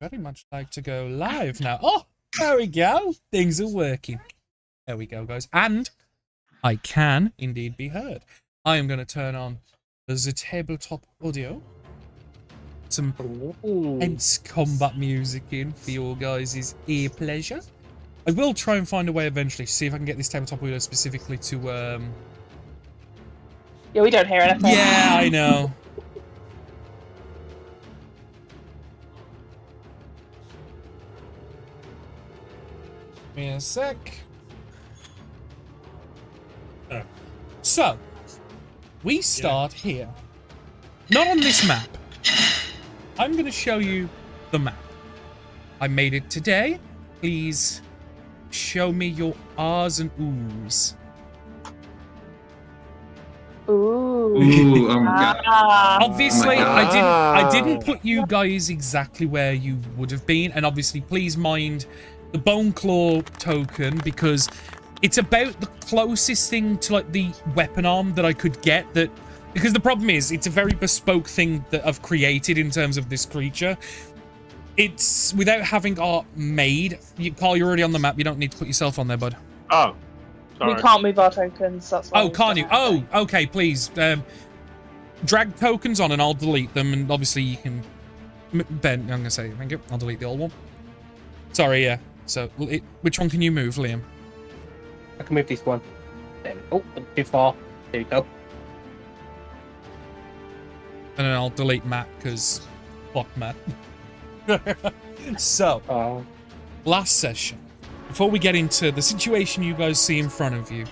Very much like to go live now. Oh, there we go. Things are working. There we go, guys. And I can indeed be heard. I am going to turn on the tabletop audio. Some intense combat music in for your guys' ear pleasure. I will try and find a way eventually to see if I can get this tabletop audio specifically to Yeah, we don't hear anything. Yeah, I know. Give me a sec. So, we start here. Not on this map. I'm going to show you the map. I made it today. Please show me your ahs and oohs. Ooh. Obviously, I didn't put you guys exactly where you would have been, and obviously, please mind the Bone Claw token because it's about the closest thing to like the weapon arm that I could get. That because the problem is, it's a very bespoke thing that I've created in terms of this creature. It's without having art made. Carl, you're already on the map. You don't need to put yourself on there, bud. Oh. Sorry. We can't move our tokens, that's why. Oh, can't you? Oh, okay, please. Drag tokens on and I'll delete them, and obviously you can... Ben, I'm going to say thank you. I'll delete the old one. Sorry, yeah. So, which one can you move, Liam? I can move this one. Then, oh, too far. There you go. And then I'll delete Matt, because... Fuck Matt. So, last session. Before we get into the situation you guys see in front of you,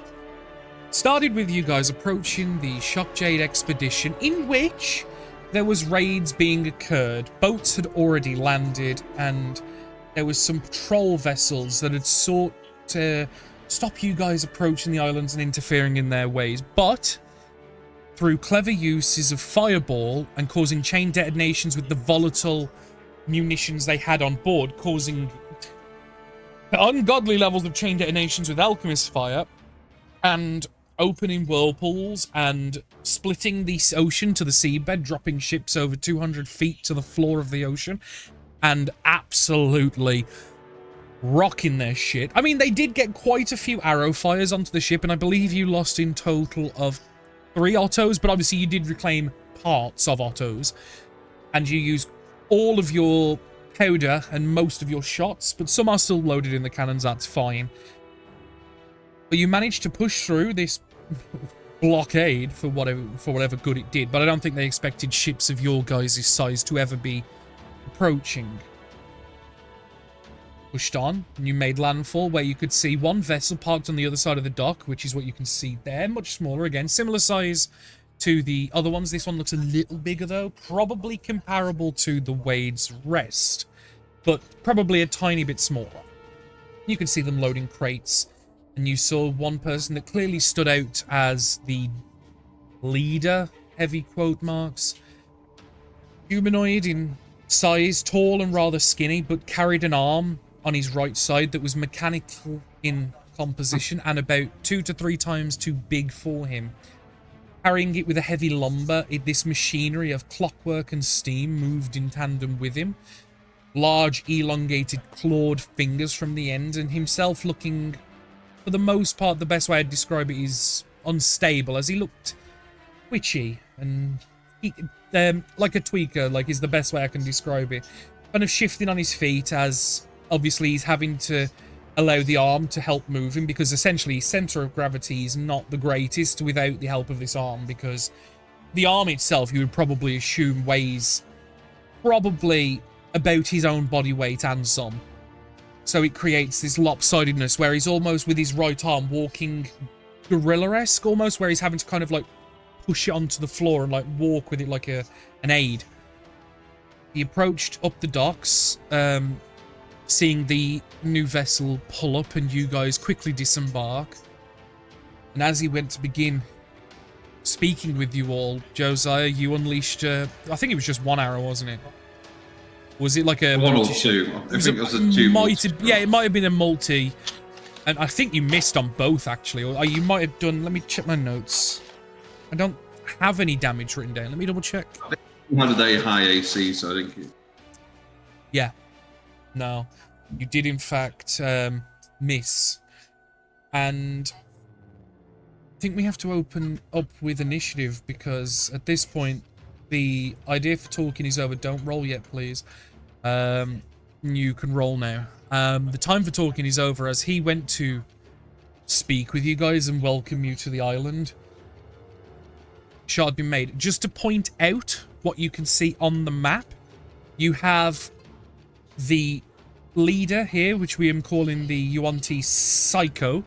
started with you guys approaching the Shockjade expedition, in which there was raids being occurred, boats had already landed, and there was some patrol vessels that had sought to stop you guys approaching the islands and interfering in their ways, but through clever uses of fireball and causing chain detonations with the volatile munitions they had on board, causing ungodly levels of chain detonations with alchemist fire, and opening whirlpools and splitting the ocean to the seabed, dropping ships over 200 feet to the floor of the ocean, and absolutely rocking their shit. I mean, they did get quite a few arrow fires onto the ship, and I believe you lost in total of 3 Ottos, but obviously you did reclaim parts of Ottos, and you used all of your powder and most of your shots, but some are still loaded in the cannons, that's fine. But you managed to push through this blockade for whatever good it did, but I don't think they expected ships of your guys' size to ever be approaching. Pushed on, and you made landfall where you could see one vessel parked on the other side of the dock, which is what you can see there, much smaller, again, similar size to the other ones. This one looks a little bigger though, probably comparable to the Wade's Rest, but probably a tiny bit smaller. You can see them loading crates, and you saw one person that clearly stood out as the leader, heavy quote marks. Humanoid in size, tall and rather skinny, but carried an arm on his right side that was mechanical in composition and about 2 to 3 times too big for him. Carrying it with a heavy lumber, this machinery of clockwork and steam moved in tandem with him. Large, elongated, clawed fingers from the end, and himself looking, for the most part, the best way I'd describe it is unstable, as he looked twitchy and like a tweaker, like is the best way I can describe it. Kind of shifting on his feet, as obviously he's having to allow the arm to help move him, because essentially his center of gravity is not the greatest without the help of this arm, because the arm itself, you would probably assume, weighs probably about his own body weight and some. So it creates this lopsidedness where he's almost with his right arm walking gorilla-esque, almost, where he's having to kind of like push it onto the floor and like walk with it like an aid. He approached up the docks, seeing the new vessel pull up, and you guys quickly disembark. And as he went to begin speaking with you all, Josiah, you unleashed, I think it was just 1 arrow, wasn't it? Was it like a... 1 or 2. I think it was a 2. Yeah, it might have been a multi. And I think you missed on both, actually. Or you might have done... Let me check my notes. I don't have any damage written down. Let me double check. I think we had a high AC, so I think... Yeah. No, you did in fact miss. And I think we have to open up with initiative because at this point, the idea for talking is over. Don't roll yet, please. You can roll now. The time for talking is over as he went to speak with you guys and welcome you to the island. Shot had been made. Just to point out what you can see on the map, you have the leader here, which we am calling the SSSycho.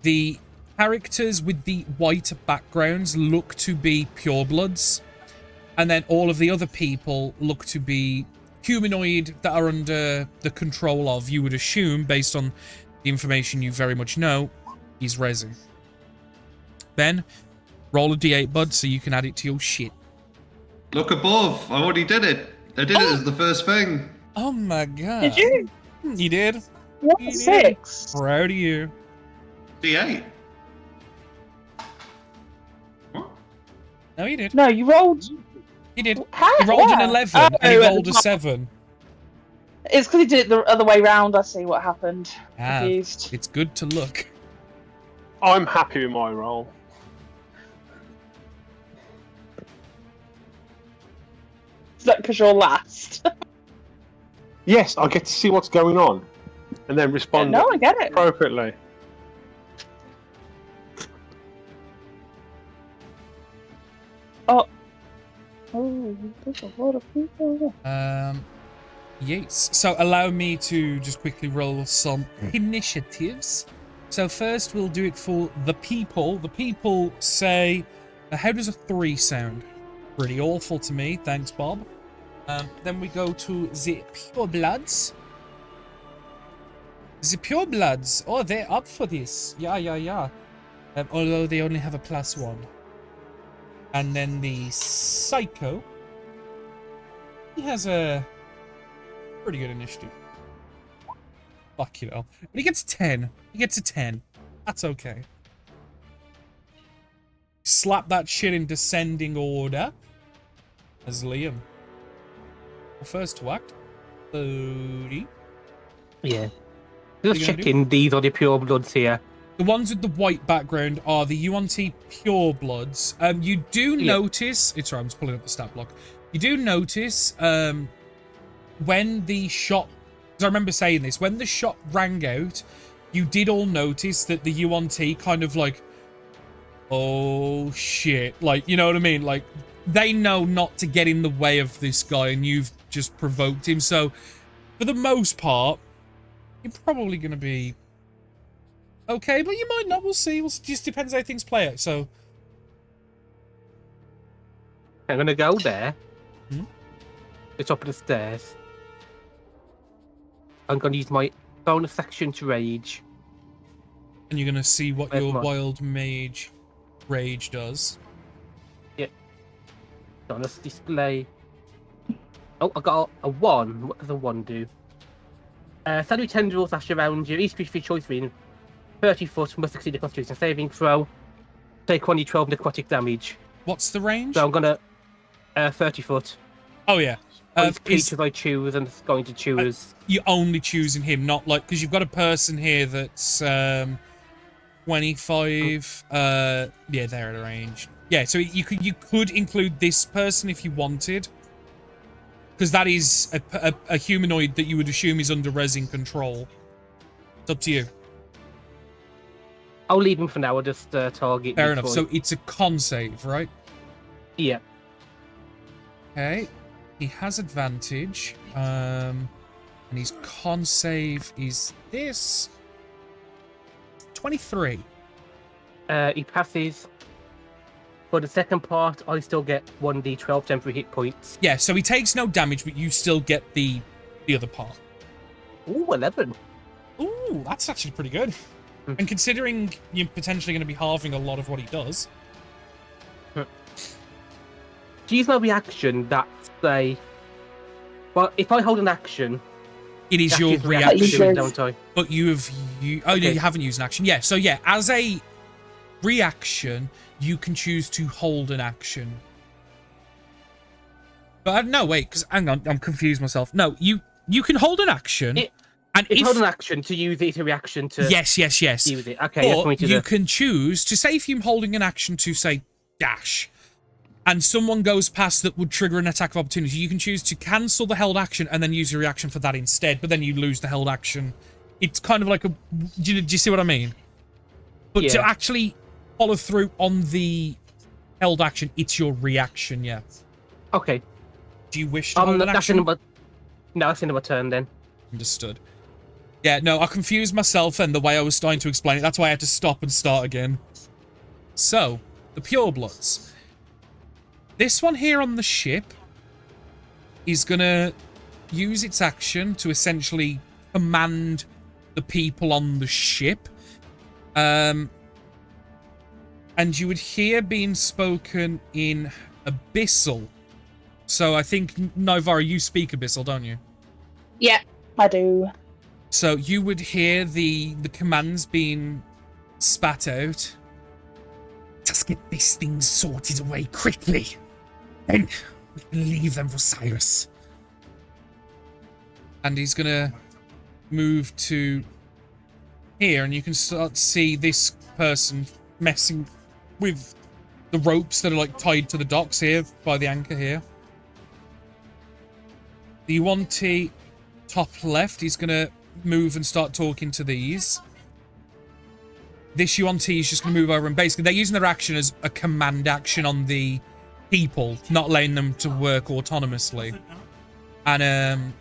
The characters with the white backgrounds look to be purebloods, and then all of the other people look to be humanoid that are under the control of, you would assume, based on the information you very much know, he's resin. Ben, roll a d8, bud, so you can add it to your shit. Look above. I already did it. I did it as the first thing. Oh my god. Did you? You did? What? You did. 6? Proud of you. D8. What? No, you did. No, you rolled. He did. How? He rolled an Where? 11 Oh, and he at rolled the a top. 7. It's because he did it the other way round. I see what happened. Ah, Confused. it's good to look. I'm happy with my roll. Is that because you're last? Yes, I get to see what's going on, and then respond No, I get it. appropriately. Oh, there's a lot of people. Yes. So allow me to just quickly roll some initiatives. So first we'll do it for the people. The people say, how does a 3 sound? Pretty awful to me. Thanks, Bob. Then we go to the purebloods. The purebloods. Oh, they're up for this. Yeah. Although they only have a +1. And then the Psycho. He has a pretty good initiative. Fuck you know. But he gets 10. He gets a 10. That's okay. Slap that shit in descending order. As Liam. First to act. Bodhi. Yeah. you Just gonna checking these are the pure bloods here. The ones with the white background are the UNT purebloods. You do notice... It's right, I'm just pulling up the stat block. You do notice when the shot... Because I remember saying this. When the shot rang out, you did all notice that the UNT kind of like... Oh, shit. Like, you know what I mean? Like, they know not to get in the way of this guy, and you've just provoked him. So, for the most part, you're probably going to be... okay, but you might not. We'll see. It just depends how things play out. So I'm gonna go there. Hmm? The top of the stairs. I'm gonna use my bonus action to rage. and you're going to see what Where's your mine? wild mage rage does. On this display. Oh, I got a 1. What does a 1 do? Shadowy tendrils lash around you. Each creature choice within 30 foot must succeed a constitution saving throw. Take 1d12 necrotic damage. What's the range? So I'm gonna 30 foot. Oh yeah. Each Is creature I choose and it's going to choose. you only choosing him, not like because you've got a person here that's 25. Yeah, they're at a range. Yeah, so you could include this person if you wanted, because that is a humanoid that you would assume is under resin control. It's up to you. I'll leave him for now. I'll just target. Fair this enough. boy. So it's a con save, right? Yeah. Okay. He has advantage. And his con save is this 23. He passes. For the second part, I still get 1d12 temporary hit points. Yeah, so he takes no damage, but you still get the other part. Ooh, 11. Ooh, that's actually pretty good. Mm. And considering you're potentially going to be halving a lot of what he does. To use my reaction, that's a... Well, if I hold an action... It is that's your his reaction, don't I? but you Okay. you haven't used an action. Yeah, so yeah, as a reaction, you can choose to hold an action. But no, wait, because hang on, I'm confused myself. No, You can hold an action, It- and It's if hold an action to use it, a reaction to yes, use it. Okay, that's or me to you do. can choose to say if you're holding an action to say dash, and someone goes past that would trigger an attack of opportunity. You can choose to cancel the held action and then use your reaction for that instead. But then you lose the held action. It's kind of like a. Do you see what I mean? But to Yeah. actually follow through on the held action, it's your reaction. Yeah. Okay. Do you wish to hold an That's action? no, that's in my turn then. Understood. Yeah, no, I confused myself and the way I was starting to explain it. That's why I had to stop and start again. So, the Purebloods. This one here on the ship is going to use its action to essentially command the people on the ship. And you would hear being spoken in Abyssal. So I think, Novara, you speak Abyssal, don't you? Yeah, I do. So you would hear the commands being spat out. Just get these things sorted away quickly. Then we can leave them for Cyrus. And he's gonna move to here, and you can start to see this person messing with the ropes that are like tied to the docks here by the anchor here. The Yuan-Ti top left, he's gonna move and start talking to these. This Yuan-Ti is just going to move over, and basically they're using their action as a command action on the people, not letting them to work autonomously. And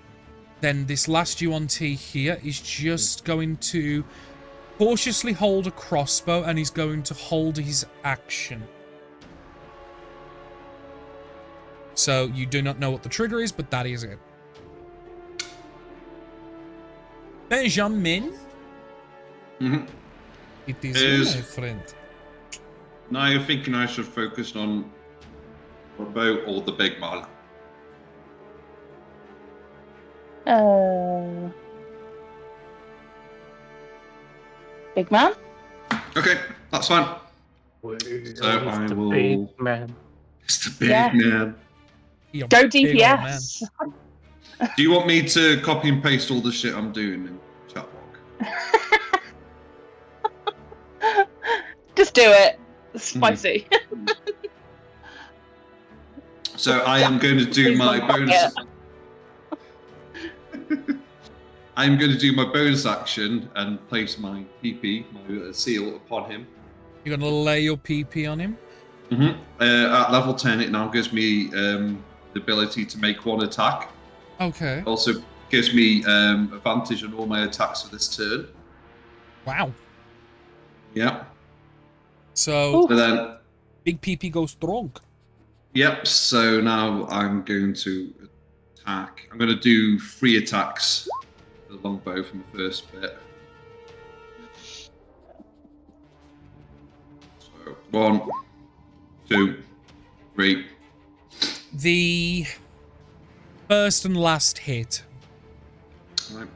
then this last Yuan-Ti here is just going to cautiously hold a crossbow, and he's going to hold his action. So you do not know what the trigger is, but that is it. Benjamin? Mm-hmm. It is you, my friend. Now you're thinking I should focus on the boat or the big man? Big man? Okay, that's fine. So I will. Big man. It's the big Yeah. man. You're Go a big old man. DPS. Do you want me to copy and paste all the shit I'm doing in chat log? Just do it. Spicy. So I am going to do Please my don't copy bonus. I'm going to do my bonus action and place my PP, my seal, upon him. You're going to lay your PP on him? At level 10, it now gives me the ability to make one attack. Okay. Also gives me advantage on all my attacks for this turn. Wow. Yeah. So, So then, big PP goes strong. yep. So now I'm going to attack. I'm going to do 3 attacks with the longbow from the first bit. So 1, 2, 3. The first and last hit. Right.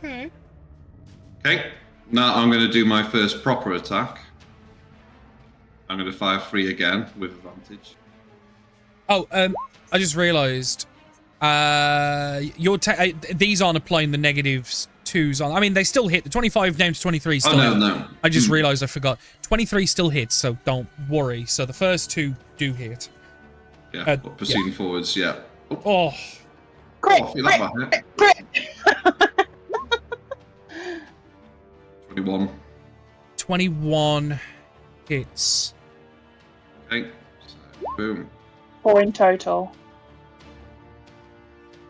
Okay. Okay. Now I'm going to do my first proper attack. I'm going to fire 3 again with advantage. Oh, I just realised. These aren't applying the negatives 2s on. I mean, they still hit. The 25 down to 23 still Oh, hit. no. I just realised I forgot. 23 still hits, so don't worry. So the first 2 do hit. Yeah, Uh, but proceeding forwards, yeah. Oh, Crit, I feel like that hit. crit. 21. 21 hits. Okay, so boom. 4 in total.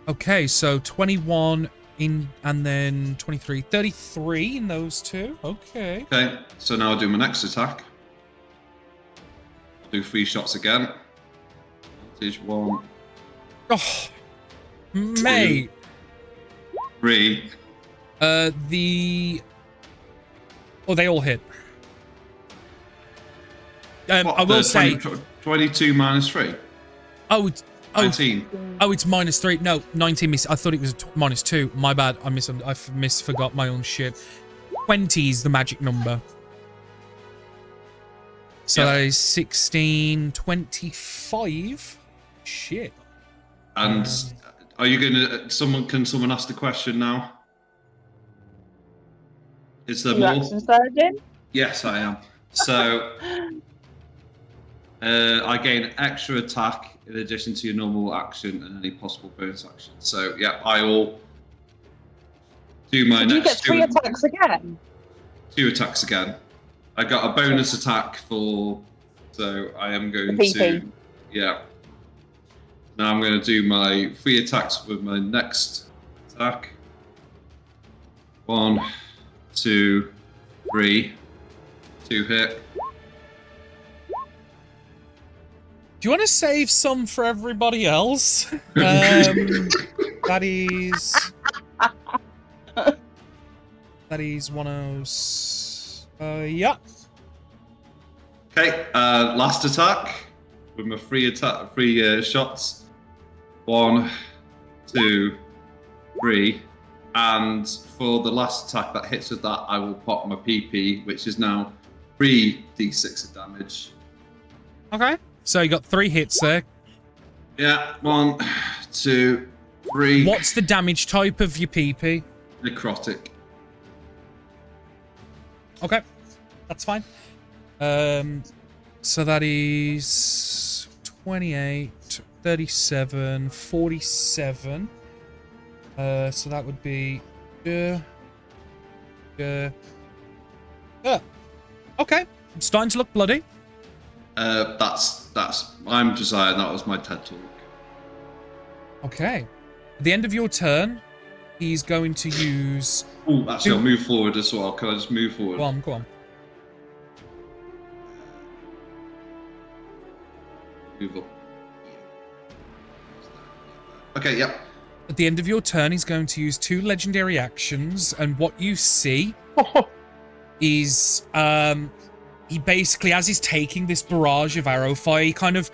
Okay, so 21 in, and then 23. 33 in those 2. Okay. Okay, so now I'll do my next attack. I'll do 3 shots again. Advantage 1, Oh, mate. 3. Oh, they all hit. I will say. 22 minus 3. Oh, it's 19. it's -3. No, 19 miss. I thought it was -2. My bad. I misforgot my own shit. 20 is the magic number. So Yeah. that is 16, 25. shit. And are you gonna? Can someone ask the question now? Is there Two more? actions there again. Yes, I am. So I gain extra attack in addition to your normal action and any possible bonus action. So yeah, I will do my Did you get next 3 attacks again? 2 attacks again. I got a bonus attack for, so I am going The PP. to, yeah. Now I'm going to do my 3 attacks with my next attack. 1, 2, 3, 2 hit. Do you want to save some for everybody else? That is... That is 106... yeah. Okay, last attack with my 3 shots. 1, 2, 3. And for the last attack that hits with that, I will pop my PP, which is now 3d6 of damage. Okay. So you got 3 hits there. Yeah, 1, 2, 3. What's the damage type of your PP? Necrotic. Okay. That's fine. So that is 28, 37, 47. So that would be... okay. I'm starting to look bloody. I'm Josiah, and that was my TED talk. Okay. At the end of your turn, he's going to use... Oh, actually, I'll move forward as well. Can I just move forward? Go on, go on. Move up. Okay, yep. At the end of your turn, he's going to use 2 legendary actions, and what you see is he basically, as he's taking this barrage of arrow fire, he kind of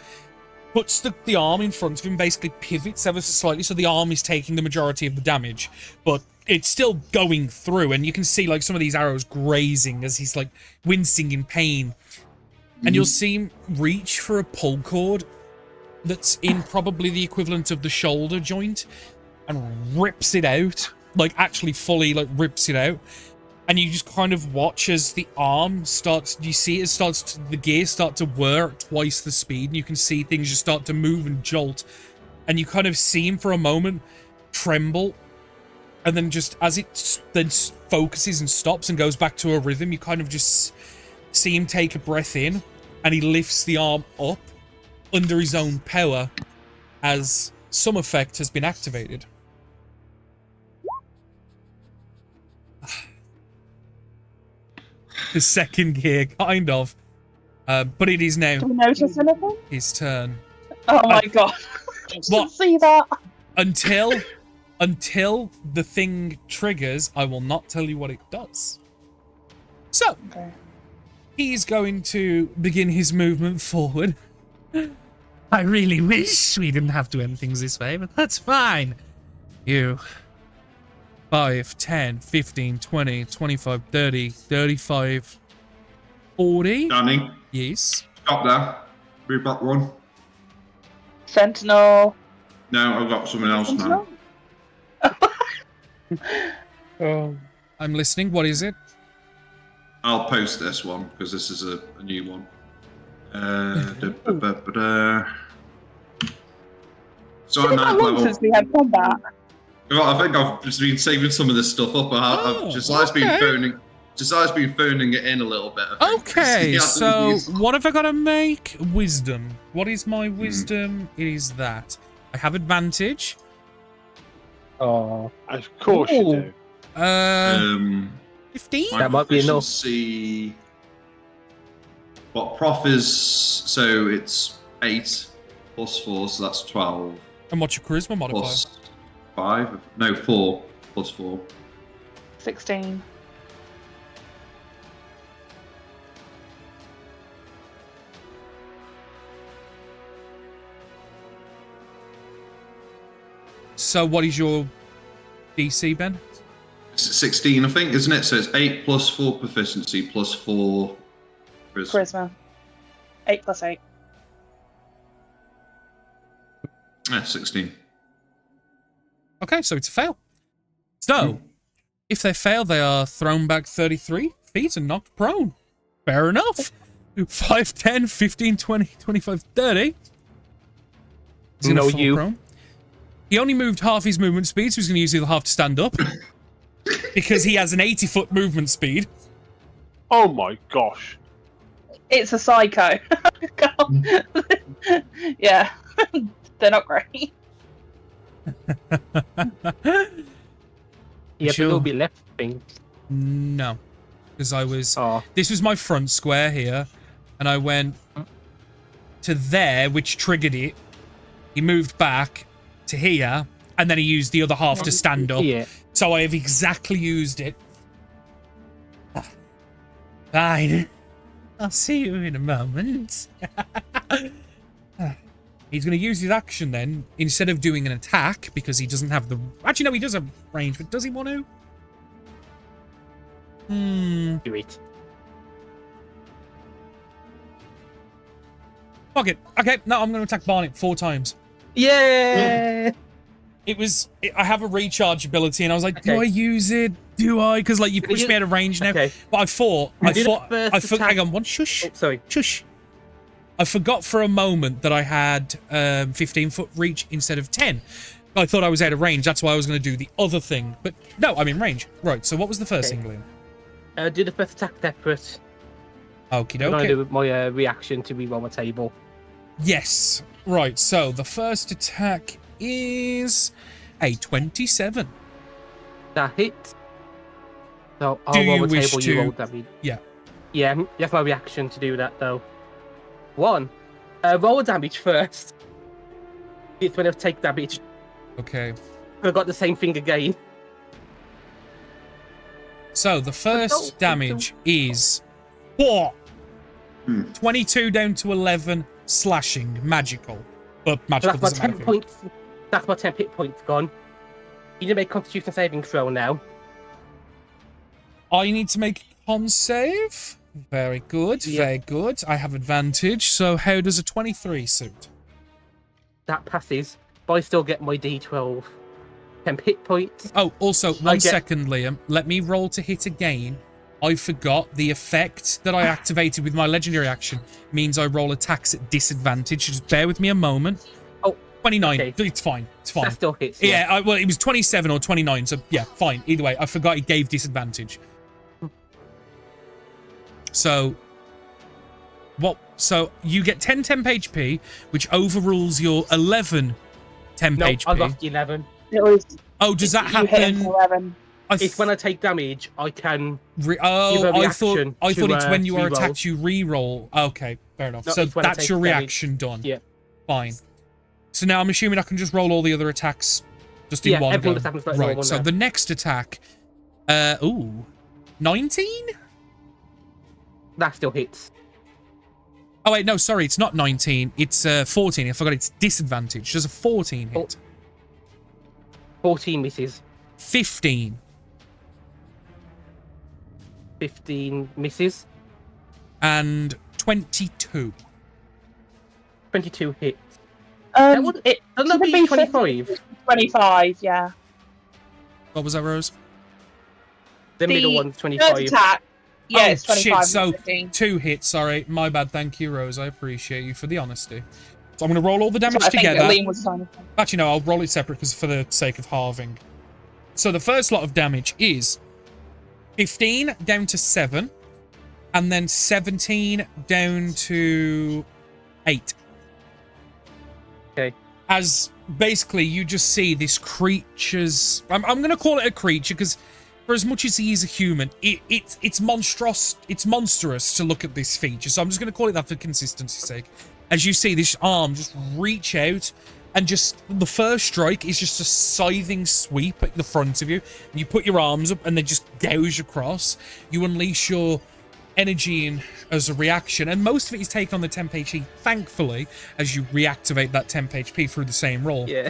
puts the arm in front of him, basically pivots ever so slightly, so the arm is taking the majority of the damage, but it's still going through, and you can see like some of these arrows grazing as he's like wincing in pain. And you'll see him reach for a pull cord that's in probably the equivalent of the shoulder joint and rips it out, like actually fully like rips it out. And you just kind of watch as the arm starts, you see it starts to, the gears start to whir at twice the speed, and you can see things just start to move and jolt. And you kind of see him for a moment tremble, and then just as it then focuses and stops and goes back to a rhythm, you kind of just see him take a breath in, and he lifts the arm up under his own power as some effect has been activated. The second gear, kind of. But it is now Do we notice anything? his turn. Oh my god. I what? didn't see that. Until the thing triggers, I will not tell you what it does. So, Okay. he's going to begin his movement forward. I really wish we didn't have to end things this way, but that's fine. You... 5, 10, 15, 20, 25, 30, 35, 40. Danny, Yes. stop there. Move back 1. Sentinel. No, I've got something else now. Sentinel? I'm listening. What is it? I'll post this one because this is a new one. So It's been at that 9th long level. since we had combat. Well, I think I've just been saving some of this stuff up. Josiah's been phoning it in a little bit. I think, 'cause Okay, he hasn't so used- what have I got to make? Wisdom. What is my wisdom? It is that. I have advantage. Oh, Of course you do. 15? my That might be enough. proficiency- What prof is? So it's 8 plus 4, so that's 12 And what's your charisma modifier? plus 5. No, 4 plus 4. 16. So what is your DC, Ben? It's 16, I think, isn't it? So it's 8 plus 4 proficiency plus 4 charisma. Charisma. 8 plus 8. 16. Okay, so it's a fail. So, if they fail, they are thrown back 33 feet and knocked prone. Fair enough. 5, 10, 15, 20, 25, 30. He's gonna fall prone. He only moved half his movement speed, so he's going to use the other half to stand up. Because he has an 80-foot movement speed. Oh my gosh. It's a psycho. Yeah. They're not great. Yeah, but it'll be left thing. No. Because I was... This was my front square here. And I went to there, which triggered it. He moved back to here. And then he used the other half to stand up. Yeah. So I have exactly used it. Fine. I'll see you in a moment. He's going to use his action then, instead of doing an attack, because he doesn't have the... Actually, no, he does have range, but does he want to? Do it. Fuck it. Okay, no, I'm going to attack Barnet 4 times. Yeah! It was... I have a recharge ability, and I was like, do I use it? Do I? Because, like, you pushed me out of range now. Okay. But I thought... Hang on, one shush. Oh, sorry. Shush. I forgot for a moment that I had 15-foot reach instead of 10. I thought I was out of range. That's why I was going to do the other thing. But no, I'm in range. Right, so what was the first thing, Liam? Do the first attack separate. Okie I'm going to dokie. do my reaction to reroll my table. Yes. Right, so the first attack is a 27. That hits. So I'll Do roll you my wish table, to... you roll damage. Yeah. Yeah, that's my reaction to do that, though. 1. Roll damage first. It's when I take damage. Okay. I got the same thing again. So the first damage is... What? 22 down to 11, slashing, magical. But magical So that's my doesn't 10 matter. points. That's my 10 hit points gone. You need to make a Constitution saving throw now. I need to make a con save. Very good, very good. I have advantage. So how does a 23 suit? That passes, but I still get my D12. 10 hit points. Oh, also, one second, Liam. Let me roll to hit again. I forgot the effect that I activated with my legendary action means I roll attacks at disadvantage. Just bear with me a moment. Oh, 29. Okay. It's fine. It's fine. That still hits. Yeah, well, it was 27 or 29, so yeah, fine. Either way, I forgot it gave disadvantage. So, what? So, you get 10 temp HP, which overrules your 11 temp HP. I lost 11. It was, oh, does that you hit him happen? for 11. It's when I take damage, I can. I thought it's when you are re-roll. attacked, you re-roll. Okay, fair enough. No, So it's when I that's take your damage. reaction done. Yeah. Fine. So now I'm assuming I can just roll all the other attacks just in Yeah, one everything go. just happens like Right. normal So now. the next attack, 19? That still hits. Oh wait, no, sorry, it's not 19. It's 14. I forgot it's disadvantage. Does a 14 hit? 14 misses. 15. 15 misses. And 22. 22 hits. It Doesn't that should be be 25? 25, yeah. What was that, Rose? The middle The one's Third 25. attack. Yeah, it's 25. Shit, so and 15. 2 hits, sorry. My bad, thank you, Rose. I appreciate you for the honesty. So I'm going to roll all the damage So I think together. that Liam was trying to- Actually, no, I'll roll it separate because for the sake of halving. So the first lot of damage is 15 down to 7, and then 17 down to 8. Okay. As basically you just see this creature's... I'm going to call it a creature because for as much as he is a human, it's monstrous. It's monstrous to look at this feature. So I'm just going to call it that for consistency's sake. As you see this arm just reach out, and just the first strike is just a scything sweep at the front of you. And you put your arms up and they just gouge across. You unleash your energy in as a reaction, and most of it is taken on the temp HP, thankfully, as you reactivate that temp HP through the same roll. Yeah.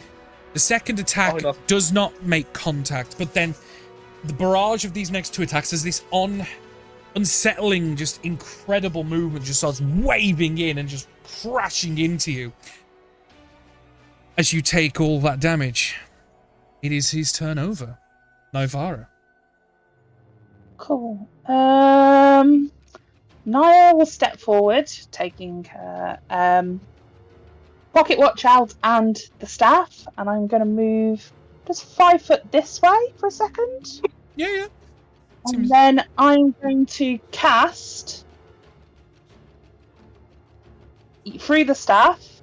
The second attack does not make contact, but then the barrage of these next 2 attacks as this unsettling, just incredible movement just starts waving in and just crashing into you. as you take all that damage, it is his turn over. Nivara. Cool. Naya will step forward, taking her pocket watch out and the staff, and I'm going to move just 5 foot this way for a second. Yeah. And then I'm going to cast through the staff,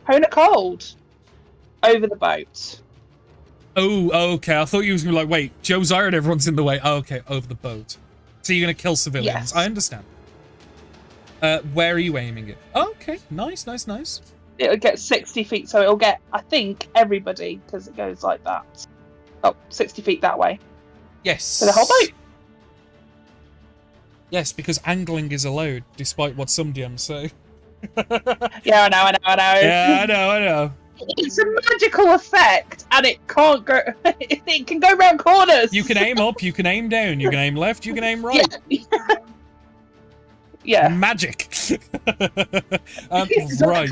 Cone of Cold over the boat. Oh, okay. I thought you was gonna be like, wait, Joe's iron, everyone's in the way. Oh, okay, over the boat. So you're gonna kill civilians. Yes. I understand. Where are you aiming it? Oh, okay, nice. It'll get 60 feet, so it'll get, I think, everybody, because it goes like that. Oh, 60 feet that way. Yes. For the whole boat. Yes, because angling is allowed, despite what some DMs say. Yeah, I know. Yeah, I know. It's a magical effect, and it can't go. It can go round corners. You can aim up, you can aim down, you can aim left, you can aim right. Yeah. Magic. Exactly. Right.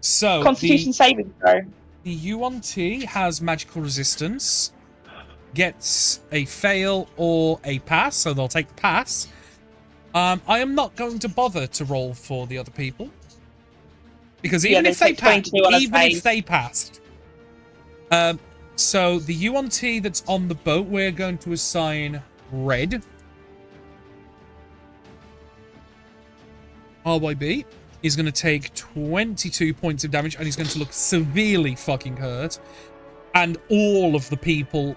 So Constitution saving throw. the UNT has magical resistance, gets a fail or a pass, so they'll take the pass. I am not going to bother to roll for the other people. Because even if they passed, so the UNT that's on the boat, we're going to assign red. RYB is going to take 22 points of damage, and he's going to look severely fucking hurt. And all of the people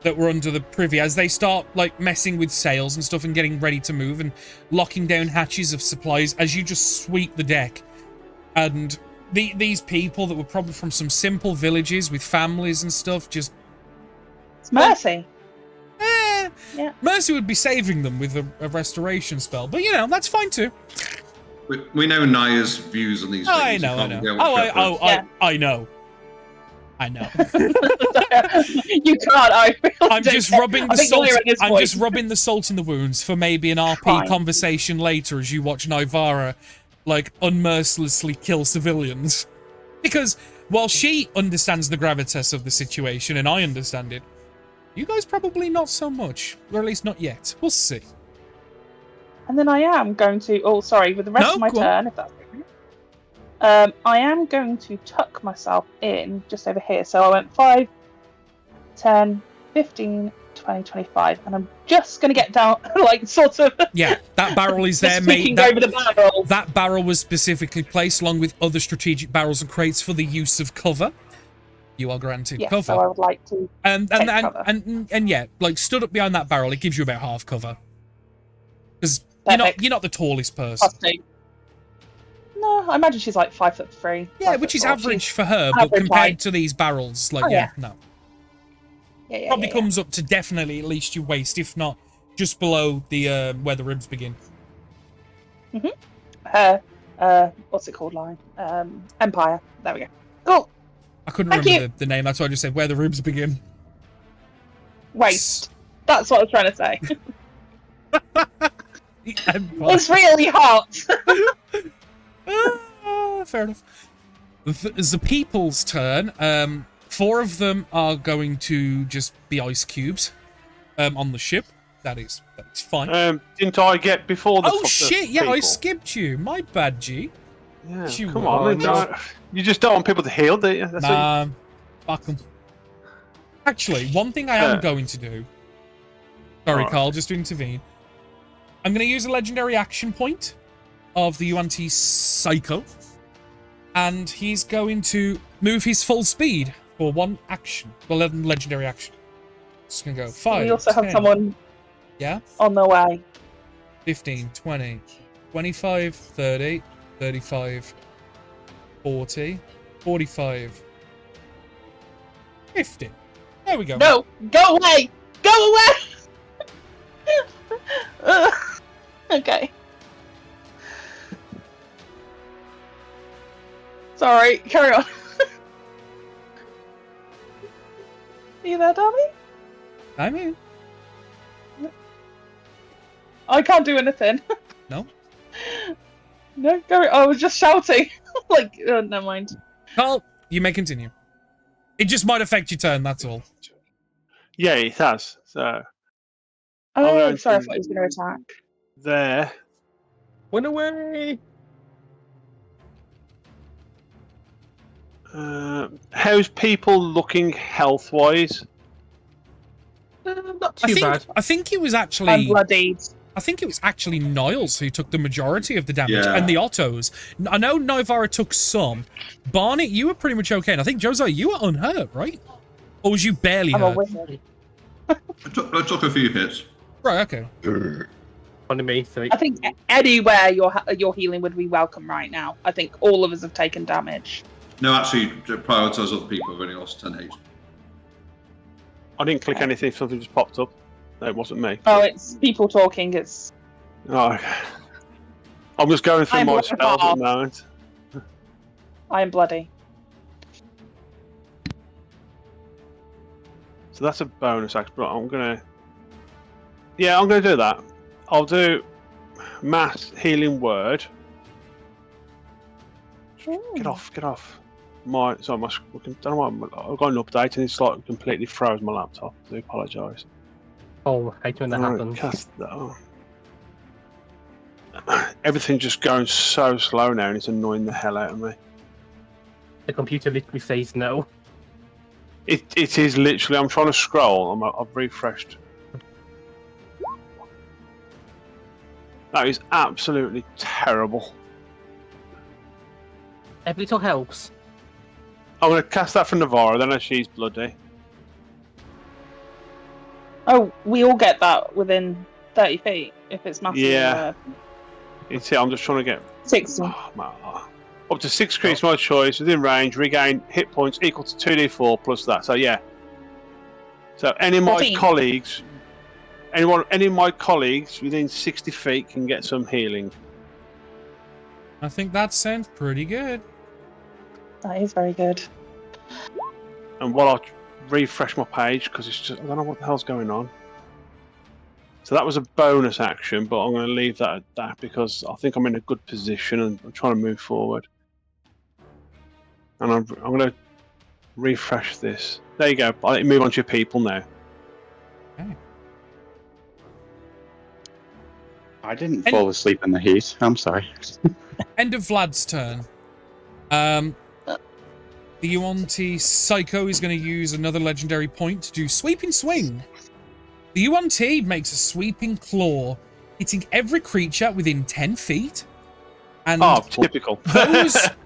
that were under the privy, as they start like messing with sails and stuff and getting ready to move and locking down hatches of supplies, as you just sweep the deck. And these people that were probably from some simple villages with families and stuff, just... It's Mercy. Yeah. Mercy would be saving them with a restoration spell. But, you know, that's fine too. We know Naya's views on these things. I know. I know. You can't. I'm just rubbing the salt. I'm just rubbing the salt in the wounds for maybe an RP conversation later as you watch Nivara like unmercilessly kill civilians. Because while she understands the gravitas of the situation and I understand it, you guys probably not so much, or at least not yet. We'll see. And then I am going to. Oh, sorry. With the rest of my turn, if that's okay. I am going to tuck myself in just over here. So I went 5, 10, 15, 20, 25, and I'm just going to get down, like, sort of... Yeah, that barrel is there, mate. Over the barrel. That barrel was specifically placed along with other strategic barrels and crates for the use of cover. You are granted cover. So I would like to and yeah, like, stood up behind that barrel, it gives you about half cover. Because you're not the tallest person. No, I imagine she's like 5'3". Yeah, which is average for her, but compared to these barrels, like, no. Yeah, probably comes up to definitely at least your waist, if not just below the where the ribs begin. What's it called? Line. Empire. There we go. Cool. I couldn't remember the name. That's why I just said where the ribs begin. Waist. That's what I was trying to say. It's really hot. Fair enough. The people's turn. 4 of them are going to just be ice cubes on the ship. That's fine. Didn't I get before the... Oh, shit, yeah, I skipped you. My bad, G. Yeah, come on. You just don't want people to heal, do you? Fuck them. Actually, one thing I am going to do... Sorry, Carl, just to intervene. I'm going to use a legendary action point of the SSSycho. And he's going to move his full speed for 1 action. Well, legendary action. Just going to go 5, We also 10, have someone on their way. 15, 20, 25, 30, 35, 40, 45, 50. There we go. No! Go away! Go away! Okay. Sorry, carry on. Are you there, Danny? I'm here. I can't do anything. No? No, I was just shouting. Like, never mind. Carl, you may continue. It just might affect your turn, that's all. Yeah, it has. So Oh, sorry, I thought he was going to attack. there. Went away. How's people looking health-wise? Not too bad. I think it was I'm actually... bloodied. I think it was actually Niles who took the majority of the damage, Yeah. and the Ottos. I know Nivara took some. Barnet, you were pretty much okay, and I think, Josiah, you were unhurt, right? Or was you barely I'm a hurt? wizard. I took a few hits. Right, okay. On me, so I think anywhere your healing would be welcome right now. I think all of us have taken damage. No, actually, prioritise other people who've only lost 10 H. I didn't click anything, something just popped up. No, it wasn't me. Oh, it's people talking. It's. Oh, okay. I'm just going through my spells at the moment. I am bloody. So that's a bonus action, but I'm gonna... Yeah, I'm gonna do that. I'll do mass healing word. Get off. I don't know why I've got an update and it's like completely froze my laptop. I do apologise. Oh, I hate when that happens. Cast that on. Everything's just going so slow now and it's annoying the hell out of me. The computer literally says no. It is literally, I'm trying to scroll, I've refreshed. That is absolutely terrible. Every little helps. I'm going to cast that for Navarra, then she's bloody. Oh, we all get that within 30 feet if it's massive. Yeah. I'm just trying to get 60. Up to 6 creatures my choice within range, regain hit points equal to 2d4 plus that. So yeah. So any of my 14. colleagues, any of my colleagues within 60 feet can get some healing. I think that sounds pretty good. That is very good. And while I refresh my page, because it's just I don't know what the hell's going on. So that was a bonus action, but I'm going to leave that at that because I think I'm in a good position and I'm trying to move forward. And I'm going to refresh this. There you go. I'll let you move on to your people now. Okay. I didn't fall asleep in the heat. I'm sorry. End of Vlad's turn. The SSSycho is going to use another legendary point to do Sweeping Swing. The UNT makes a sweeping claw, hitting every creature within 10 feet. And typical.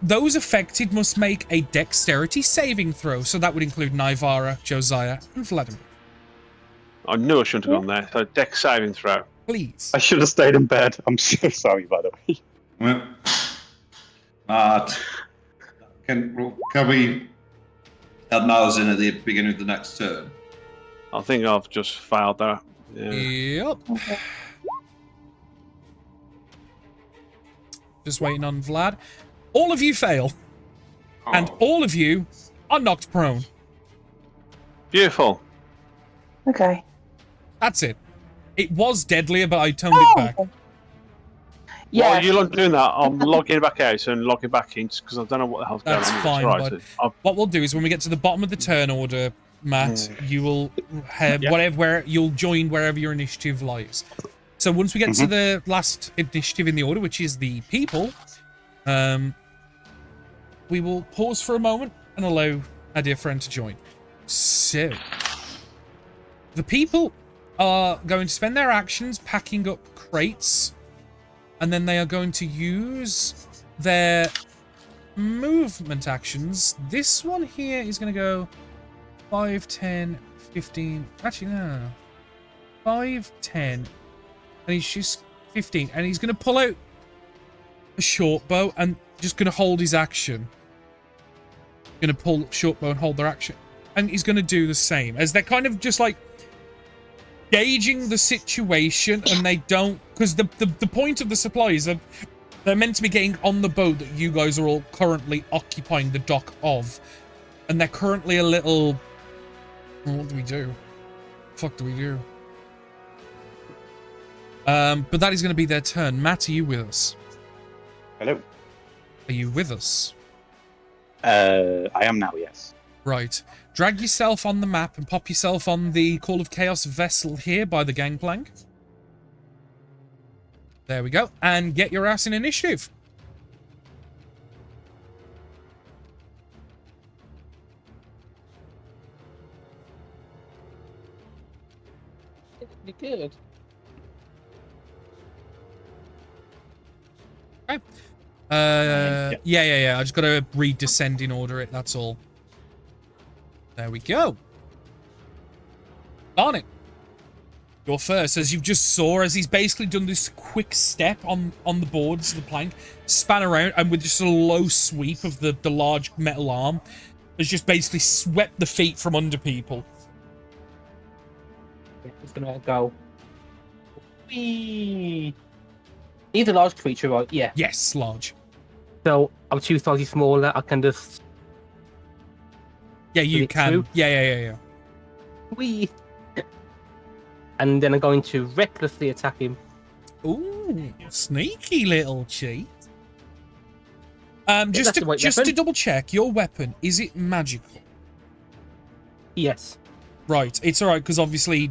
those affected must make a dexterity saving throw. So that would include Nivara, Josiah, and Vladimir. I knew I shouldn't have gone there. So dex saving throw. Please. I should have stayed in bed. I'm so sorry, by the way. Can we add Niles in at the beginning of the next turn? I think I've just failed there. Yeah. Yep. Okay. Just waiting on Vlad. All of you fail. And all of you are knocked prone. Beautiful. Okay. That's it. It was deadlier, but I toned it back. Yeah. While you're doing that, I'm logging back out and logging back in because I don't know what the hell's going on. That's fine, Right, bud. What we'll do is when we get to the bottom of the turn order, Matt, you will have you'll join wherever your initiative lies. So once we get to the last initiative in the order, which is the people, we will pause for a moment and allow our dear friend to join. So, the people are going to spend their actions packing up crates, and then they are going to use their movement actions. This one here is going to go 5, 10, 15. Actually, no. 5, 10. And he's just 15. And he's going to pull out a short bow and just going to hold his action. Going to pull short bow and hold their action. And he's going to do the same. As they're kind of just like gauging the situation and they don't... Because the point of the supplies are... They're meant to be getting on the boat that you guys are all currently occupying the dock of. And they're currently a little... What do we do? What the fuck do we do? But that is going to be their turn. Matt, are you with us? Hello. Are you with us? I am now, yes. Right. Drag yourself on the map and pop yourself on the Call of Chaos vessel here by the gangplank. There we go. And get your ass in initiative. Pretty good. Okay. Yeah. I just got to re-descend in order it, that's all. There we go. Barnett, you're first, as you've just saw, as he's basically done this quick step on the boards of the plank, span around, and with just a low sweep of the large metal arm, has just basically swept the feet from under people. Yeah, it's gonna go. Whee! He's a large creature, right? Yeah. Yes, large. So I'm 2 sizes smaller. I can just. Yeah, you it can. through? Yeah. Whee! And then I'm going to recklessly attack him. Ooh, sneaky little cheat. Just to double check, your weapon, is it magical? Yes. Right, it's alright, because obviously,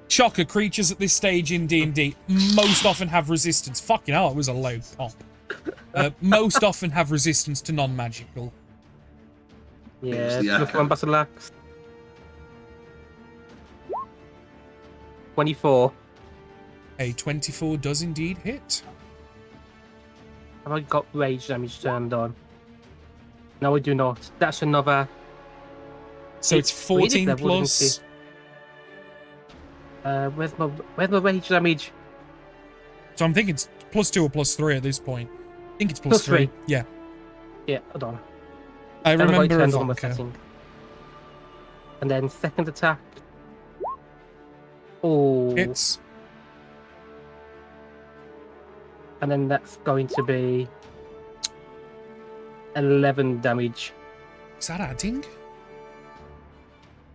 shocker, creatures at this stage in D&D most often have resistance. Fucking hell, it was a loud pop. Most often have resistance to non-magical. Yeah, plus 1 battle axe. 24. A 24 does indeed hit. Have I got rage damage turned on? No, I do not. That's another. So it's 14 level, plus. Where's my rage damage? So I'm thinking it's +2 or +3 at this point. I think it's plus +3. Yeah. Yeah, hold on. I remember a on vodka. setting. And then second attack. Oh. Hits. And then that's going to be 11 damage. Is that adding?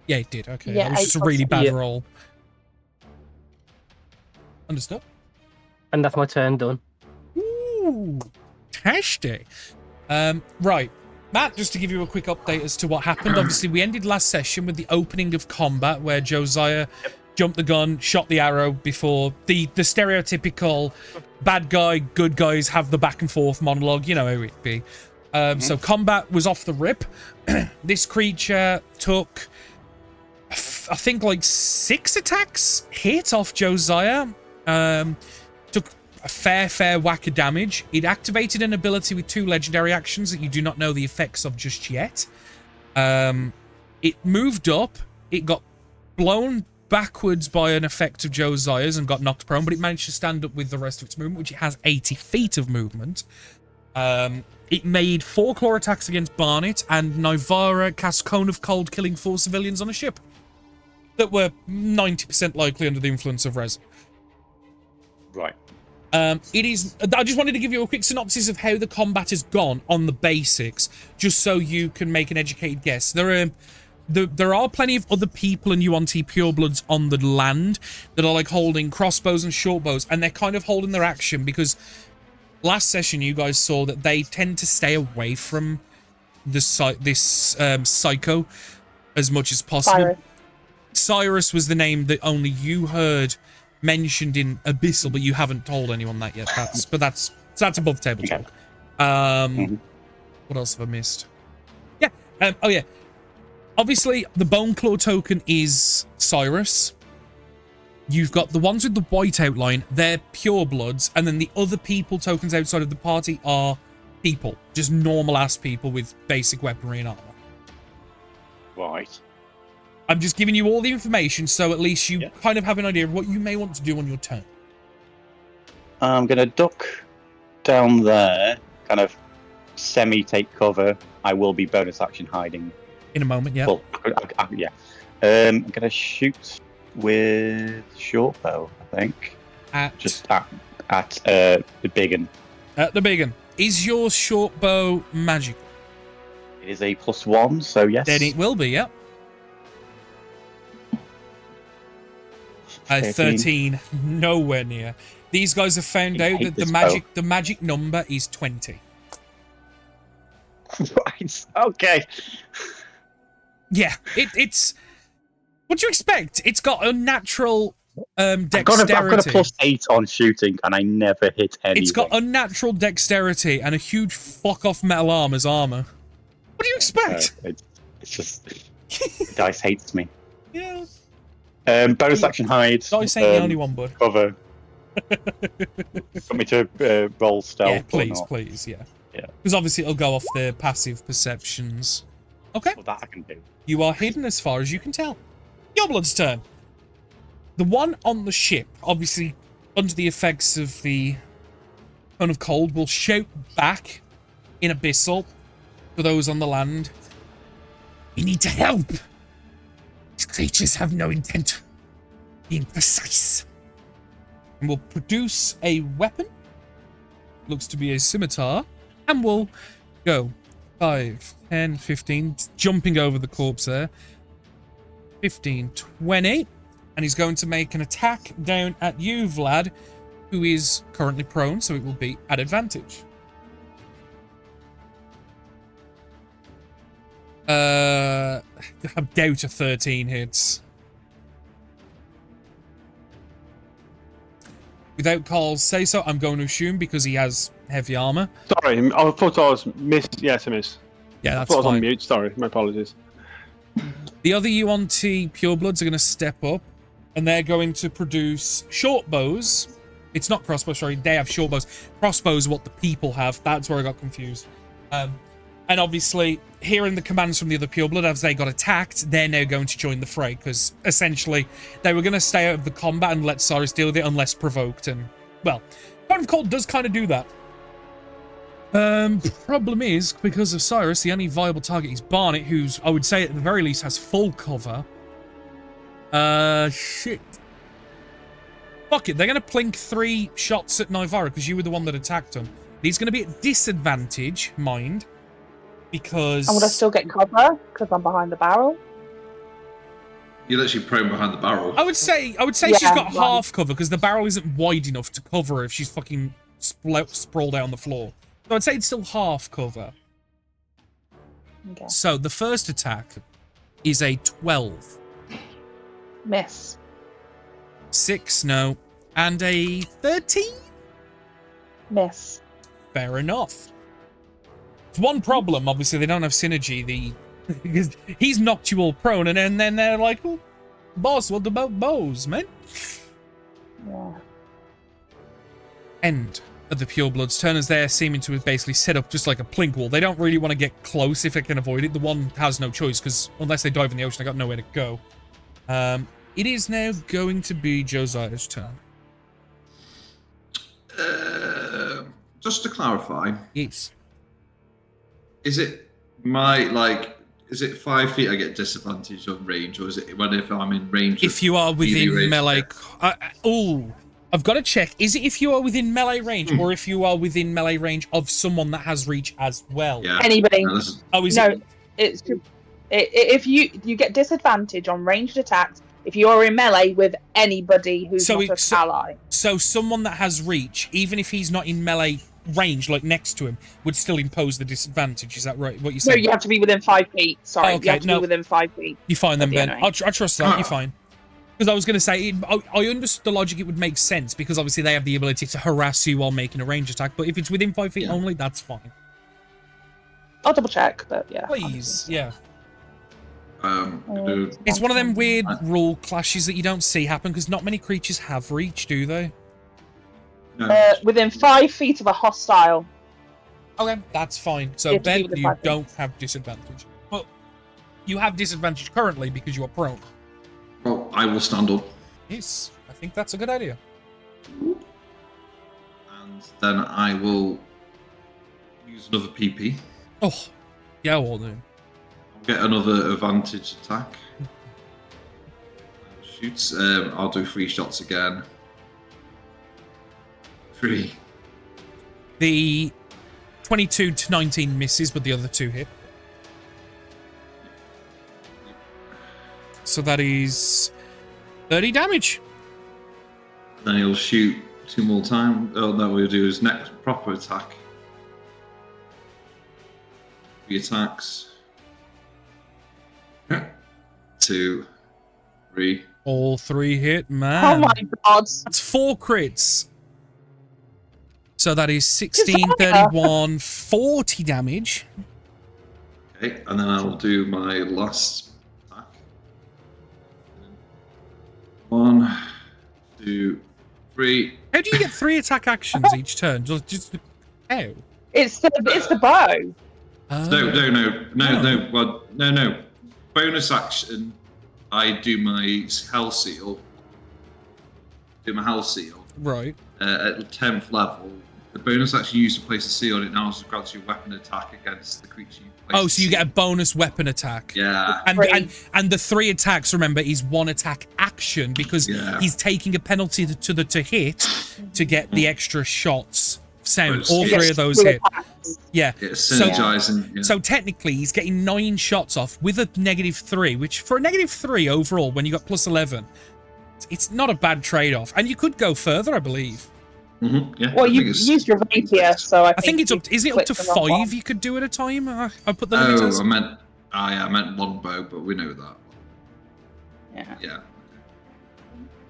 Yeah, it did. Okay. Yeah, That was just a really bad Yeah. roll. Understood. And that's my turn done. Ooh. Tasty. Right. Matt, just to give you a quick update as to what happened. Obviously, we ended last session with the opening of combat where Josiah jumped the gun, shot the arrow before the stereotypical bad guy, good guys have the back and forth monologue. You know how it be. So combat was off the rip. This creature took, I think, like 6 attacks hit off Josiah. Took a fair whack of damage. It activated an ability with 2 legendary actions that you do not know the effects of just yet. It moved up. It got blown backwards by an effect of Josiah's and got knocked prone, but it managed to stand up with the rest of its movement, which it has 80 feet of movement. It made 4 claw attacks against Barnett, and Nivara cast Cone of Cold, killing 4 civilians on a ship that were 90% likely under the influence of resin. Right. It is. I just wanted to give you a quick synopsis of how the combat has gone on the basics, just so you can make an educated guess. There are plenty of other people and UNT purebloods on the land that are like holding crossbows and shortbows, and they're kind of holding their action because last session you guys saw that they tend to stay away from this Psycho as much as possible. Cyrus was the name that only you heard mentioned in Abyssal, but you haven't told anyone that yet. That's above table talk. What else have I missed? Yeah. Oh yeah. Obviously, the Bone Claw token is Cyrus. You've got the ones with the white outline, they're purebloods, and then the other people tokens outside of the party are people, just normal-ass people with basic weaponry and armor. Right. I'm just giving you all the information, so at least you kind of have an idea of what you may want to do on your turn. I'm going to duck down there, kind of semi-take cover. I will be bonus action hiding. In a moment, yeah. Well, yeah. I'm going to shoot with short bow, I think. Just at the big one. At the big one. Is your short bow magical? It is a +1, so yes. Then it will be, yep. 13, nowhere near. These guys have found out that the magic number is 20. Right. Okay. Yeah, it's what do you expect? It's got unnatural dexterity. I've got a +8 on shooting, and I never hit anything. It's got unnatural dexterity and a huge fuck off metal arm as armor. What do you expect? It's just the dice hates me. Yeah. Bonus action hide. Dice ain't the only one, bud. Cover. Want me to roll stealth? Yeah, please, yeah. Yeah. Because obviously it'll go off the passive perceptions. Okay. Well, that I can do. You are hidden as far as you can tell. Yorblood's turn. The one on the ship, obviously under the effects of the Cone of Cold, will shout back in Abyssal to those on the land. We need to help. These creatures have no intent of being precise. And will produce a weapon. Looks to be a scimitar. And will go 5, 10, 15, jumping over the corpse there. 15, 20. And he's going to make an attack down at you, Vlad, who is currently prone, so it will be at advantage. I doubt a 13 hits. Without Carl's say so, I'm going to assume because he has heavy armor. Sorry, I thought I was missed. Yes, I missed. Yeah, that's I thought I was fine. on mute. Sorry, my apologies. The other Yuan-Ti purebloods are going to step up, and they're going to produce short bows. It's not crossbows, sorry. They have short bows. Crossbows are what the people have. That's where I got confused. And obviously, hearing the commands from the other pureblood as they got attacked, they're now going to join the fray, because essentially, they were going to stay out of the combat and let Cyrus deal with it unless provoked. And, well, Cone of Cold does kind of do that. Problem is, because of Cyrus, the only viable target is Barnet, who's, I would say, at the very least, has full cover. Shit. Fuck it, they're going to plink 3 shots at Nivara, because you were the one that attacked him. He's going to be at disadvantage, mind, because... And would I still get cover, because I'm behind the barrel? You're literally prone behind the barrel. I would say Yeah, she's got right. half cover, because the barrel isn't wide enough to cover her if she's fucking sprawled out on the floor. So I'd say it's still half cover. Okay. So the first attack is a 12. Miss. 6, no. And a 13? Miss. Fair enough. It's one problem, obviously, they don't have synergy. Because he's knocked you all prone, and then they're like, oh, boss, what about bows, man? Yeah. End of the purebloods' turn as they're seeming to have basically set up just like a plink wall. They don't really want to get close if they can avoid it. The one has no choice, because unless they dive in the ocean, they got nowhere to go. It is now going to be Josiah's turn. Just to clarify, Yes. is it 5 feet I get disadvantage on range, or is it if I'm in range? If you are within range, melee... I've got to check. Is it if you are within melee range, or if you are within melee range of someone that has reach as well? Yeah. Anybody. No, It's if you get disadvantage on ranged attacks if you're in melee with anybody who's not an ally. So someone that has reach, even if he's not in melee range, like next to him, would still impose the disadvantage. Is that right? What you're saying? No, you have to be within 5 feet. Sorry, okay, you have to be within 5 feet. You're fine then, Ben. enemy. I trust that. You're fine. Because I was going to say, I understood the logic. It would make sense because obviously they have the ability to harass you while making a range attack. But if it's within 5 feet only, that's fine. I'll double check, but yeah. Please, yeah. It's one of them weird rule clashes that you don't see happen because not many creatures have reach, do they? No. Within 5 feet of a hostile. Okay, that's fine. So Ben, you don't have disadvantage. But you have disadvantage currently because you are prone. Well, I will stand up. Yes, I think that's a good idea. And then I will use another PP. Oh, yeah, well then. I'll get another advantage attack. Shoots. I'll do 3 shots again. 3. The 22 to 19 misses, but the other 2 hit. So that is 30 damage. Then he'll shoot 2 more times. Oh, no, we'll do his next proper attack. 3 attacks. 2, 3. All 3 hit, Oh man. my god. That's 4 crits. So that is 16, 31, 40 damage. Okay, and then I'll do my last attack. 1, 2, 3. How do you get 3 attack actions each turn? Just how? It's the bow. No. Bonus action. I do my hell seal. Right. At 10th level. The bonus action used to place a seal on it now grants you a weapon attack against the creature you place. Oh, so you get a bonus weapon attack. Yeah. And the 3 attacks, remember, is 1 attack action because he's taking a penalty to hit to get the extra shots. Sound. All 3 of those hit. Yeah. It's synergizing. Yeah. So technically, he's getting 9 shots off with a -3, which for a -3 overall, when you got +11, it's not a bad trade-off. And you could go further, I believe. Yeah, well, you used your rapier, so I think it's up. Is it up to 5 you could do at a time? I put the limiters. I meant longbow, but we know that. Yeah.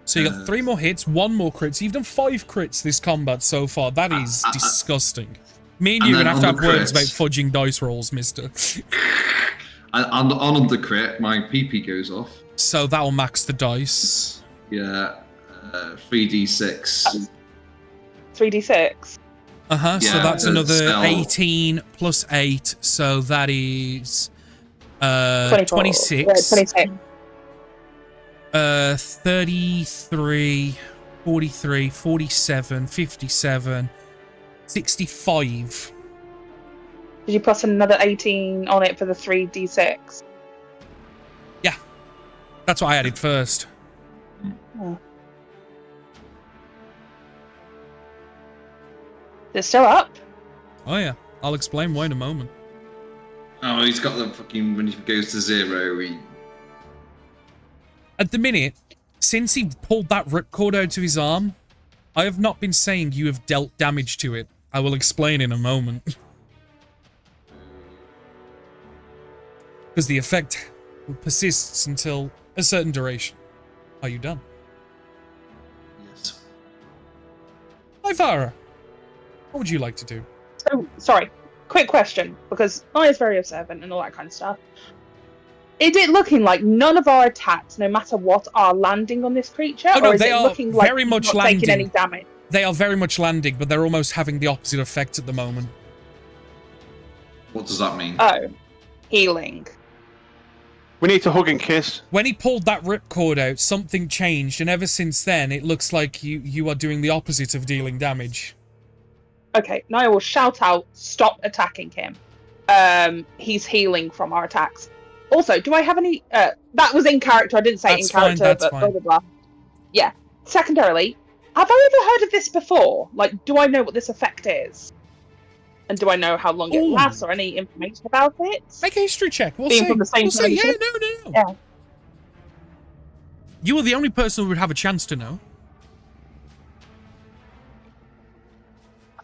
So you got 3 more hits, 1 more crit. So you've done 5 crits this combat so far. That is disgusting. Me and you are gonna have to have words about fudging dice rolls, mister. On the crit, my PP goes off. So that'll max the dice. Yeah. 3d6. 3d6. So that's another 18 plus 8. So that is 26. 26. 33, 43, 47, 57, 65. Did you plus another 18 on it for the 3d6? Yeah. That's what I added first. Oh. It's still up. Oh yeah, I'll explain why in a moment. Oh, he's got the fucking, when he goes to 0, At the minute, since he pulled that ripcord out of his arm, I have not been saying you have dealt damage to it. I will explain in a moment. Because the effect persists until a certain duration. Are you done? Yes. Ivara, what would you like to do? So, sorry, quick question, because I is very observant and all that kind of stuff. Is it looking like none of our attacks, no matter what, are landing on this creature? Oh, no, or is they it are looking like very much not landing. taking any damage? They are very much landing, but they're almost having the opposite effect at the moment. What does that mean? Oh, healing. We need to hug and kiss. When he pulled that ripcord out, something changed, and ever since then, it looks like you are doing the opposite of dealing damage. Okay, now I will shout out, stop attacking him. He's healing from our attacks. Also, do I have any... that was in character, I didn't say that's it in character, fine, but blah, blah, blah. Yeah. Secondarily, have I ever heard of this before? Like, do I know what this effect is? And do I know how long it lasts or any information about it? Make a history check. We'll Being see. from the same We'll see. Yeah, generation? no. Yeah. You are the only person who would have a chance to know.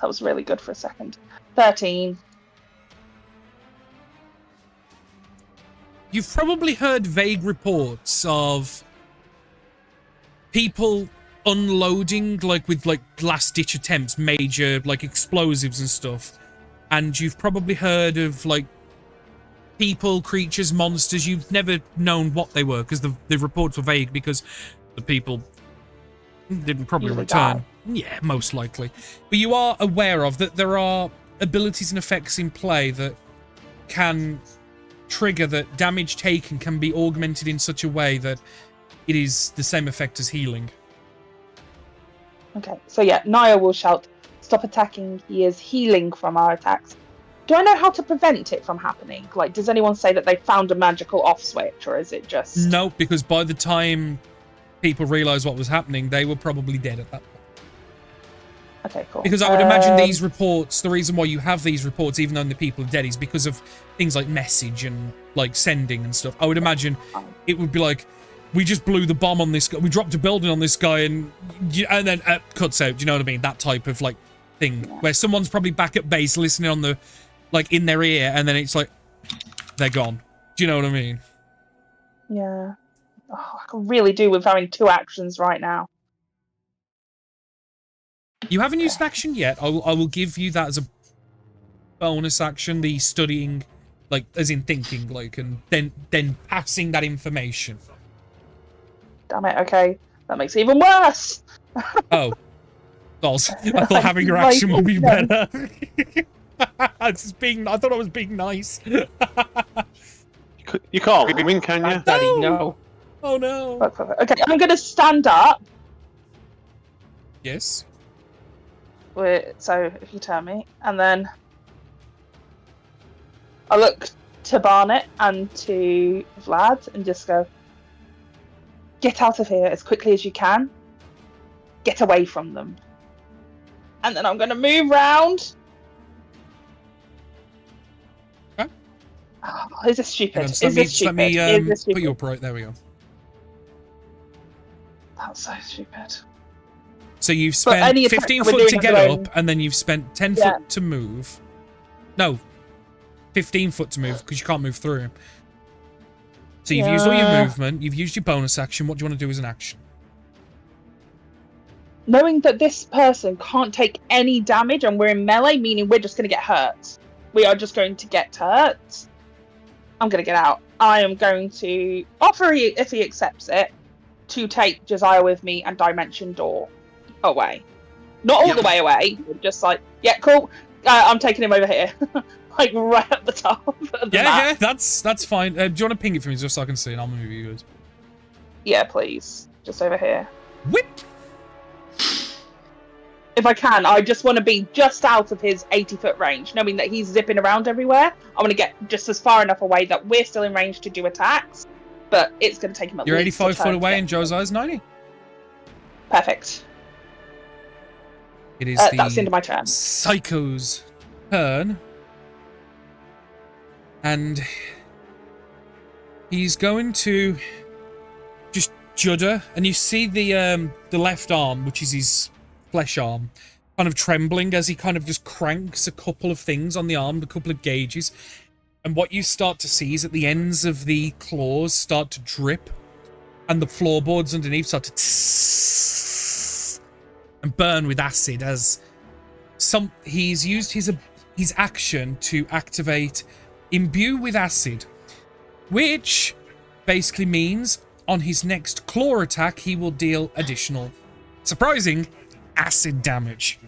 That was really good for a second. 13. You've probably heard vague reports of people unloading, like with like last-ditch attempts, major like explosives and stuff. And you've probably heard of like people, creatures, monsters. You've never known what they were because the reports were vague because the people didn't probably return. Yeah, most likely. But you are aware of that there are abilities and effects in play that can trigger that damage taken can be augmented in such a way that it is the same effect as healing. Okay, so yeah, Naya will shout, stop attacking, he is healing from our attacks. Do I know how to prevent it from happening? Like, does anyone say that they found a magical off switch, or is it just... No, because by the time people realised what was happening, they were probably dead at that point. Okay, cool. Because I would imagine these reports, the reason why you have these reports, even though the people are dead, is because of things like message and, like, sending and stuff. I would imagine it would be like, we just blew the bomb on this guy, we dropped a building on this guy, and then cuts out, do you know what I mean? That type of, like, thing. Yeah. Where someone's probably back at base listening on the, like, in their ear, and then it's like, they're gone. Do you know what I mean? Yeah. Oh, I can really do with having 2 actions right now. You haven't used an action yet. I will give you that as a bonus action, the studying, like, as in thinking, like, and then passing that information. Damn it, okay. That makes it even worse! Oh. Dolls. I thought having your action would be better. I thought I was being nice. You can't win, can you? Daddy, no. Oh no. Okay, I'm going to stand up. Yes. So if you turn me, and then I look to Barnet and to Vlad and just go, get out of here as quickly as you can. Get away from them. And then I'm going to move round. Okay. Oh, is this stupid? Is this stupid? Let me put you upright. There we go. That's so stupid. So you've spent 15 foot to get up, and then you've spent 10 foot to move. No, 15 foot to move, because you can't move through him. So you've used all your movement, you've used your bonus action. What do you want to do as an action? Knowing that this person can't take any damage and we're in melee, meaning we're just going to get hurt. We are just going to get hurt. I'm going to get out. I am going to offer, if he accepts it, to take Josiah with me and Dimension Door away. Not all the way away, just like, yeah, cool. I'm taking him over here. Like right at the top of the map. Yeah, that's fine. Do you want to ping it for me just so I can see and I'll move you guys? Yeah, please. Just over here. Whip! If I can, I just want to be just out of his 80-foot range, knowing that he's zipping around everywhere. I want to get just as far enough away that we're still in range to do attacks, but it's going to take him at least. You're 85 foot away and Josiah's 90. Perfect. It is that's the end of my turn. Psycho's turn. And he's going to just judder, and you see the left arm, which is his flesh arm, kind of trembling as he kind of just cranks a couple of things on the arm, a couple of gauges. And what you start to see is at the ends of the claws start to drip, and the floorboards underneath start to and burn with acid as he's used his action to activate Imbue with Acid, which basically means on his next claw attack he will deal additional, surprising, acid damage.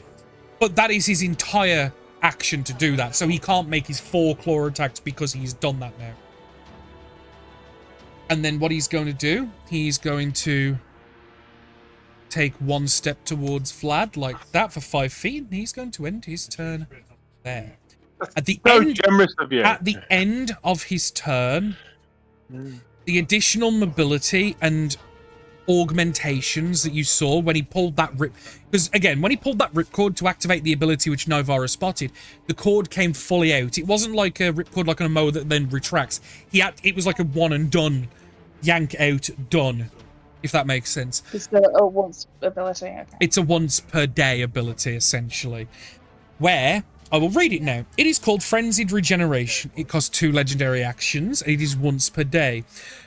But that is his entire action to do that, so he can't make his 4 claw attacks because he's done that now. And then what he's going to do, he's going to take 1 step towards Vlad like that for 5 feet, and he's going to end his turn there. At the generous of you. At the end of his turn, the additional mobility and augmentations that you saw when he pulled that rip, because again, when he pulled that ripcord to activate the ability which Novara spotted, the cord came fully out. It wasn't like a ripcord like on a mower that then retracts. It was like a one and done, yank out, done. If that makes sense. It's a once ability. Okay. It's a once per day ability essentially, where I will read it now. It is called Frenzied Regeneration. It costs 2 legendary actions. It is once per day.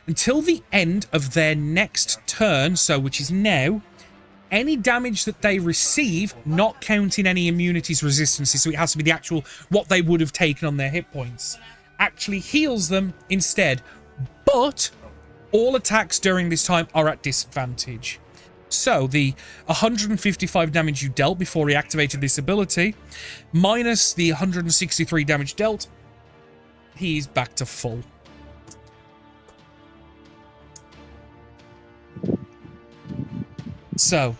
Until the end of their next turn, so which is now, any damage that they receive, not counting any immunities, resistances, so it has to be the actual, what they would have taken on their hit points, actually heals them instead. But all attacks during this time are at disadvantage. So, the 155 damage you dealt before he activated this ability, minus the 163 damage dealt, he's back to full. So,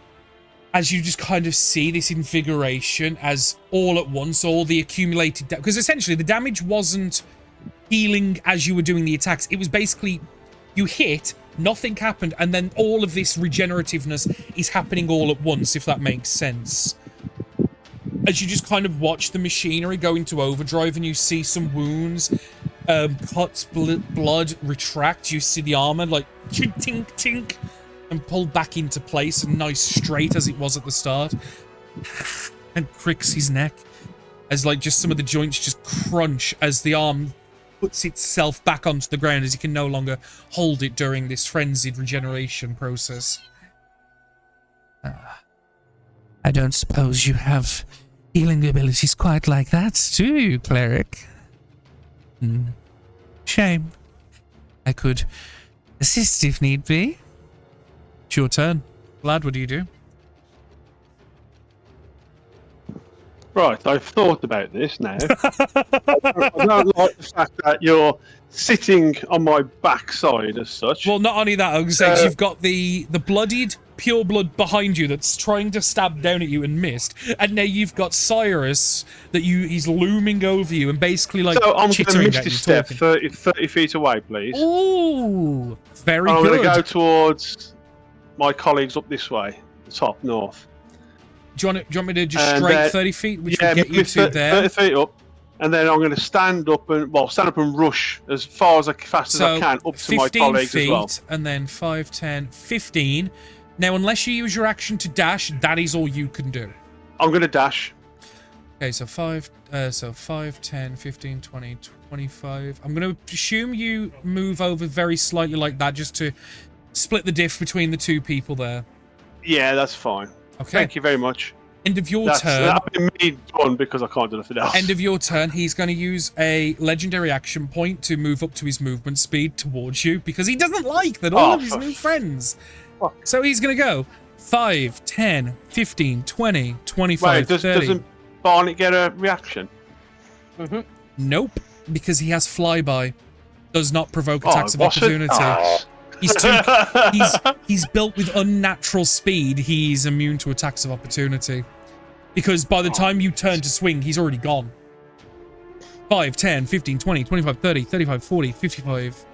as you just kind of see this invigoration as all at once, all the accumulated damage, because essentially the damage wasn't healing as you were doing the attacks, it was basically you hit, nothing happened, and then all of this regenerativeness is happening all at once, if that makes sense. As you just kind of watch the machinery go into overdrive and you see some wounds, cuts, blood retract, you see the armor like tink, tink, tink, and pull back into place and nice straight as it was at the start. And cricks his neck as like just some of the joints just crunch as the arm puts itself back onto the ground as he can no longer hold it during this frenzied regeneration process. I don't suppose you have healing abilities quite like that, do you, cleric? Shame. I could assist if need be. It's your turn. Lad, what do you do? Right, I've thought about this now. I don't like the fact that you're sitting on my backside as such. Well, not only that, I was saying you've got the bloodied pure blood behind you that's trying to stab down at you and missed, and now you've got Cyrus that he's looming over you and basically like so I'm going to miss at this you, step talking. 30 feet away, please. Ooh, very I'm good. going to go towards my colleagues up this way, the top north. Do you want me to just straight 30 feet, which will get you to there? 30 feet up, and then I'm going to stand up and rush as far as fast as I can up to my colleagues as well. 15 feet, and then 5, 10, 15. Now, unless you use your action to dash, that is all you can do. I'm going to dash. Okay, so 5, 10, 15, 20, 25. I'm going to assume you move over very slightly like that, just to split the diff between the two people there. Yeah, that's fine. Okay. Thank you very much. End of your turn. That'll be me done because I can't do nothing else. End of your turn, he's going to use a legendary action point to move up to his movement speed towards you because he doesn't like that all of his new friends. What? So he's going to go 5, 10, 15, 20, 25, 30. Doesn't Barnet get a reaction? Nope, because he has flyby. Does not provoke attacks of opportunity. He's built with unnatural speed. He's immune to attacks of opportunity. Because by the time you turn to swing, he's already gone. 5, 10, 15, 20, 25, 30, 35, 40, 55.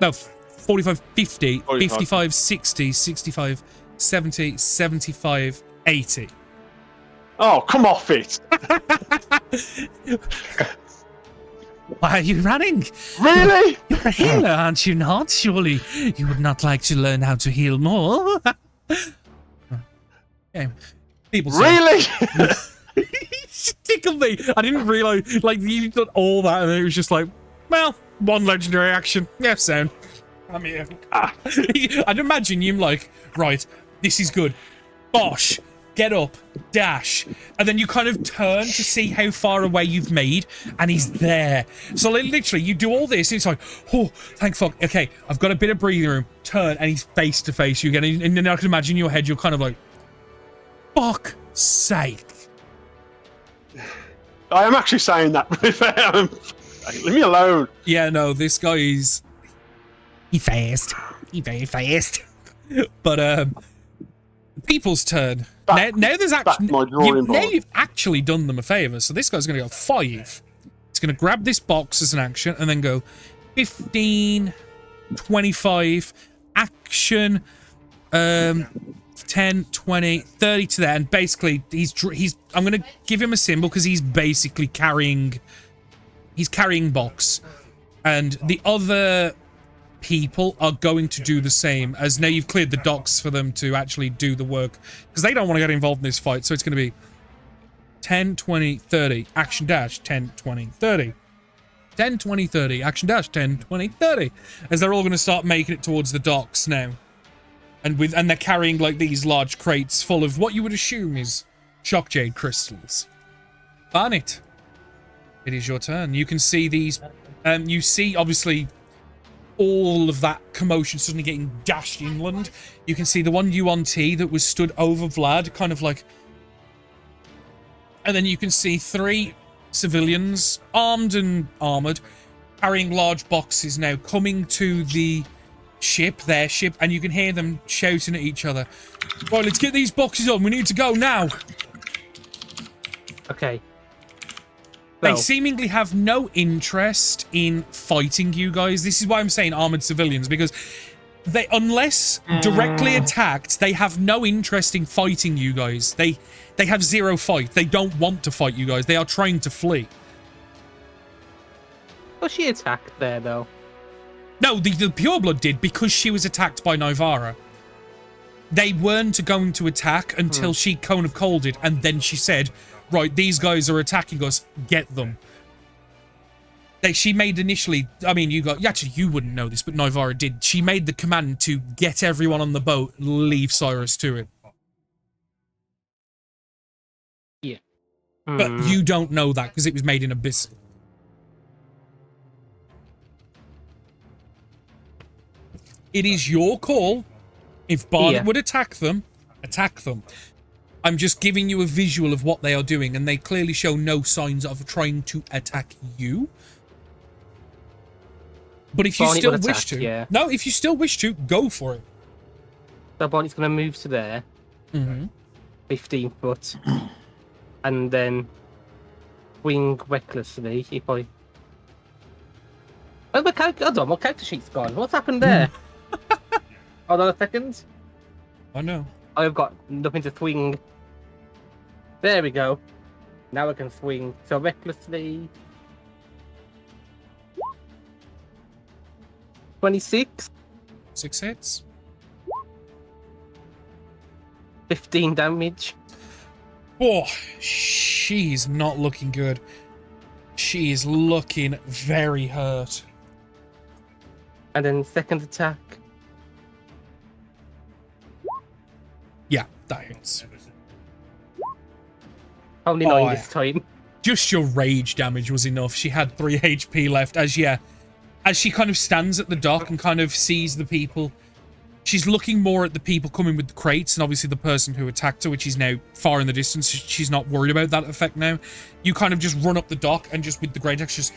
No, 45, 50, 55, 60, 65, 70, 75, 80. Oh, come off it! Why are you running? Really? You're a healer, aren't you not? Surely you would not like to learn how to heal more. Okay. People say, really? She tickled me. I didn't realize, like, you done all that, and it was just like, well, one legendary action. Yeah, sound. I'm here. I'd imagine you like, right, this is good. Bosh. Get up, dash, and then you kind of turn to see how far away you've made, and he's there. So literally, you do all this, and it's like, oh, thank fuck. Okay, I've got a bit of breathing room. Turn, and he's face to face you again. And then I can imagine in your head, you're kind of like, fuck sake. I am actually saying that. Leave me alone. Yeah, no, this guy is... He fast. He very fast. But, people's turn. Now there's actually... Now you've actually done them a favour. So this guy's going to go 5. He's going to grab this box as an action and then go 15, 25, action, 10, 20, 30 to there. And basically, I'm going to give him a symbol because he's basically carrying... He's carrying box. And the other... people are going to do the same, as now you've cleared the docks for them to actually do the work, because they don't want to get involved in this fight. So it's going to be 10, 20, 30, action dash, 10, 20, 30. 10, 20, 30, action dash, 10, 20, 30. As they're all going to start making it towards the docks now. And they're carrying like these large crates full of what you would assume is shock jade crystals. Barnet, it is your turn. You can see these, you see obviously all of that commotion suddenly getting dashed inland. You can see the one UNT that was stood over Vlad, kind of like... And then you can see 3 civilians, armed and armoured, carrying large boxes now, coming to the ship, their ship, and you can hear them shouting at each other. Right, let's get these boxes on. We need to go now. Okay. They seemingly have no interest in fighting you guys. This is why I'm saying armored civilians, because they, unless directly attacked, they have no interest in fighting you guys. They have 0 fight. They don't want to fight you guys. They are trying to flee. Was she attacked there, though? No, the Pureblood did, because she was attacked by Nivara. They weren't going to attack until she Cone of Colded, and then she said... Right, these guys are attacking us. Get them. She made initially, I mean, actually, you wouldn't know this, but Nivara did. She made the command to get everyone on the boat, leave Cyrus to it. Yeah. But you don't know that because it was made in Abyss. It is your call. If Barnet would attack them, attack them. I'm just giving you a visual of what they are doing, and they clearly show no signs of trying to attack you. But if you still wish to... No, if you still wish to, go for it. So Barney's going to move to there. 15 foot. And then swing recklessly. If I... Oh, my character sheet's gone. What's happened there? Hold on a second. I know. I've got nothing to swing. There we go. Now I can swing. So recklessly. 26. 6 hits. 15 damage. Oh, she's not looking good. She is looking very hurt. And then second attack. Yeah, that hits. Only 9 this time. Just your rage damage was enough. She had 3 HP left as she kind of stands at the dock and kind of sees the people. She's looking more at the people coming with the crates and obviously the person who attacked her, which is now far in the distance. She's not worried about that effect now. You kind of just run up the dock and just with the great axe just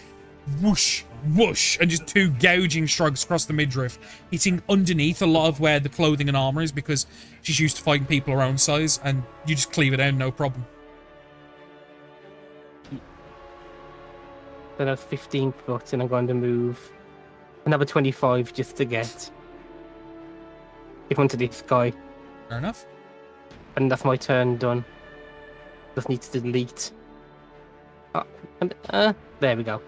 whoosh, whoosh, and just 2 gouging strikes across the midriff, hitting underneath a lot of where the clothing and armor is because she's used to fighting people her own size, and you just cleave it down, no problem. Then that's 15 foot, and I'm going to move another 25 just to get in front of this guy. Fair enough. And that's my turn done. Just need to delete. Oh, and, there we go.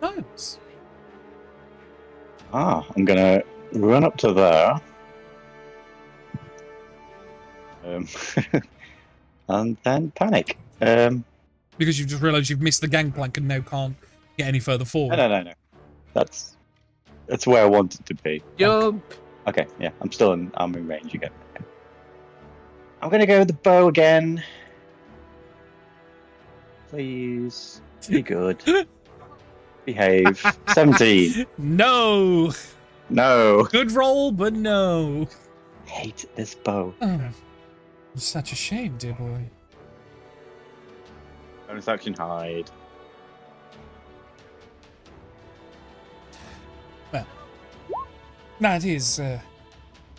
Nice. I'm gonna run up to there. And then panic. Because you've just realised you've missed the gangplank and now can't get any further forward. No. That's where I wanted to be. Jump. Okay, yeah, I'm in range again. I'm gonna go with the bow again. Please be good. Behave. 17. No. Good roll, but no. Hate this bow. Oh, it's such a shame, dear boy. Bonus action hide. Well, that is a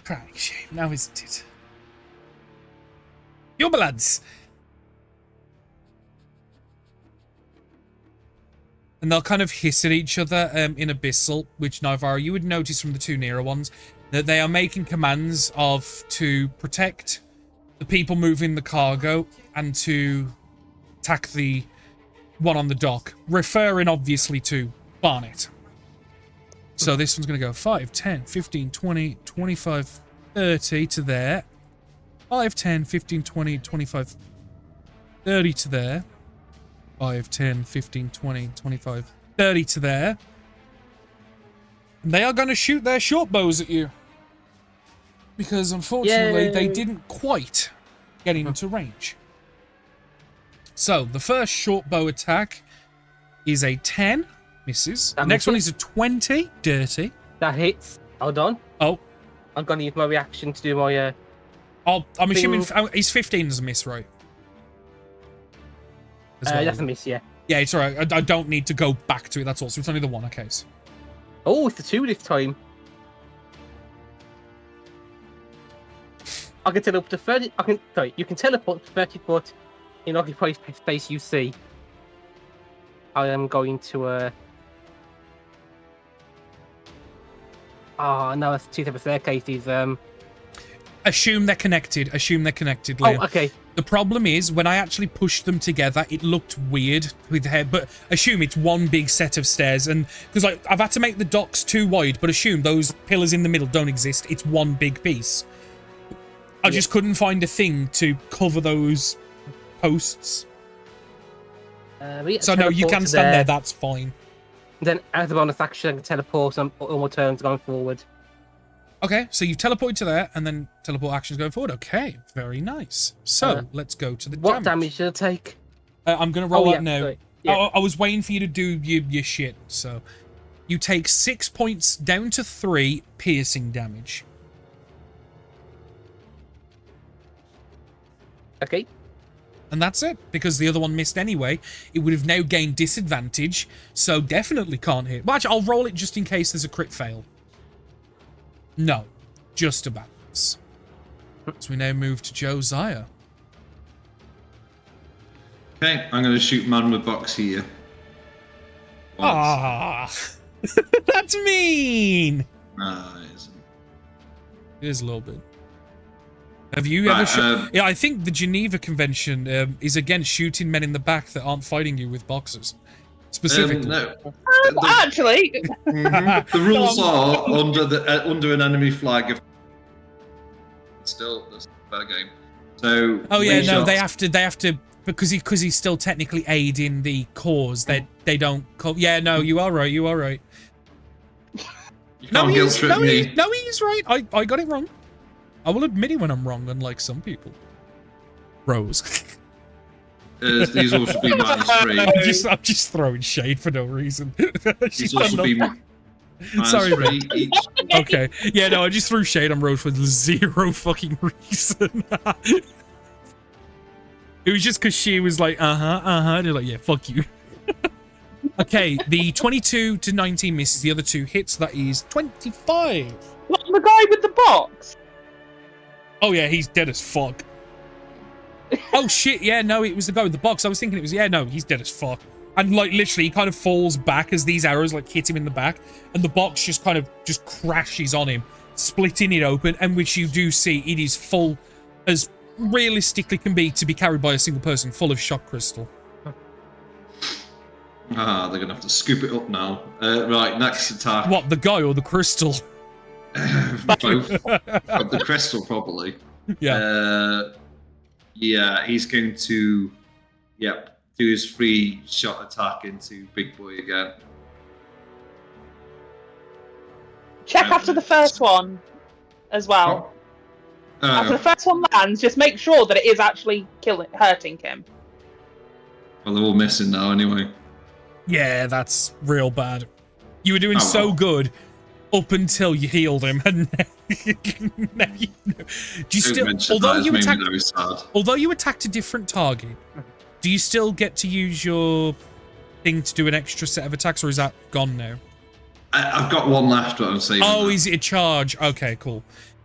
crying shame, now isn't it? Your lads. And they'll kind of hiss at each other in Abyssal, which Nivara, you would notice from the 2 nearer ones, that they are making commands to protect the people moving the cargo and to attack the one on the dock, referring obviously to Barnet. So this one's going to go 5, 10, 15, 20, 25, 30 to there. 5, 10, 15, 20, 25, 30 to there. 5, 10, 15, 20, 25, 30 to there. And they are going to shoot their short bows at you. Because unfortunately, they didn't quite get into range. So, the first short bow attack is a 10. Misses. The next one is a 20. Dirty. That hits. Hold on. Oh. I'm going to use my reaction to do my... I'm assuming he's 15 as a miss, right? That's a miss, yeah. Yeah, it's alright. I don't need to go back to it, that's all. So it's only the 1, okay. So. Oh, it's the 2 this time. I can teleport to 30... you can teleport to 30 foot in occupied space you see. I am going to... Oh, no, that's 2 separate staircases. Assume they're connected. Liam. Oh, okay. The problem is, when I actually pushed them together, it looked weird with the head, but assume it's one big set of stairs, and because I've had to make the docks too wide, but assume those pillars in the middle don't exist. It's one big piece. I just couldn't find a thing to cover those posts. So no, you can stand there. That's fine. Then as a bonus action, I can teleport on all my turns going forward. Okay, so you've teleported to there, and then teleport actions going forward. Okay, very nice. So let's go to the damage. What damage should I take? I'm going to roll out now. Sorry. Yeah. I was waiting for you to do your shit. So you take 6 points down to 3 piercing damage. Okay. And that's it, because the other one missed anyway. It would have now gained disadvantage, so definitely can't hit. Well, actually, I'll roll it just in case there's a crit fail. No, just about this. So we now move to Josiah. Okay, I'm going to shoot man with box here. Ah, that's mean. Nice. It is a little bit. Have you ever shot? Yeah, I think the Geneva Convention is against shooting men in the back that aren't fighting you with boxes. Specifically. No. Actually, The rules are under an enemy flag. If still, that's a fair game. So. Oh yeah, no, they have to because he's still technically aiding the cause. They don't. Yeah, no, you are right. You are right. You can't guilt trip me. He's right. I got it wrong. I will admit it when I'm wrong, unlike some people. Rose. These all should be -3. I'm just throwing shade for no reason. These all should be sorry, -3 each. Okay. Yeah, no, I just threw shade on Rose for zero fucking reason. It was just because she was like, They're like, yeah, fuck you. Okay, the 22 to 19 misses. The other two hits. That is 25. what, the guy with the box? Oh yeah, he's dead as fuck. Oh shit, yeah, no, it was the guy with the box. I was thinking it was, yeah, no, he's dead as fuck. And like literally he kind of falls back as these arrows like hit him in the back, and the box just kind of just crashes on him, splitting it open, and which you do see it is full as realistically can be to be carried by a single person, full of shock crystal. Ah, they're gonna have to scoop it up now. Right, next attack. What, the guy or the crystal? Both. The crystal, probably. Yeah. Yeah, he's going to, do his 3-shot attack into Big Boy again. Check after the first one as well. After the first one lands, just make sure that it is actually hurting him. Well, they're all missing now anyway. Yeah, that's real bad. You were doing so good up until you healed him, and now you know. Do you still, although you attacked a different target, do you still get to use your thing to do an extra set of attacks, or is that gone now? I've got one left, but I'm saving. Oh, is it a charge? Okay, cool.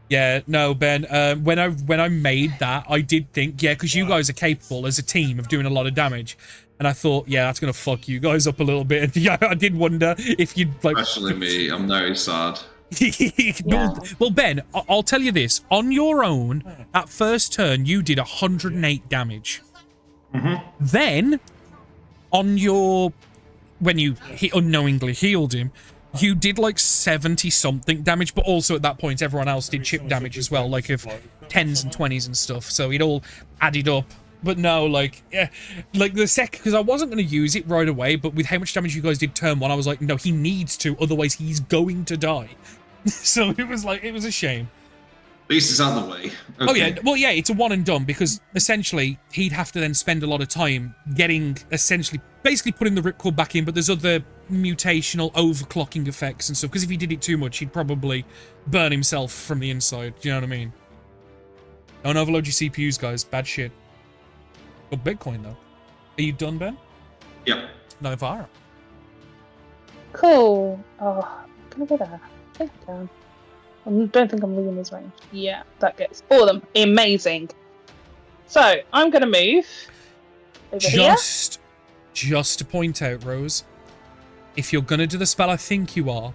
Yeah, no, Ben. When I made that, I did think, yeah, because you guys are capable as a team of doing a lot of damage. And I thought, yeah, that's going to fuck you guys up a little bit. And yeah, I did wonder if you'd like... Especially me, I'm very sad. Well, Ben, I'll tell you this. On your own, that first turn, you did 108 damage. Then, on your... When you unknowingly healed him, you did like 70-something damage, but also at that point, everyone else did chip damage as well, like of 10s and 20s and stuff. So it all added up. But no, like, yeah, like the because I wasn't going to use it right away, but with how much damage you guys did turn 1, I was like, no, he needs to, otherwise he's going to die. So it was like, it was a shame. At least it's out of the way. Okay. Oh yeah, well yeah, it's a one and done, because essentially he'd have to then spend a lot of time getting, basically putting the ripcord back in, but there's other mutational overclocking effects and stuff, because if he did it too much, he'd probably burn himself from the inside, do you know what I mean? Don't overload your CPUs, guys, bad shit. Got Bitcoin, though. Are you done, Ben? Yep. No, Vara. Cool. Oh, can I go there? Take it down. I don't think I'm leaving his range. Yeah, that gets all of them. Amazing. So, I'm going to move over here. Just to point out, Rose, if you're going to do the spell, I think you are,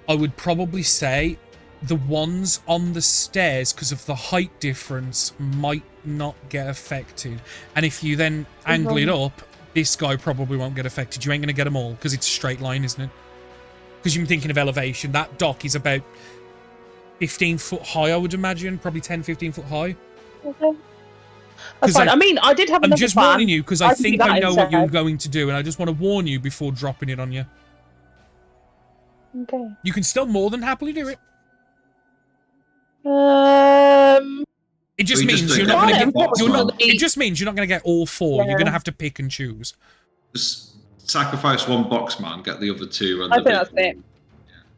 I would probably say the ones on the stairs, because of the height difference, might not get affected. And if you then angle it up, this guy probably won't get affected. You ain't going to get them all, because it's a straight line, isn't it? Because you're thinking of elevation. That dock is about 15 foot high, I would imagine. Probably 10, 15 foot high. Okay. That's fine. I mean, I did have another I'm just plan. warning you because I can do think that I know what instead. you're going to do, and I just want to warn you before dropping it on you. Okay. You can still more than happily do it. It just We means just you're don't not get going to the box, get. man. It just means you're not going to get all four. Yeah. You're going to have to pick and choose. Just sacrifice one box man, get the other two. And I the think big that's it. one.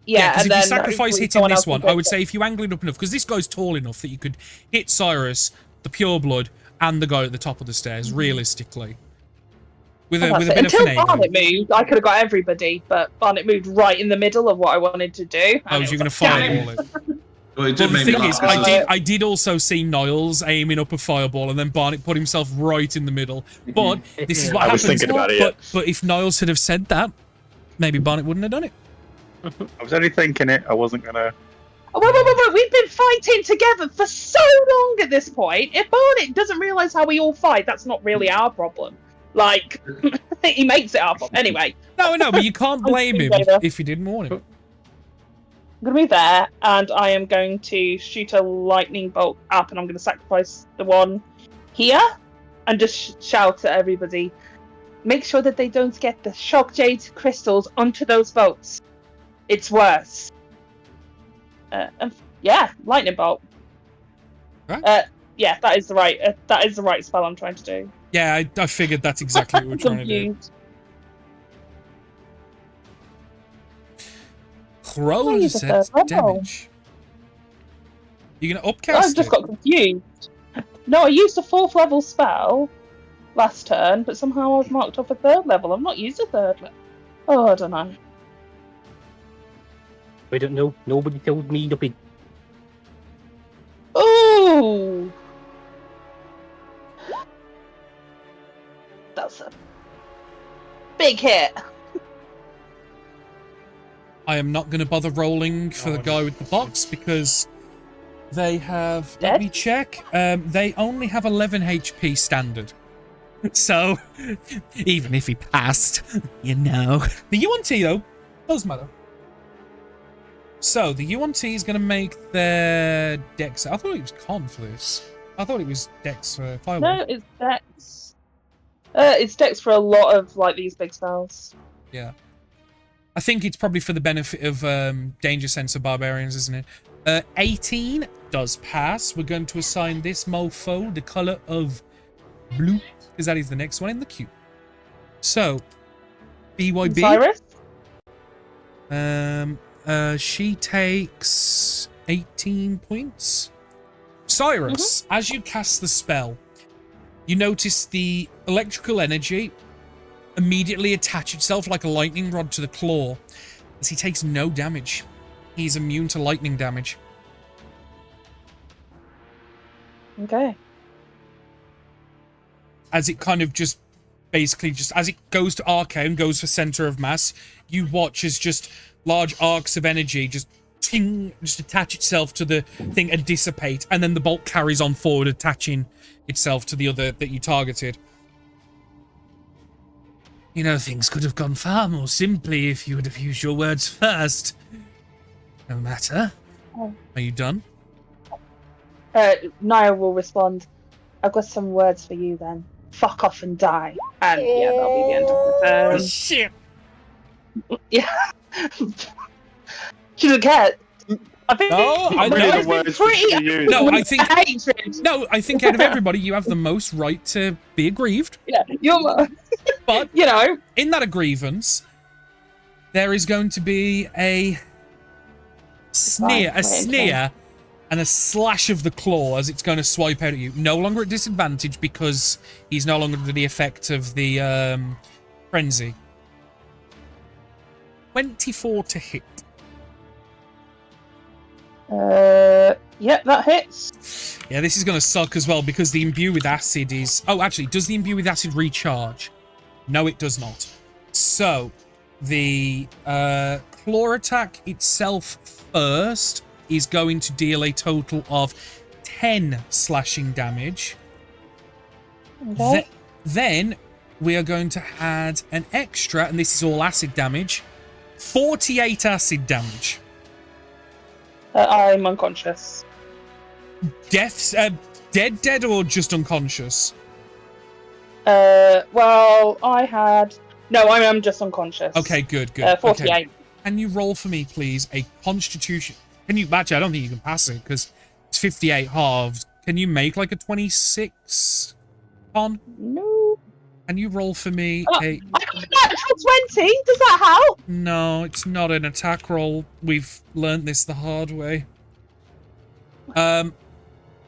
Yeah, because and if you then sacrifice hopefully hitting someone this else will one, pick I would it. say if you angle it up enough, because this guy's tall enough that you could hit Cyrus, the pureblood, and the guy at the top of the stairs, realistically. With a bit of Until finagling. Barnet moved, I could have got everybody, but Barnet moved right in the middle of what I wanted to do. Oh, you're going to damn it. fireball it. Well, it But did the make me thing laugh is, because I did also see Niles aiming up a fireball, and then Barnet put himself right in the middle. But this is what I was happens. thinking about it, But if Niles had have said that, maybe Barnet wouldn't have done it. I was only thinking it. I wasn't gonna. Wait, we've been fighting together for so long at this point. If Barnet doesn't realise how we all fight, that's not really our problem. Like, he makes it our problem. Anyway. No, but you can't blame him if you didn't warn him. I'm going to be there, and I am going to shoot a lightning bolt up, and I'm going to sacrifice the one here, and just shout at everybody, make sure that they don't get the shock jade crystals onto those bolts. It's worse. And yeah, lightning bolt. Right. Yeah, that is the right spell I'm trying to do. Yeah, I figured that's exactly what we're trying to do. Confused. Crow use a says third level. damage. You're going to upcast I just it? got confused. No, I used a 4th level spell last turn, but somehow I've marked off a 3rd level. I've not used a 3rd level. Oh, I don't know. I don't know. Nobody told me nothing. Ooh! That's a big hit. I am not going to bother rolling for the guy with the box because they have... Dead? Let me check. They only have 11 HP standard. So, even if he passed, you know. The UNT, though, does matter. So, the UNT is going to make their dex... I thought it was con for this. I thought it was dex for Firewall. No, it's dex. It's dex for a lot of, like, these big spells. Yeah. I think it's probably for the benefit of Danger Sensor Barbarians, isn't it? 18 does pass. We're going to assign this mofo the colour of blue, because that is the next one in the queue. So, BYB. Cyrus? She takes 18 points. Cyrus, as you cast the spell, you notice the electrical energy immediately attach itself like a lightning rod to the claw, as he takes no damage. He's immune to lightning damage. Okay. As it kind of just, basically just, as it goes to arcane and goes for center of mass, you watch as just large arcs of energy just ting, just attach itself to the thing and dissipate, and then the bolt carries on forward, attaching itself to the other that you targeted. You know, things could have gone far more simply if you would have used your words first. No matter. Oh. Are you done? Niall will respond, I've got some words for you then. Fuck off and die. And yeah, that'll be the end of the turn. Shit! Yeah. She doesn't care. I think I it's know. been pretty No, I think hatred. no, I think out of everybody, you have the most right to be aggrieved. Yeah, you're. But you know, in that aggrievance, there is going to be a sneer, and a slash of the claw as it's going to swipe out at you. No longer at disadvantage because he's no longer under the effect of the frenzy. 24 to hit. Yep, that hits. Yeah, this is going to suck as well because the imbue with acid is... Oh, actually, does the imbue with acid recharge? No, it does not. So, the claw attack itself first is going to deal a total of 10 slashing damage. Okay. Then, we are going to add an extra, and this is all acid damage, 48 acid damage. I'm unconscious. Deaths, dead or just unconscious? Well, I had... No, I'm just unconscious. Okay, good. 48. Okay. Can you roll for me, please, a Constitution? Can you... Actually, I don't think you can pass it, because it's 58 halved. Can you make, like, a 26 on? No. Can you roll for me a... I got a natural 20! Does that help? No, it's not an attack roll. We've learned this the hard way.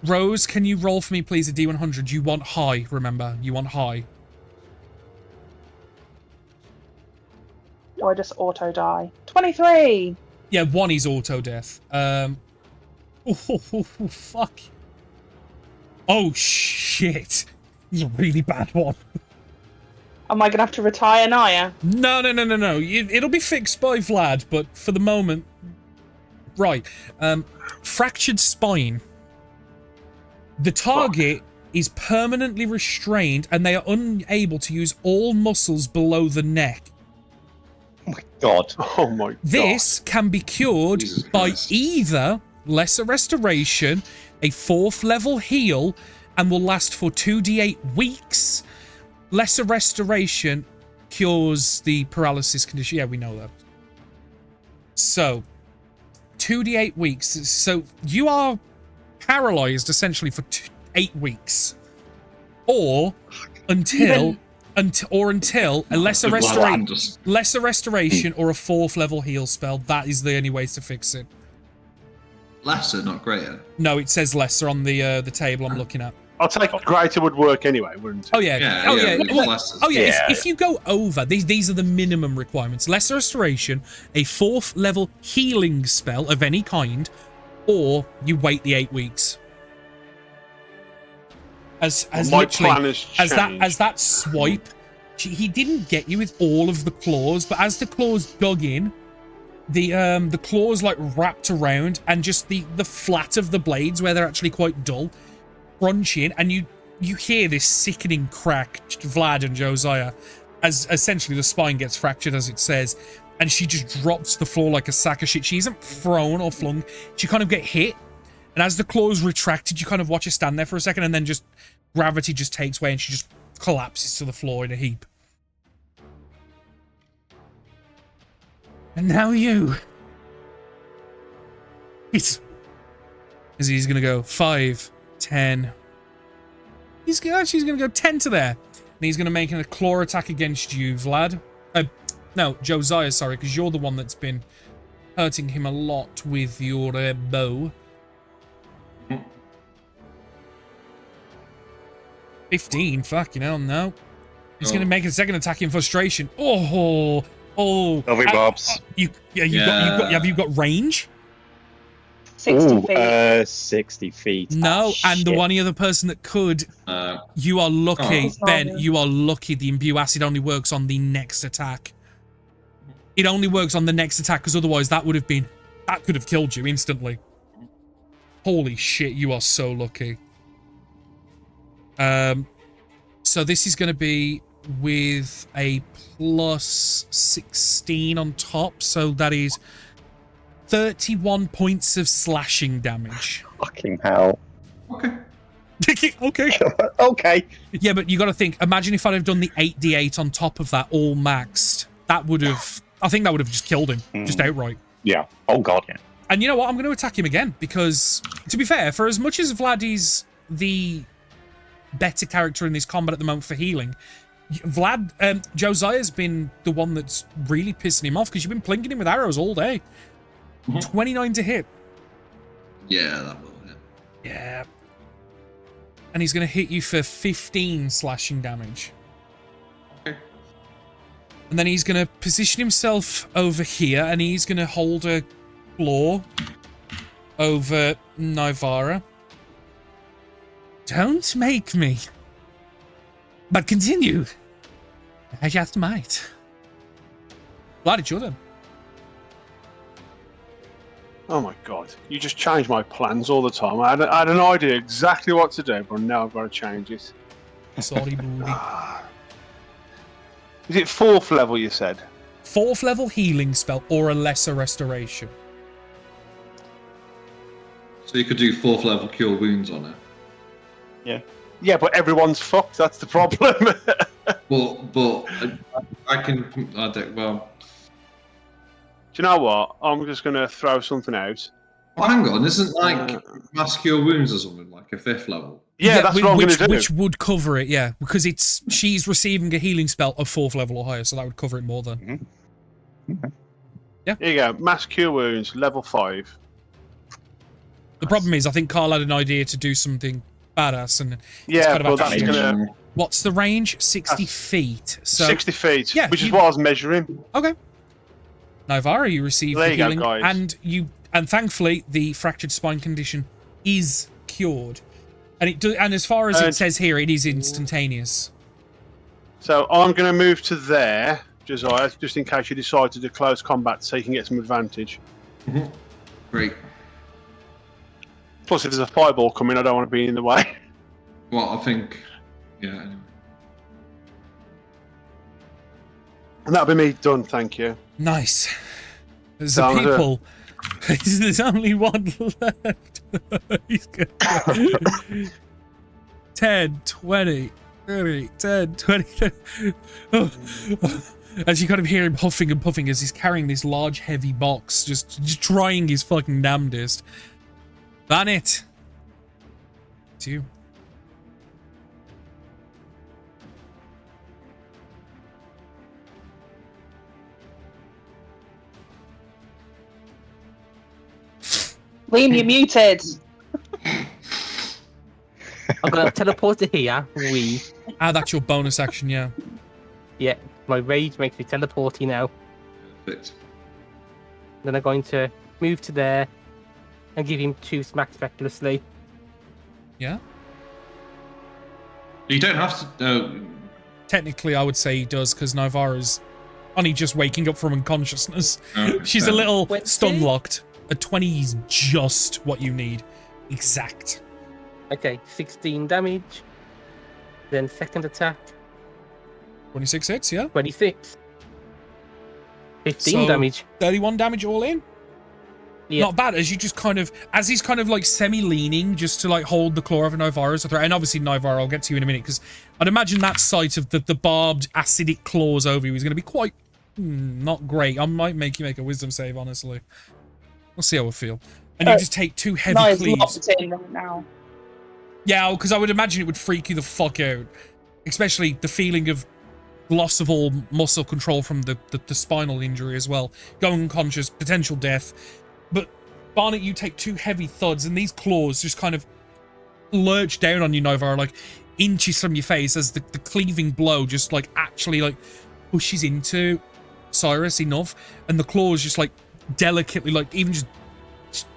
Rose, can you roll for me, please, a D100? You want high, remember. You want high. Do I just auto-die? 23! Yeah, 1 is auto-death. Oh, fuck. Oh, shit. It's a really bad one. Am I going to have to retire Naya? No. It'll be fixed by Vlad, but for the moment... Right. Fractured spine. The target is permanently restrained and they are unable to use all muscles below the neck. Oh my god. Oh my god. This can be cured Jesus by Christ. either Lesser Restoration, a 4th level heal, and will last for 2d8 weeks. Lesser Restoration cures the paralysis condition. Yeah, we know that. So, 2d8 weeks. So, you are paralyzed essentially for 8 weeks. Or until a lesser restoration or a 4th level heal spell. That is the only ways to fix it. Lesser, not greater. No, it says lesser on the table I'm looking at. I'll take greater would work anyway, wouldn't it? Oh yeah. Yeah, If you go over, these are the minimum requirements. Lesser restoration, a 4th level healing spell of any kind, or you wait the 8 weeks. As my literally plan has as that swipe, he didn't get you with all of the claws, but as the claws dug in, the claws like wrapped around, and just the flat of the blades where they're actually quite dull, crunch in, and you hear this sickening crack, Vlad and Josiah, as essentially the spine gets fractured, as it says, and she just drops to the floor like a sack of shit. She isn't thrown or flung. She kind of get hit, and as the claws retracted, you kind of watch her stand there for a second, and then just gravity just takes away, and she just collapses to the floor in a heap. And now you. He's gonna go 5, 10. She's gonna go 10 to there. And he's gonna make a claw attack against you, Vlad. No, Josiah, sorry, because you're the one that's been hurting him a lot with your bow. 15, fucking hell, no. He's gonna make a second attack in frustration. Oh. Lovely Bobs. Have you got range? 60 feet. 60 feet. No, and shit. the one other person that could, you are lucky, Oh. Ben, you are lucky the imbue acid only works on the next attack. It only works on the next attack, because otherwise that could have killed you instantly. Holy shit, you are so lucky. So this is going to be with a plus 16 on top, so that is 31 points of slashing damage. Fucking hell. Okay. Okay. Okay. Yeah, but you got to think, imagine if I'd have done the 8d8 on top of that, all maxed. I think that would have just killed him, just outright. Yeah. Oh god, yeah. And you know what? I'm going to attack him again, because, to be fair, for as much as Vlad is the better character in this combat at the moment for healing, Josiah's been the one that's really pissing him off, because you've been plinking him with arrows all day. 29 to hit. Yeah, that will hit. Yeah. And he's going to hit you for 15 slashing damage. Okay. And then he's going to position himself over here, and he's going to hold a claw over Nivara. Don't make me. But continue. I just might. Bloody children. Oh my god. You just change my plans all the time. I had an idea exactly what to do, but now I've got to change it. Sorry, booty. Is it 4th level, you said? 4th level healing spell or a lesser restoration. So you could do 4th level cure wounds on it. Yeah, but everyone's fucked. That's the problem. But I can. I don't. Well, Do you know what? I'm just going to throw something out. well, hang on. Isn't like Mass Cure Wounds or something like a 5th level? Yeah, that's what I'm going to do. Which would cover it, yeah, because she's receiving a healing spell of 4th level or higher, so that would cover it more than. Yeah. Here you go. Mass Cure Wounds, level 5. The problem is, I think Carl had an idea to do something badass, and yeah, kind of well, that's going to. What's the range? 60 feet. So 60 feet. Yeah, which is what I was measuring. Okay. Nivara, you receive there the you healing, go, guys. and thankfully the fractured spine condition is cured, and as far as it says here, it is instantaneous. So I'm going to move to there, Josiah, just in case you decide to do close combat, so you can get some advantage. Great. Plus, if there's a fireball coming, I don't want to be in the way. Well, I think. Yeah. Anyway. And that'll be me done. Thank you. Nice. There's people. There's only one left. He's gonna 10, 20, 30, 10, 20. 30. Oh. As you kind of hear him huffing and puffing as he's carrying this large, heavy box, just trying his fucking damnedest. Bannet. It's you. Liam, you're muted. I'm gonna teleport to here. That's your bonus action, yeah. Yeah, my rage makes me teleporty now. Perfect. Then I'm going to move to there and give him 2 smacks spectacularly. Yeah? You don't have to. Technically, I would say he does, because Nivara's only just waking up from unconsciousness. Okay, She's a little stun-locked. A 20 is just what you need. Exact. Okay, 16 damage. Then second attack. 26 hits, yeah? 26. 15 So, damage. 31 damage all in? Yeah. Not bad, as you just kind of, as he's kind of like semi-leaning just to like hold the claw of Nivara's threat. And obviously Nivara, I'll get to you in a minute, because I'd imagine that sight of the barbed acidic claws over you is going to be quite not great. I might make you make a wisdom save, honestly. We'll see how I feel. And you just take 2 heavy cleaves. Locked in right now. Yeah, because I would imagine it would freak you the fuck out. Especially the feeling of loss of all muscle control from the spinal injury as well. Going unconscious, potential death. But Barnet, you take 2 heavy thuds, and these claws just kind of lurch down on you, Nivara, like inches from your face, as the cleaving blow just like actually like pushes into Cyrus enough, and the claws just like delicately, like even just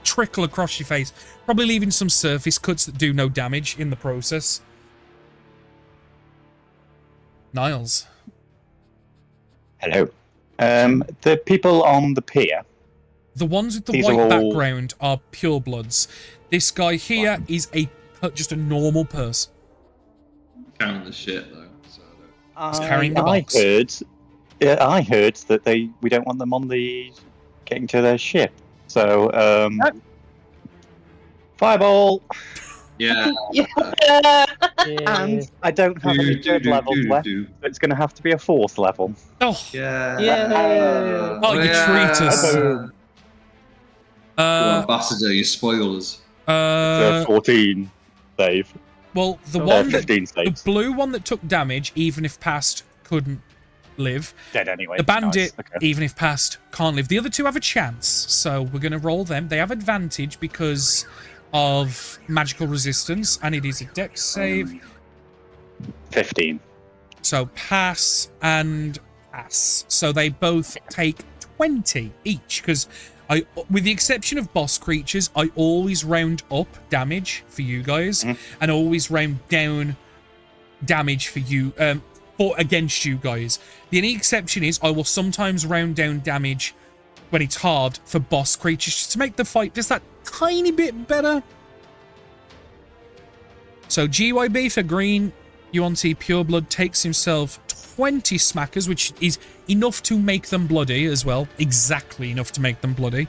trickle across your face, probably leaving some surface cuts that do no damage in the process. Niles. Hello. The people on the pier. The ones with the These white are all- background are purebloods. This guy here is just a normal person. Counting the shit though. So He's carrying the box. I heard that we don't want them on the getting to their ship. So fireball. yeah. And I don't have any 3rd levels left, so it's going to have to be a 4th level. Oh, Yeah. oh, you treat us. You ambassador, you spoilers. 14 save. Well, the one that, 15 saves. the blue one that took damage, even if passed, couldn't live. Dead anyway. The bandit, Nice. Okay. even if passed, can't live. The other 2 have a chance, so we're going to roll them. They have advantage because of magical resistance, and it is a dex save. 15. So pass and pass. So they both take 20 each, because with the exception of boss creatures, I always round up damage for you guys, and always round down damage for you, against you guys. The only exception is I will sometimes round down damage when it's hard for boss creatures, just to make the fight just that tiny bit better. So GYB for green, UNT Pureblood takes himself 20 smackers, which is enough to make them bloody as well. Exactly enough to make them bloody.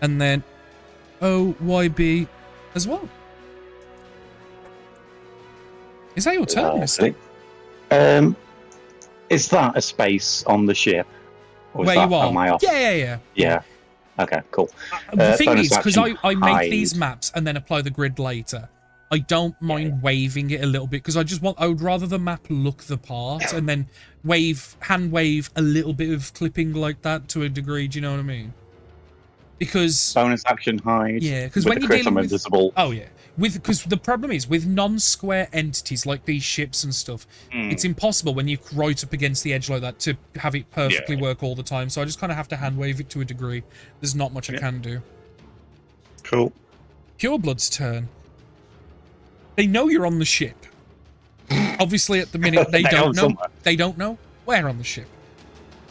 And then OYB as well. Is that your turn, mister? Is that a space on the ship? Or Where you are? Am I off? Yeah. Okay, cool. The thing bonus is, because action, I make hide. these maps and then apply the grid later, I don't mind waving it a little bit because I would rather the map look the part and then hand wave a little bit of clipping like that to a degree. Do you know what I mean? Because bonus action hide. Yeah, because with when the you're crit, dealing I'm with invisible. Oh yeah, because the problem is with non-square entities like these ships and stuff, it's impossible when you're right up against the edge like that to have it perfectly work all the time. So I just kind of have to hand wave it to a degree. There's not much I can do. Cool. Pureblood's turn. They know you're on the ship. Obviously, at the minute they don't know. Somewhere. They don't know where on the ship.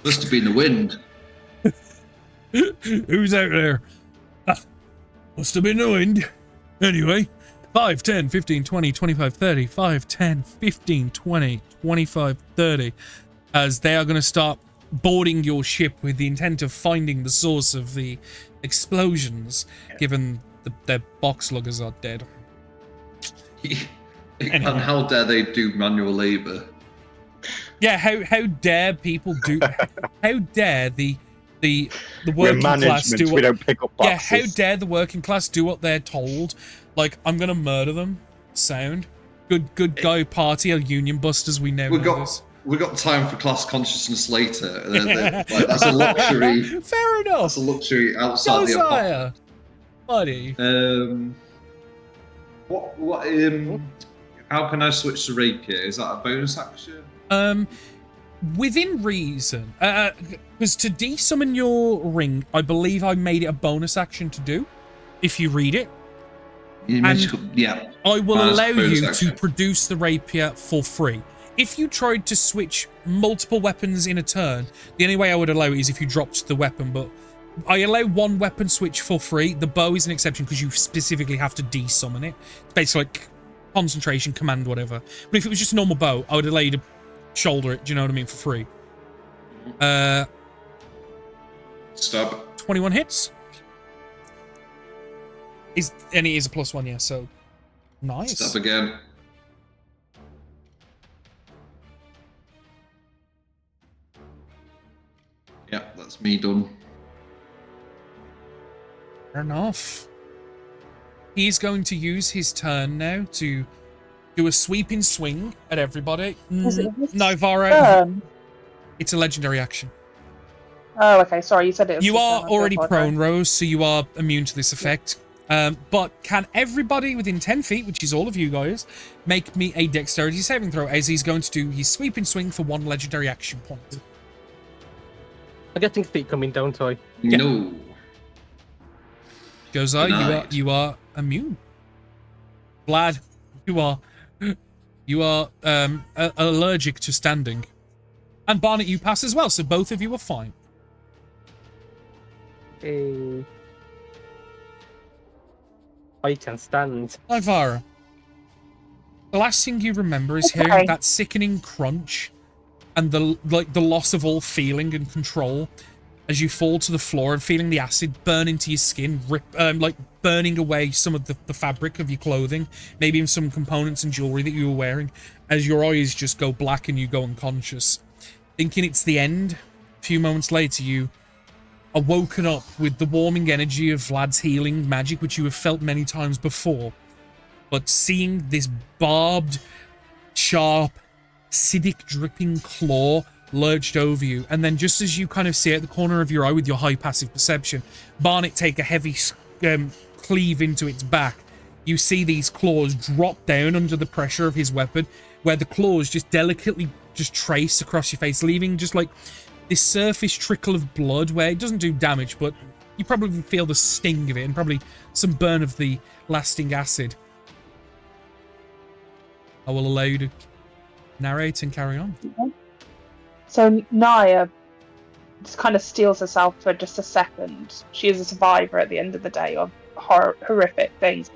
Must have been the wind. Who's out there? Must have been the wind. Anyway, 5, 10, 15, 20, 25, 30. 5, 10, 15, 20, 25, 30. As they are going to start boarding your ship with the intent of finding the source of the explosions, given their box luggers are dead. And how dare they do manual labour? Yeah, how dare people do? How dare the We're working class do what? We don't pick up boxes. Yeah, how dare the working class do what they're told? Like, I'm gonna murder them. Sound good guy party, a union busters. We know this. We got time for class consciousness later. Like, that's a luxury. Fair enough. That's a luxury outside the apocalypse. Buddy. What? How can I switch to rapier? Is that a bonus action? Within reason. Because to desummon your ring, I believe I made it a bonus action to do. If you read it. Yeah. I will allow you to produce the rapier for free. If you tried to switch multiple weapons in a turn, the only way I would allow it is if you dropped the weapon, but I allow one weapon switch for free. The bow is an exception because you specifically have to desummon it. It's basically like concentration, command, whatever. But if it was just a normal bow, I would allow you to shoulder it, do you know what I mean, for free. Stab. 21 hits. And it is a +1, yeah, so nice. Stab again. Yeah, that's me done. Fair enough. He's going to use his turn now to do a sweeping swing at everybody. No, Vara. It's a legendary action. Oh, okay. Sorry, you said it was. You are already prone, Rose, so you are immune to this effect. But can everybody within 10 feet, which is all of you guys, make me a dexterity saving throw as he's going to do his sweeping swing for 1 legendary action point? I'm getting feet coming, don't I? Yeah. No. Josiah, you are immune. Vlad, you are allergic to standing. And Barnet, you pass as well, so both of you are fine. I can stand. Ivara, the last thing you remember is hearing that sickening crunch and the loss of all feeling and control as you fall to the floor and feeling the acid burn into your skin, burning away some of the fabric of your clothing, maybe even some components and jewelry that you were wearing, as your eyes just go black and you go unconscious. Thinking it's the end, a few moments later you are woken up with the warming energy of Vlad's healing magic, which you have felt many times before. But seeing this barbed, sharp, acidic dripping claw lurched over you, and then just as you kind of see at the corner of your eye with your high passive perception, Barnet take a heavy cleave into its back, you see these claws drop down under the pressure of his weapon, where the claws just delicately just trace across your face, leaving just like this surface trickle of blood where it doesn't do damage, but you probably feel the sting of it and probably some burn of the lasting acid. I will allow you to narrate and carry on. So Naya just kind of steals herself for just a second. She is a survivor at the end of the day of horrific things.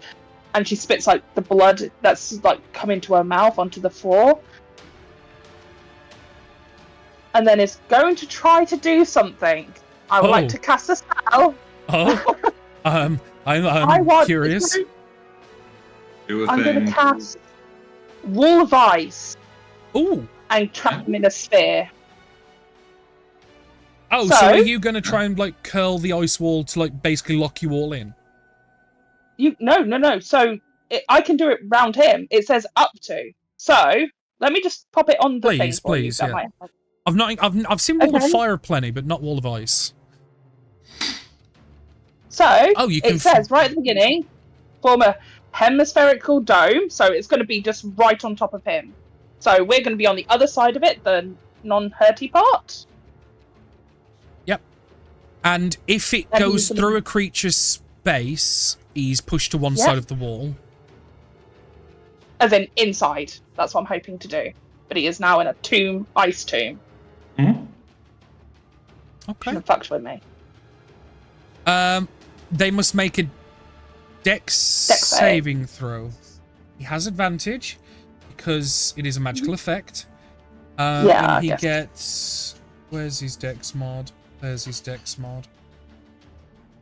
And she spits like the blood that's like coming to her mouth onto the floor. And then is going to try to do something. I would like to cast a spell. I'm curious. I'm going to cast wall of ice Ooh. and trap them in a sphere. Oh, so are you going to try and, like, curl the ice wall to, like, basically lock you all in? No. So I can do it round him. It says up to. So let me just pop it on the thing for you. That might help. I've seen Wall of Fire plenty, but not Wall of Ice. So it says right at the beginning, form a hemispherical dome. So it's going to be just right on top of him. So we're going to be on the other side of it, the non-hurty part. Yep. And if it goes through a creature's space, he's pushed to one side of the wall. As in inside. That's what I'm hoping to do. But he is now in a tomb, ice tomb. Mm-hmm. Okay. Shouldn't fuck with me. They must make a dex saving throw. He has advantage because it is a magical effect. And he gets... Where's his dex mod? There's his dex mod.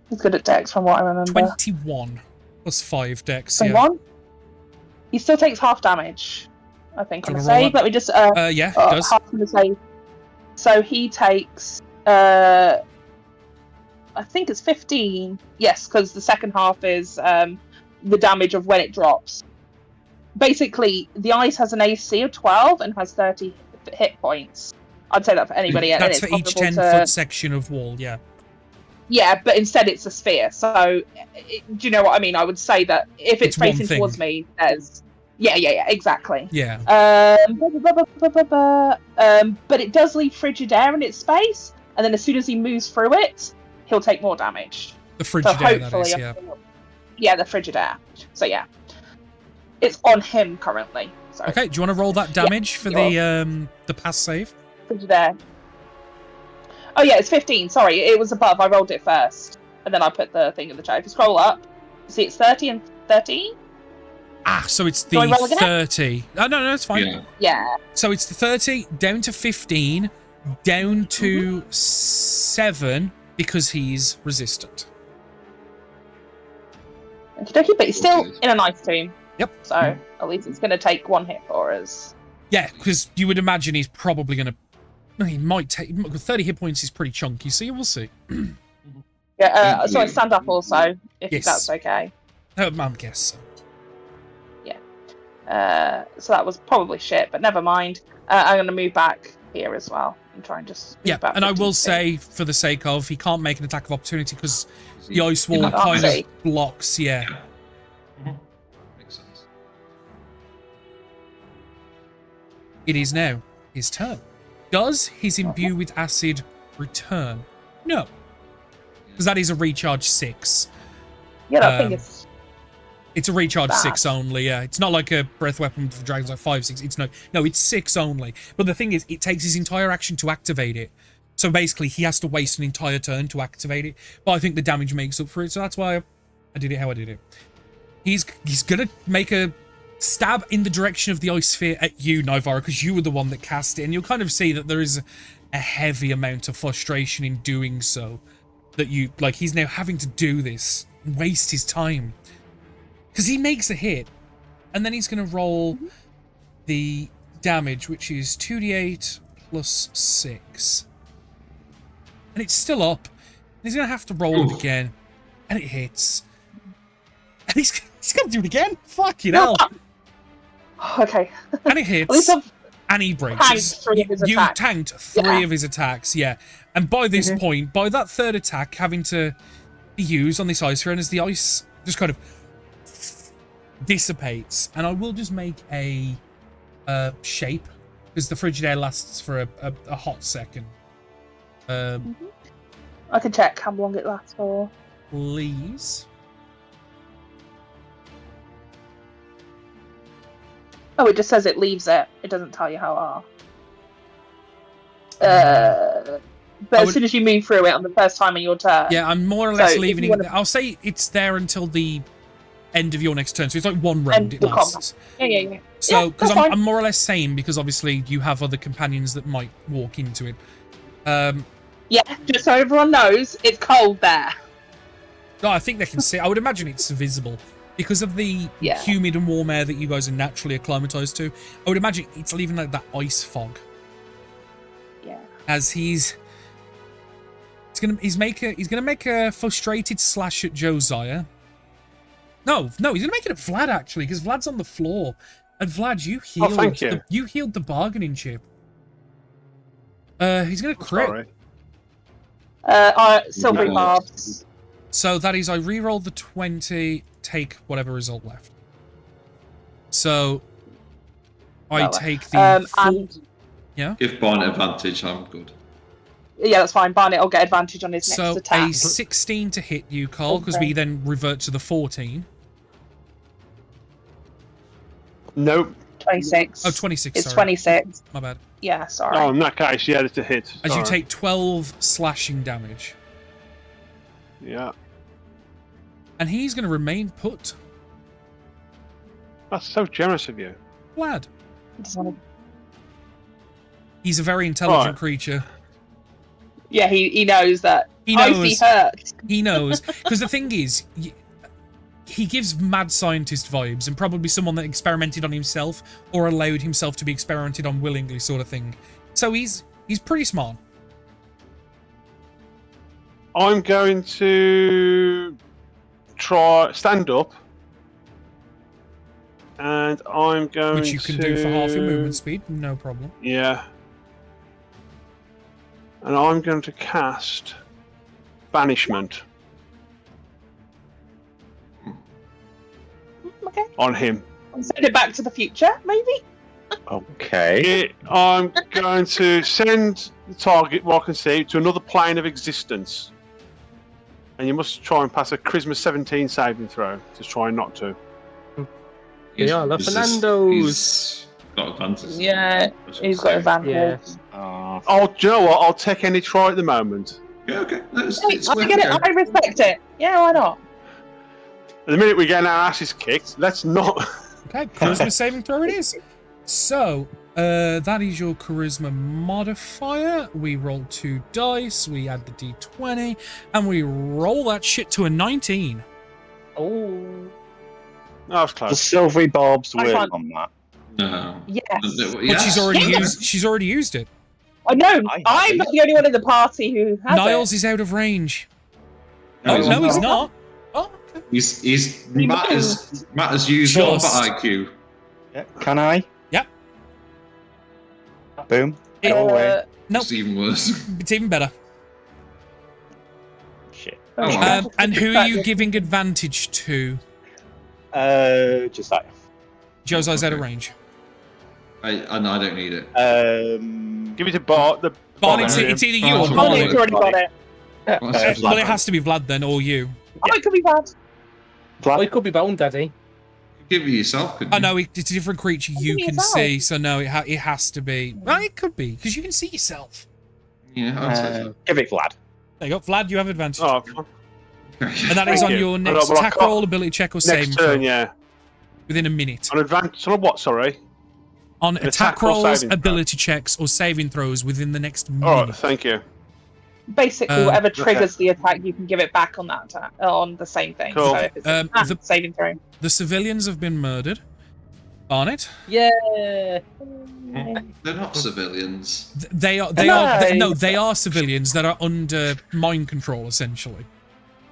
He's good at dex from what I remember. 21 plus 5 dex. 21? Yeah. He still takes half damage, I think, on the save. Let me just... yeah, he does. Half on the save. So he takes... I think it's 15. Yes, because the second half is the damage of when it drops. Basically, the ice has an AC of 12 and has 30 hit points. I'd say that for anybody. That's for each 10-foot section of wall, yeah. Yeah, but instead it's a sphere. So, do you know what I mean? I would say that if it's facing towards me, there's... Yeah, exactly. Yeah. But it does leave frigid air in its space, and then as soon as he moves through it, he'll take more damage. The frigid air, that is, yeah. Yeah, the frigid air. So, yeah. It's on him currently. So. Okay, do you want to roll that damage for the pass save? Frigid air. Oh, yeah, it's 15. Sorry, it was above. I rolled it first. And then I put the thing in the chat. If you scroll up, you see it's 30 and 13? Ah, so it's the 30. Oh, no, it's fine. Yeah. So it's the 30, down to 15, down to 7, because he's resistant. Okey-dokey, but he's still in an ice tomb. Yep. So at least it's going to take one hit for us. Yeah, because you would imagine he's probably going to... He might take... 30 hit points is pretty chunky, so you will see. Yeah, so I stand up also, if that's okay. I guess so. Yeah. So that was probably shit, but never mind. I'm going to move back here as well and try and just... Yeah, and I will say, for the sake of, he can't make an attack of opportunity because the ice wall kind of blocks, Makes sense. It is now his turn. Does his imbue with acid return? No. Because that is a recharge 6. Yeah, I think it's a recharge 6 only, yeah. It's not like a breath weapon for dragons like 5, 6. It's no, it's 6 only. But the thing is, it takes his entire action to activate it. So basically, he has to waste an entire turn to activate it. But I think the damage makes up for it, so that's why I did it how I did it. He's gonna make a stab in the direction of the ice sphere at you, Nivara, because you were the one that cast it, and you'll kind of see that there is a heavy amount of frustration in doing so. That he's now having to do this and waste his time. Because he makes a hit, and then he's going to roll the damage, which is 2d8 plus 6. And it's still up. He's going to have to roll it again, and it hits. And he's going to do it again? Fucking hell. Okay. And it hits, and he breaks. You've tanked 3 of his attacks, yeah. And by this point, by that third attack having to be used on this ice sphere, and as the ice just kind of dissipates, and I will just make a shape, because the frigid air lasts for a hot second. I can check how long it lasts for. Please. Oh, it just says it leaves it. It doesn't tell you how long. But as soon as you move through it on the first time of your turn. Yeah, I'm more or less leaving it. I'll say it's there until the end of your next turn. So it's like 1 round it lasts. Yeah. So, because I'm more or less sane, because obviously you have other companions that might walk into it. Yeah, just so everyone knows, it's cold there. No, I think they can see. I would imagine it's visible. Because of the humid and warm air that you guys are naturally acclimatized to, I would imagine it's leaving like that ice fog. Yeah. As he's gonna make a frustrated slash at Josiah. No, he's gonna make it at Vlad actually, because Vlad's on the floor. And Vlad, you healed. Thank you. You healed the bargaining chip. He's gonna crit. Sorry. Silvery barbs. So that is, I re-rolled the 20, take whatever result left. So I take the full. Yeah. Give Barnet advantage. I'm good. Yeah, that's fine. Barnet will get advantage on his next attack. So a 16 to hit you, Carl, because we then revert to the 14. Nope. 26. Oh, 26. It's sorry. 26. My bad. Yeah, sorry. Oh, in that case, yeah, it's a hit. As Sorry. you take 12 slashing damage. Yeah. And he's going to remain put. That's so generous of you. Vlad. He's a very intelligent creature. Yeah, he knows that. He knows. Icy hurts. He knows. Because the thing is, he gives mad scientist vibes, and probably someone that experimented on himself or allowed himself to be experimented on willingly, sort of thing. So he's pretty smart. I'm going to try stand up, and I'm going to... Which you can do for half your movement speed, no problem. Yeah. And I'm going to cast Banishment. Okay. On him. Send it back to the future, maybe? Okay. I'm going to send the target, what I can see, to another plane of existence. And you must try and pass a Charisma 17 saving throw to try not to. Yeah, the Fernandos. He's got advantage. Yeah, he's got advantage. Yeah. Do you know what? I'll take any try at the moment. Yeah, okay. I get it. I respect it. Yeah, why not? At the minute we get our asses kicked, let's not... Okay, charisma saving throw it is. So, that is your charisma modifier. We roll 2 dice, we add the d20, and we roll that shit to a 19. Oh. That was close. The silvery barbs I work can't- on that. No. Yes. But she's already used it. I know. I'm not the only one in the party who has Niles is out of range. No, No, he's not. Oh, okay. Matt has used Just. combat IQ. Yeah. Can I? Yep. Boom. It- Go away. Nope. It's even worse. It's even better. Shit. And who are you giving advantage to? Just that. Josiah's out of range. I don't need it. Give it to Bart. Barney, it's either you or Barney. Barney. Barney's already got it. Well, it has to be Vlad then, or you. Oh, it could be bad. Oh, it could be Bone Daddy. Give it yourself, couldn't you? I know it's a different creature you Give me can yourself. see, so no, it has to be. Well, it could be because you can see yourself. Yeah, I'd say so. Give it Vlad. There you go, Vlad. You have advantage, Oh, and that is Thank on you. your I next know, but I attack can't- roll, ability check, or saving next throw turn, yeah. within a minute. On advantage. On what, sorry? On An attack attack or rolls, saving throw? ability checks, or saving throws within the next minute. Alright, thank you. Basically, whatever triggers the attack, you can give it back on that attack, on the same thing. Cool. So if it's a saving throw. The civilians have been murdered. Barnet. Yeah. They're not civilians. They are civilians that are under mind control, essentially.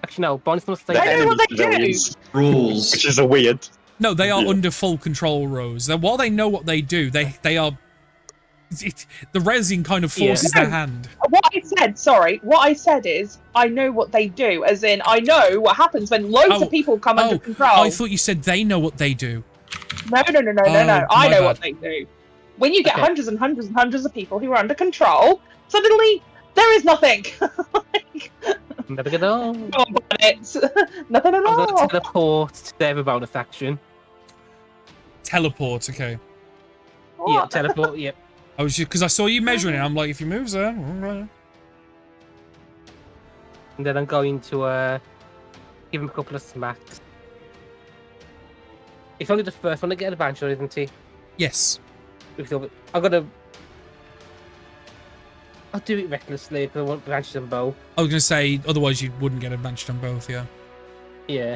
Actually, no. Bonnie's not I know what they do. Rules. Which is a weird. No, they are under full control, Rose. While they know what they do, they are. The resin kind of forces their hand. What I said is, I know what they do, as in, I know what happens when loads of people come under control. I thought you said they know what they do. No. I my know bad. what they do. When you get hundreds and hundreds and hundreds of people who are under control, suddenly there is nothing. Never get on. Oh, but it's nothing at I'm going all. to teleport to their bonus action. Teleport, okay. Yeah, What? teleport, yep. I was just because I saw you measuring it. I'm like, if he moves there, And then I'm going to give him a couple of smacks. It's only the first one to get advantage, isn't he? yes. I'm gonna. I'll do it recklessly because I want advantage on both. I was gonna say otherwise you wouldn't get advantage on both. Yeah. Yeah.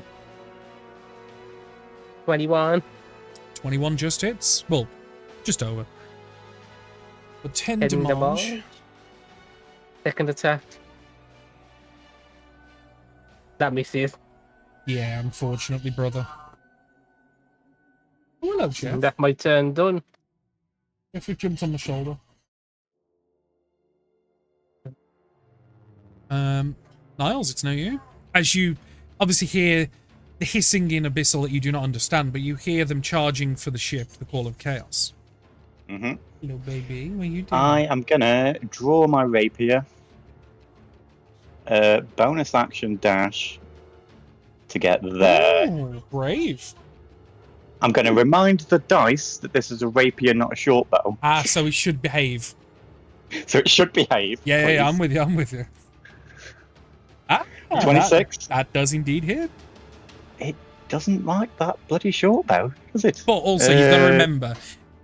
21. 21 just hits. Well, just over. But 10 10 damage. damage. Second attack. That misses. Yeah, unfortunately, brother. Oh, hello, Jeff. And that's my turn done. Jeff, you jumped on my shoulder. Niles, it's now you. As you obviously hear the hissing in Abyssal that you do not understand, but you hear them charging for the ship, the Call of Chaos. Mm-hmm. Hello, baby. What are you doing? I am gonna draw my rapier. Bonus action dash to get there. Oh, brave. I'm gonna remind the dice that this is a rapier, not a short bow. Ah, so it should behave. So it should behave. Yeah, I'm with you. I'm with you. Ah, 26. That does indeed hit. It doesn't like that bloody short bow, does it? But also, you've got to remember,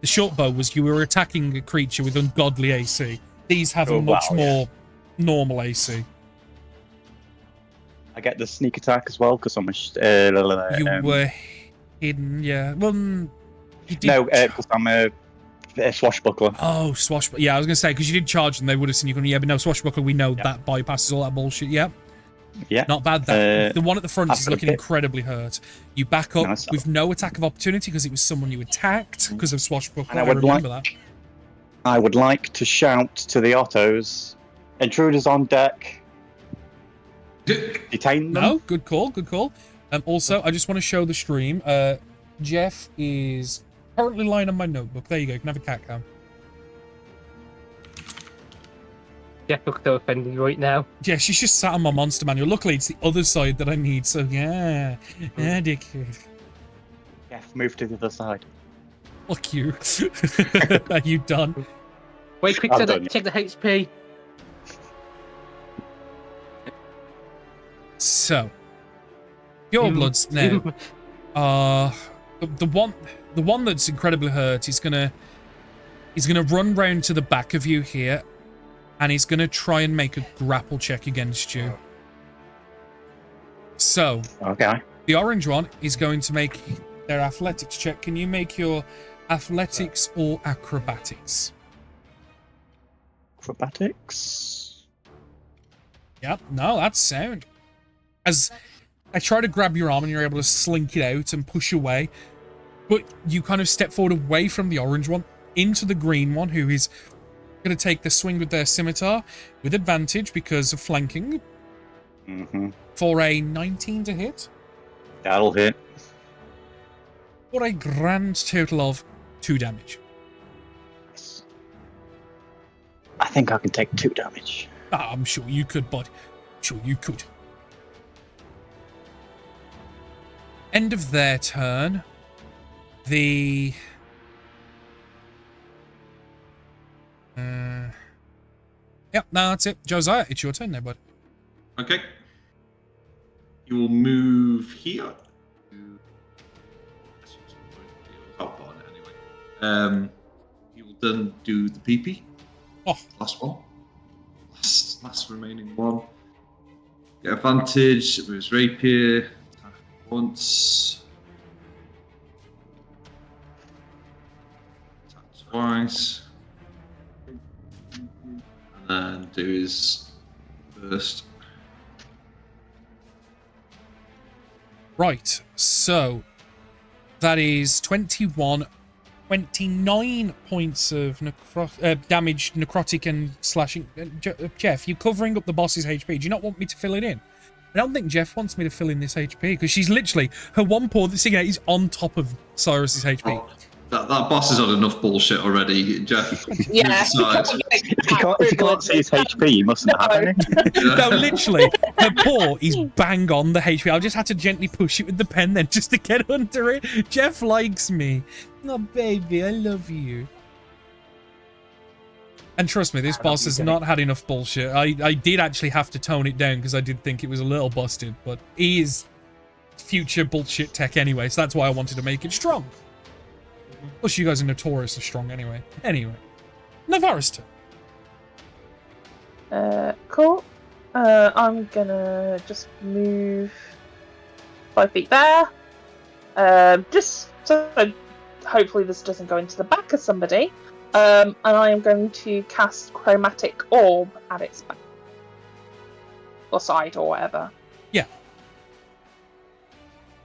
the short bow was you were attacking a creature with ungodly AC. These have a much more normal AC. I get the sneak attack as well because I'm You were hidden, yeah. Well, you did. No, because I'm a swashbuckler. Oh, swashbuckler. Yeah, I was going to say, because you did charge them, they would have seen you coming. Yeah, but no, swashbuckler, we know that bypasses all that bullshit. Yeah. Yeah. Not bad, that. The one at the front is I've got a looking bit. incredibly hurt. You back up Nice. with no attack of opportunity because it was someone you attacked because of swashbuckler. And I remember that. I would like to shout to the Ottos, intruders on deck, detain them. No, good call, good call. Also, I just want to show the stream. Jeff is currently lying on my notebook. There you go. You can have a cat cam. Jeff looks so offended right now. Yeah, she's just sat on my monster manual. Luckily, it's the other side that I need. So yeah, dickhead. Jeff, move to the other side. Fuck you. Are you done? Wait, quick, I'm so done, check the HP. So, your bloods now. The one that's incredibly hurt is gonna run round to the back of you here, and he's gonna try and make a grapple check against you. So, Okay. the orange one is going to make their athletics check. Can you make your athletics or acrobatics? Acrobatics. Yep. No, that's sound. As I try to grab your arm and you're able to slink it out and push away, but you kind of step forward away from the orange one into the green one, who is going to take the swing with their scimitar with advantage because of flanking for a 19 to hit. That'll hit. For a grand total of 2 damage. Yes. I think I can take 2 damage. Ah, I'm sure you could, bud. Sure you could. End of their turn. The... Yep, no, that's it. Josiah, it's your turn now, bud. Okay. You will move here. Hop on anyway. You will then do the PP. Oh, last one. Last remaining one. Get advantage with his rapier. Attack once. Attack twice. And then do his first. Right, so that is 29 points of damage, necrotic and slashing. Jeff, you're covering up the boss's HP. Do you not want me to fill it in? I don't think Jeff wants me to fill in this HP because she's literally, her one paw that's sticking out is on top of Cyrus's HP. Oh, that boss has had enough bullshit already, Jeff. Yeah. If you can't see his HP, you mustn't have any. No, literally, her paw is bang on the HP. I just had to gently push it with the pen then just to get under it. Jeff likes me. Oh, baby, I love you. And trust me, this boss has not had enough bullshit. I did actually have to tone it down because I did think it was a little busted, but he is future bullshit tech anyway, so that's why I wanted to make it strong. Plus, you guys are notoriously strong anyway. Anyway, Navarista. Cool. I'm gonna just move 5 feet there. just so hopefully this doesn't go into the back of somebody. And I am going to cast Chromatic Orb at its back. Or side, or whatever. Yeah.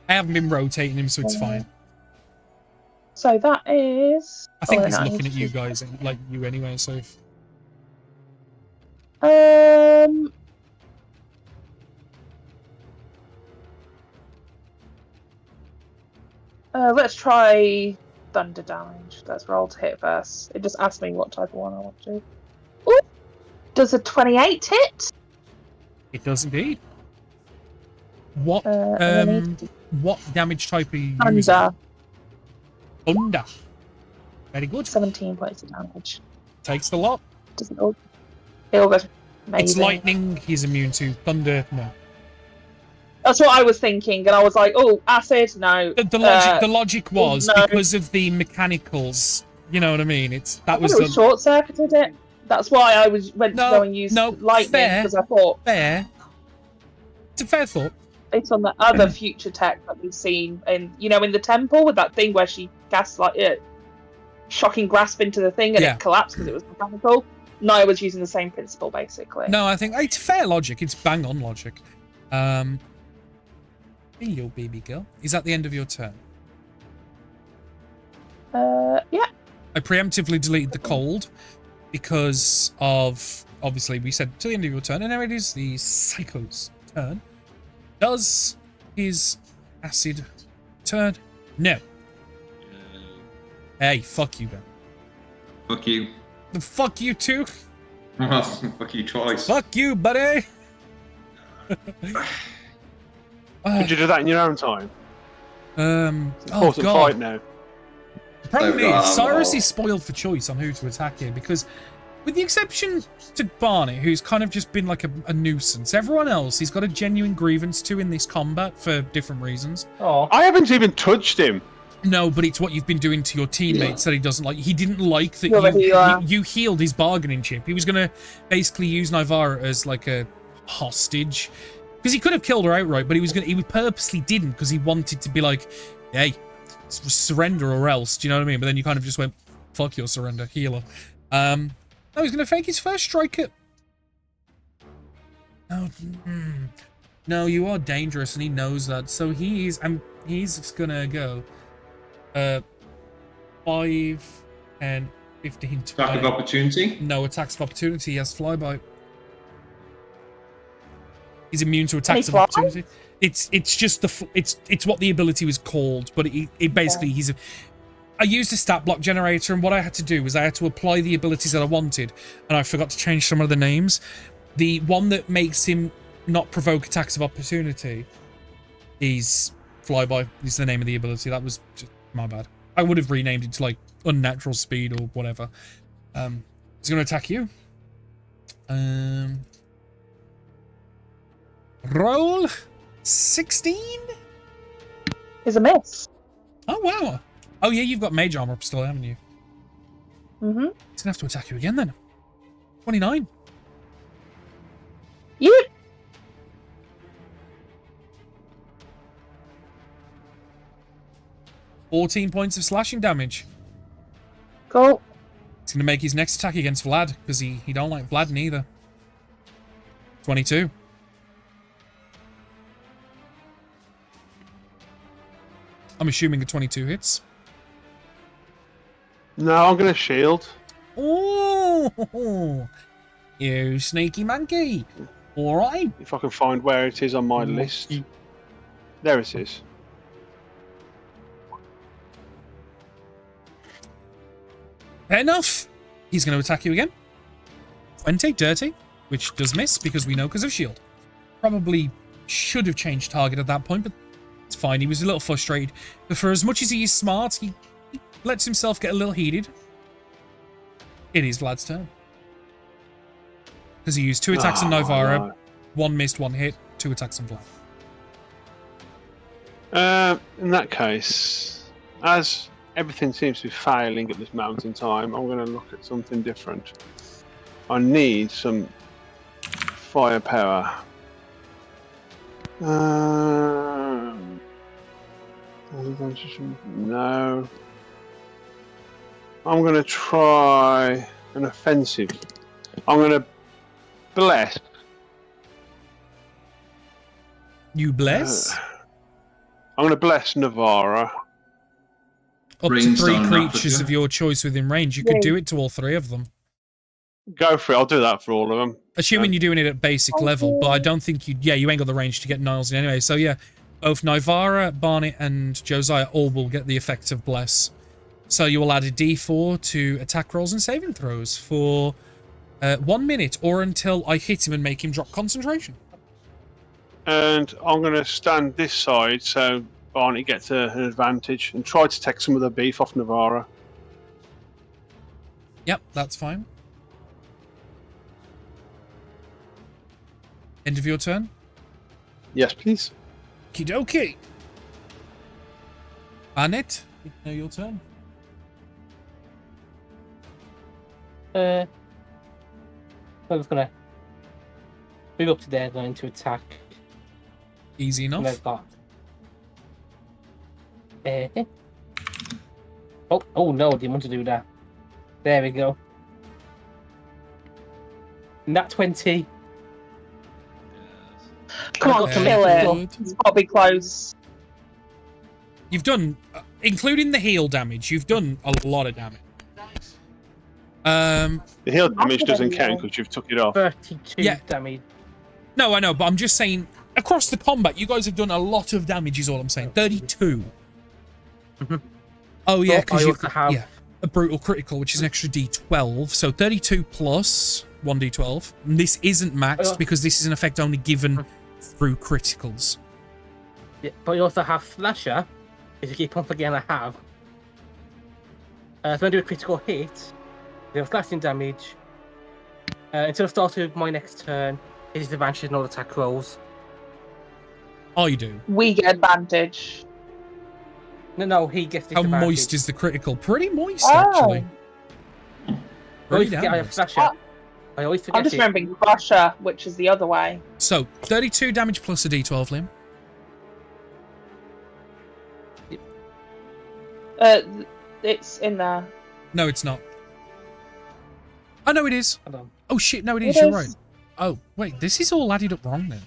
I haven't been rotating him, so it's fine. So that is... I think he's looking at you guys, like you anyway, so... Let's try thunder damage. Let's roll to hit first. It just asked me what type of one I want to. Ooh! Does a 28 hit? It does indeed. What damage type are you using? Thunder. Very good. 17 points of damage. Takes the lot. Doesn't all... It all goes amazing. It's lightning he's immune to. Thunder, no. That's what I was thinking, and I was like, "Oh, acid, no." The logic was no. because of the mechanicals. You know what I mean? It was short circuited it. That's why I went to go and use lightning because I thought fair. It's a fair thought. Based on the other future tech that we've seen, in in the temple with that thing where she cast shocking grasp into the thing and it collapsed because it was mechanical. No, I was using the same principle basically. No, I think it's fair logic. It's bang on logic. Hello, baby girl. Is that the end of your turn? Yeah. I preemptively deleted the cold because of, obviously, we said to the end of your turn, and now it is the Psycho's turn. Does his acid turn? No. Hey, fuck you, Ben. Fuck you. Fuck you too. Fuck you twice. Fuck you, buddy. Could you do that in your own time? Important fight now. The problem is, Cyrus is spoiled for choice on who to attack here because, with the exception to Barney, who's kind of just been like a nuisance, everyone else he's got a genuine grievance to in this combat for different reasons. Oh, I haven't even touched him. No, but it's what you've been doing to your teammates that he doesn't like. He didn't like that you healed his bargaining chip. He was going to basically use Nivara as like a hostage. Because he could have killed her outright, but he purposely didn't because he wanted to be like, hey, surrender or else. Do you know what I mean? But then you kind of just went, fuck your surrender, healer. No, he's going to fake his first strike at... No, you are dangerous and he knows that. So he's going to go 5, 10, 15, 20. Attack of opportunity? No, attacks of opportunity. He has flyby. He's immune to attacks of opportunity. It's just it's what the ability was called, but it basically I used a stat block generator, and what I had to do was I had to apply the abilities that I wanted, and I forgot to change some of the names. The one that makes him not provoke attacks of opportunity is flyby. Is the name of the ability. That was just my bad. I would have renamed it to like unnatural speed or whatever. He's going to attack you. Roll 16 is a miss. Oh wow. Oh yeah, you've got mage armor up still, haven't you? Mm-hmm. He's gonna have to attack you again then. 29. Yep. 14 points of slashing damage. Cool. He's gonna make his next attack against Vlad because he don't like Vlad neither. 22. I'm assuming a 22 hits. No, I'm going to shield. Oh, you sneaky monkey. All right. If I can find where it is on my list. There it is. Fair enough. He's going to attack you again. 20, dirty, which does miss because we know because of shield. Probably should have changed target at that point, but it's fine. He was a little frustrated. But for as much as he is smart, he lets himself get a little heated. It is Vlad's turn. Because he used 2 attacks on Nivara, no. 1 missed, 1 hit, 2 attacks on Vlad. In that case, as everything seems to be failing at this moment in time, I'm going to look at something different. I need some firepower. No. I'm going to try an offensive. I'm going to bless. You bless? I'm going to bless Navara. Up to Brimstone 3 and creatures Africa. of your choice within range. You could do it to all 3 of them. Go for it. I'll do that for all of them. Assuming you're doing it at basic level, but I don't think you... Yeah, you ain't got the range to get Niles in anyway. So yeah, both Nivara, Barnet, and Josiah all will get the effect of Bless. So you will add a D4 to attack rolls and saving throws for 1 minute or until I hit him and make him drop concentration. And I'm going to stand this side so Barney gets an advantage and try to take some of the beef off Navara. Yep, that's fine. End of your turn? Yes, please. Okie dokie. Barnet, now your turn. I'm just gonna move up to there, going to attack. Easy enough. And I've got. Oh no! I didn't want to do that. There we go. Nat 20. Come on, kill it. It's got to be close. You've done, including the heal damage, you've done a lot of damage. The heal damage doesn't count because you've took it off. 32 damage. No, I know, but I'm just saying, across the combat, you guys have done a lot of damage is all I'm saying. 32. Oh, yeah, because you have a brutal critical, which is an extra D12. So 32 plus 1D12. And this isn't maxed because this is an effect only given through criticals. Yeah, but you also have Slasher, if you keep on forgetting I have. So I'm going to do a critical hit. Deal slashing damage. Until the start of my next turn, it is advantage in all attack rolls. Oh, you do? We get advantage. No, he gets How disadvantage. moist is the critical? Pretty moist, actually. I always forget I have Slasher. I always forget I'm just remembering Crusher, which is the other way. So, 32 damage plus a D12, Liam. It's in there. No, it's not. Oh, no, it is. Hold on. Oh, shit, no, it is. You're right. Oh, wait, this is all added up wrong, then.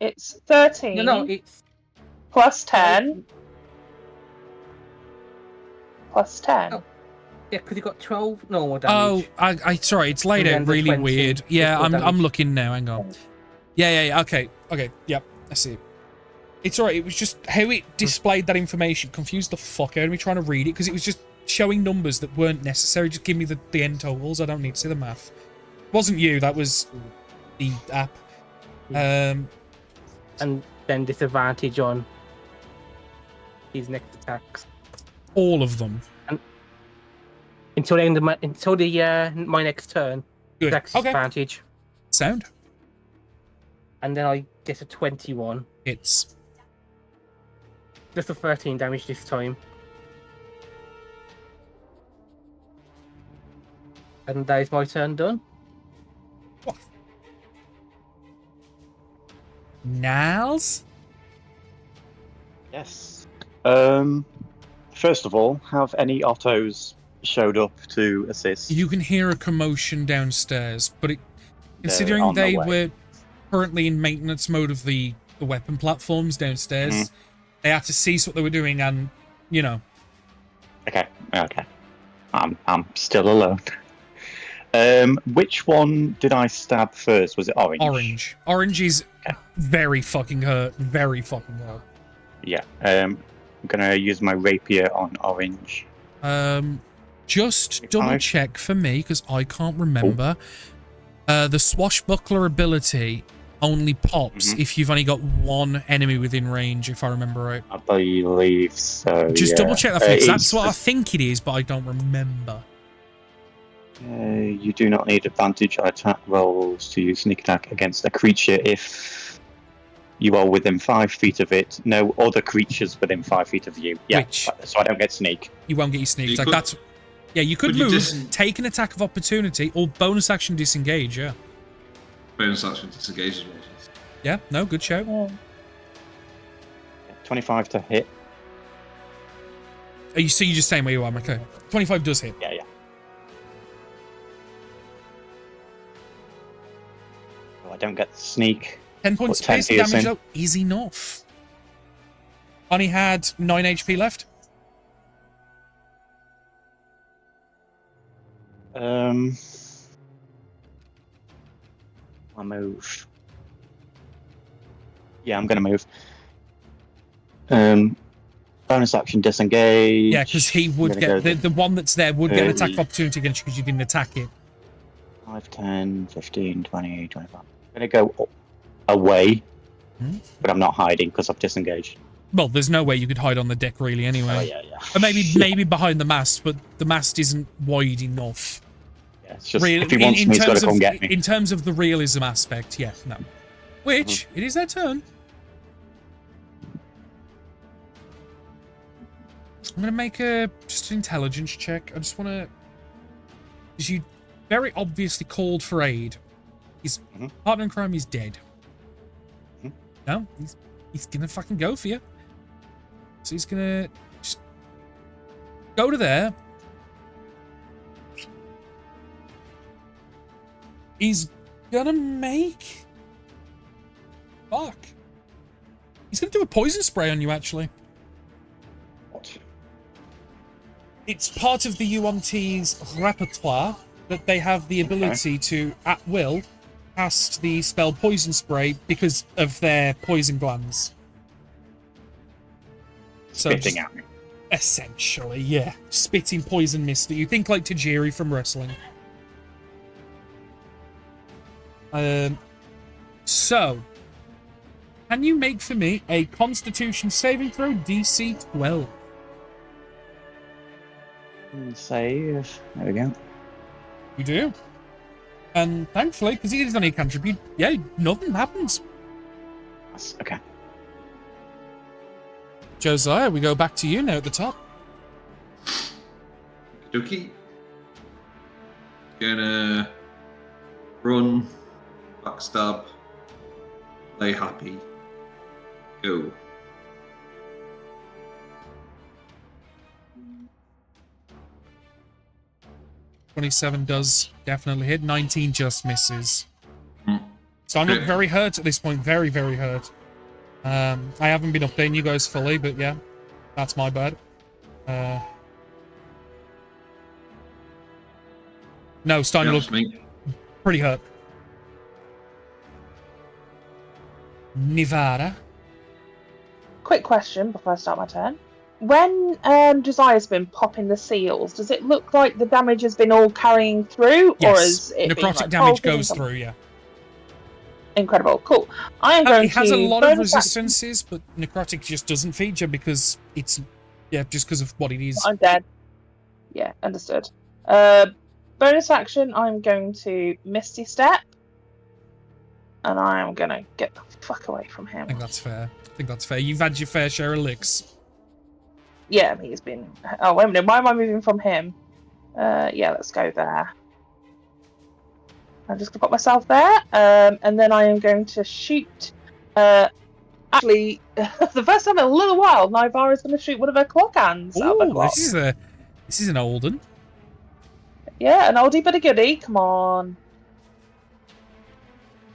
It's 13. No, it's... Plus 10. Plus 10. Oh. Yeah, because you got 12 normal damage. Oh, sorry, it's laid out really weird. Yeah, I'm looking now. Hang on. Yeah. Okay. Yep, I see. It's alright. It was just how it displayed that information confused the fuck out of me trying to read it because it was just showing numbers that weren't necessary. Just give me the end totals. I don't need to see the math. It wasn't you. That was the app. And then disadvantage on his next attacks. All of them. Until the end of my next turn. Good. Okay. Advantage. Sound. And then I get a 21. It's just a 13 damage this time. And that is my turn done. What? Niles? Yes. First of all, have any Ottos showed up to assist? You can hear a commotion downstairs, but considering they were currently in maintenance mode of the weapon platforms downstairs, they had to cease what they were doing and, you know. Okay. I'm still alone. Which one did I stab first? Was it orange? Orange is very fucking hurt. Very fucking hurt. Yeah. I'm gonna use my rapier on orange. Just double check for me because I can't remember. The swashbuckler ability only pops if you've only got one enemy within range, if I remember right. I believe so. Just double check that for me, 'cause that's what I think it is, but I don't remember. You do not need advantage on attack rolls to use sneak attack against a creature if you are within 5 feet of it. No other creatures within 5 feet of you. Yeah, so I don't get sneak. You won't get your sneak. You could move, take an attack of opportunity, or bonus action disengage. Yeah. Bonus action disengage as well. Yeah. No. Good show. 25 to hit. Are you just staying where you are? Okay. 25 does hit. Yeah. So I don't get the sneak. 10 points of piercing damage, though, is enough. Only had 9 HP left. I'll move. Yeah, I'm going to move. Bonus action, disengage. Yeah, because he would get... The one that's there would get an attack of opportunity against you because you didn't attack it. 5, 10, 15, 20, 25. I'm going to go away, but I'm not hiding because I've disengaged. Well, there's no way you could hide on the deck, really, anyway. Oh, yeah. Or maybe behind the mast, but the mast isn't wide enough. Yeah, it's just, if he wants me, he's got to come get me. In terms of the realism aspect, yeah, no. Which, it is their turn. I'm going to make just an intelligence check. I just want to... Because you very obviously called for aid. His partner in crime is dead. No, he's going to fucking go for you. So he's going to just go to there. He's going to make... Fuck. He's going to do a poison spray on you, actually. What? It's part of the UMT's repertoire that they have the ability to, at will, cast the spell Poison Spray because of their poison glands. Spitting at me. Essentially, yeah. Spitting poison mist that you think like Tajiri from wrestling. So, can you make for me a Constitution saving throw DC 12? Save. There we go. You do. And thankfully, because he is only a cantrip, yeah, nothing happens. Okay. Josiah, we go back to you now at the top. Dookie. Gonna run, backstab, play happy, go. $27 does definitely hit. 19 just misses. So I'm not very hurt at this point. Very, very hurt. I haven't been updating you guys fully, but yeah, that's my bad. No, starting to look pretty hurt. Nevada. Quick question before I start my turn. When Josiah's been popping the seals, does it look like the damage has been all carrying through? Yes. Or is it necrotic damage goes through, yeah. Incredible. Cool. I am going to... It has a lot of resistances, but necrotic just doesn't feature because it's... Yeah, just because of what it is. I'm dead. Yeah, understood. Bonus action, I'm going to Misty Step. And I am going to get the fuck away from him. I think that's fair. You've had your fair share of licks. Yeah, he's been... Oh, wait a minute. Why am I moving from him? Yeah, let's go there. I'm just going to put myself there. And then I am going to shoot... actually, the first time in a little while, Nivara's going to shoot one of her clock hands out of the clock. This is an old one. Yeah, an oldie but a goodie. Come on.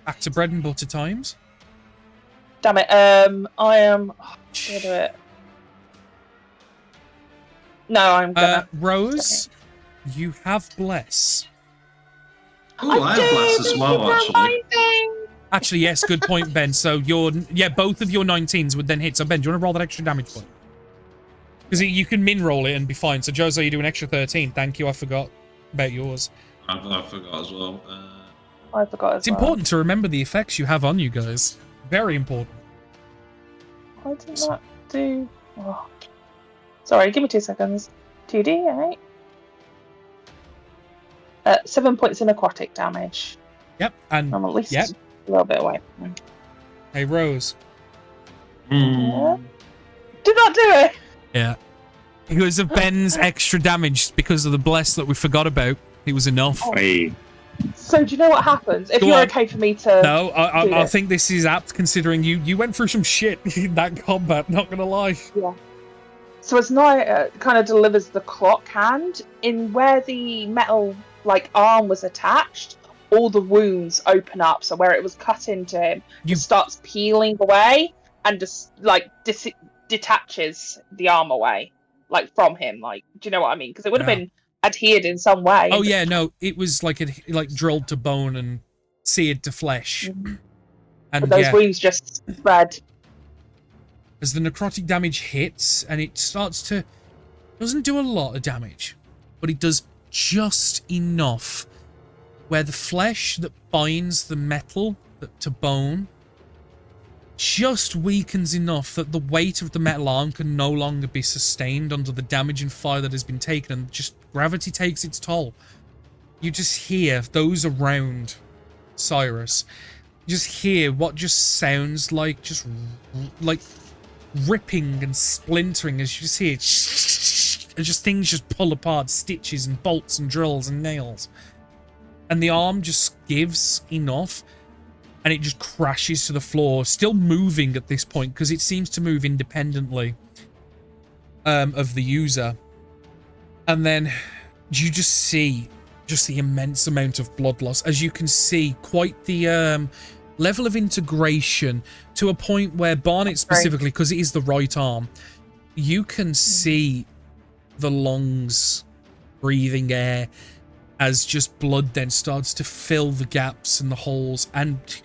Back to bread and butter times. Damn it. I am... Oh, I'm going to do it. No, I'm gonna... Rose, you have Bless. Oh, I have Bless as well, actually. Actually, yes, good point, Ben. So, both of your 19s would then hit. So, Ben, do you want to roll that extra damage point? Because you can min-roll it and be fine. So, Jose, you do an extra 13. Thank you, I forgot about yours. I forgot as well. I forgot as well. It's important to remember the effects you have on you guys. Very important. I did not do... Oh. Sorry, give me 2 seconds. 2d8. 7 points in necrotic damage. Yep, and I'm at least a little bit away. Hey, Rose. Yeah. Did not do it! Yeah. Because of Ben's extra damage, because of the bless that we forgot about, it was enough. Hey. So do you know what happens? If Go you're on. okay for me to... No, I think this is apt considering you went through some shit in that combat, not gonna lie. Yeah. So as Naya kind of delivers the clock hand, in where the metal arm was attached, all the wounds open up. So where it was cut into him, just starts peeling away and just detaches the arm away, from him. Do you know what I mean? Because it would have been adhered in some way. Oh yeah, no, it was like drilled to bone and seared to flesh. Mm-hmm. And but those wounds just spread. As the necrotic damage hits, and it starts to... doesn't do a lot of damage, but it does just enough where the flesh that binds the metal to bone just weakens enough that the weight of the metal arm can no longer be sustained under the damage and fire that has been taken, and just gravity takes its toll. You just hear those around Cyrus. You just hear what just sounds like ripping and splintering as you just hear and just things just pull apart, stitches and bolts and drills and nails. And the arm just gives enough and it just crashes to the floor, still moving at this point because it seems to move independently of the user. And then you just see the immense amount of blood loss. As you can see, quite the level of integration to a point where Barnet specifically, because it is the right arm, you can see the lungs breathing air as just blood then starts to fill the gaps and the holes, and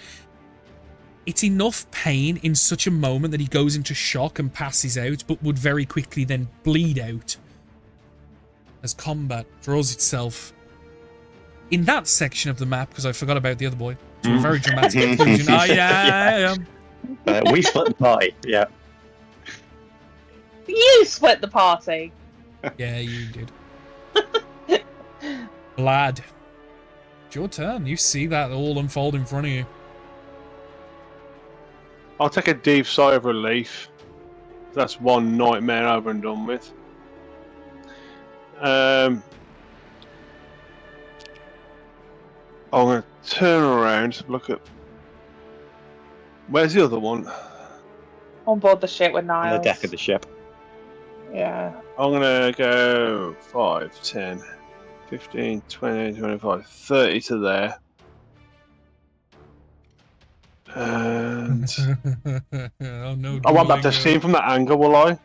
it's enough pain in such a moment that he goes into shock and passes out, but would very quickly then bleed out as combat draws itself in that section of the map, because I forgot about the other boy. To a very dramatic conclusion. I am. We split the party, yeah. You split the party. Yeah, you did. Lad, it's your turn. You see that all unfold in front of you. I'll take a deep sigh of relief. That's one nightmare over and done with. I'm going to turn around, look at... Where's the other one? On board the ship with Niles. On the deck of the ship. Yeah. I'm going to go 5, 10, 15, 20, 25, 30 to there. And... oh no! I won't be able to see him from that angle, will I?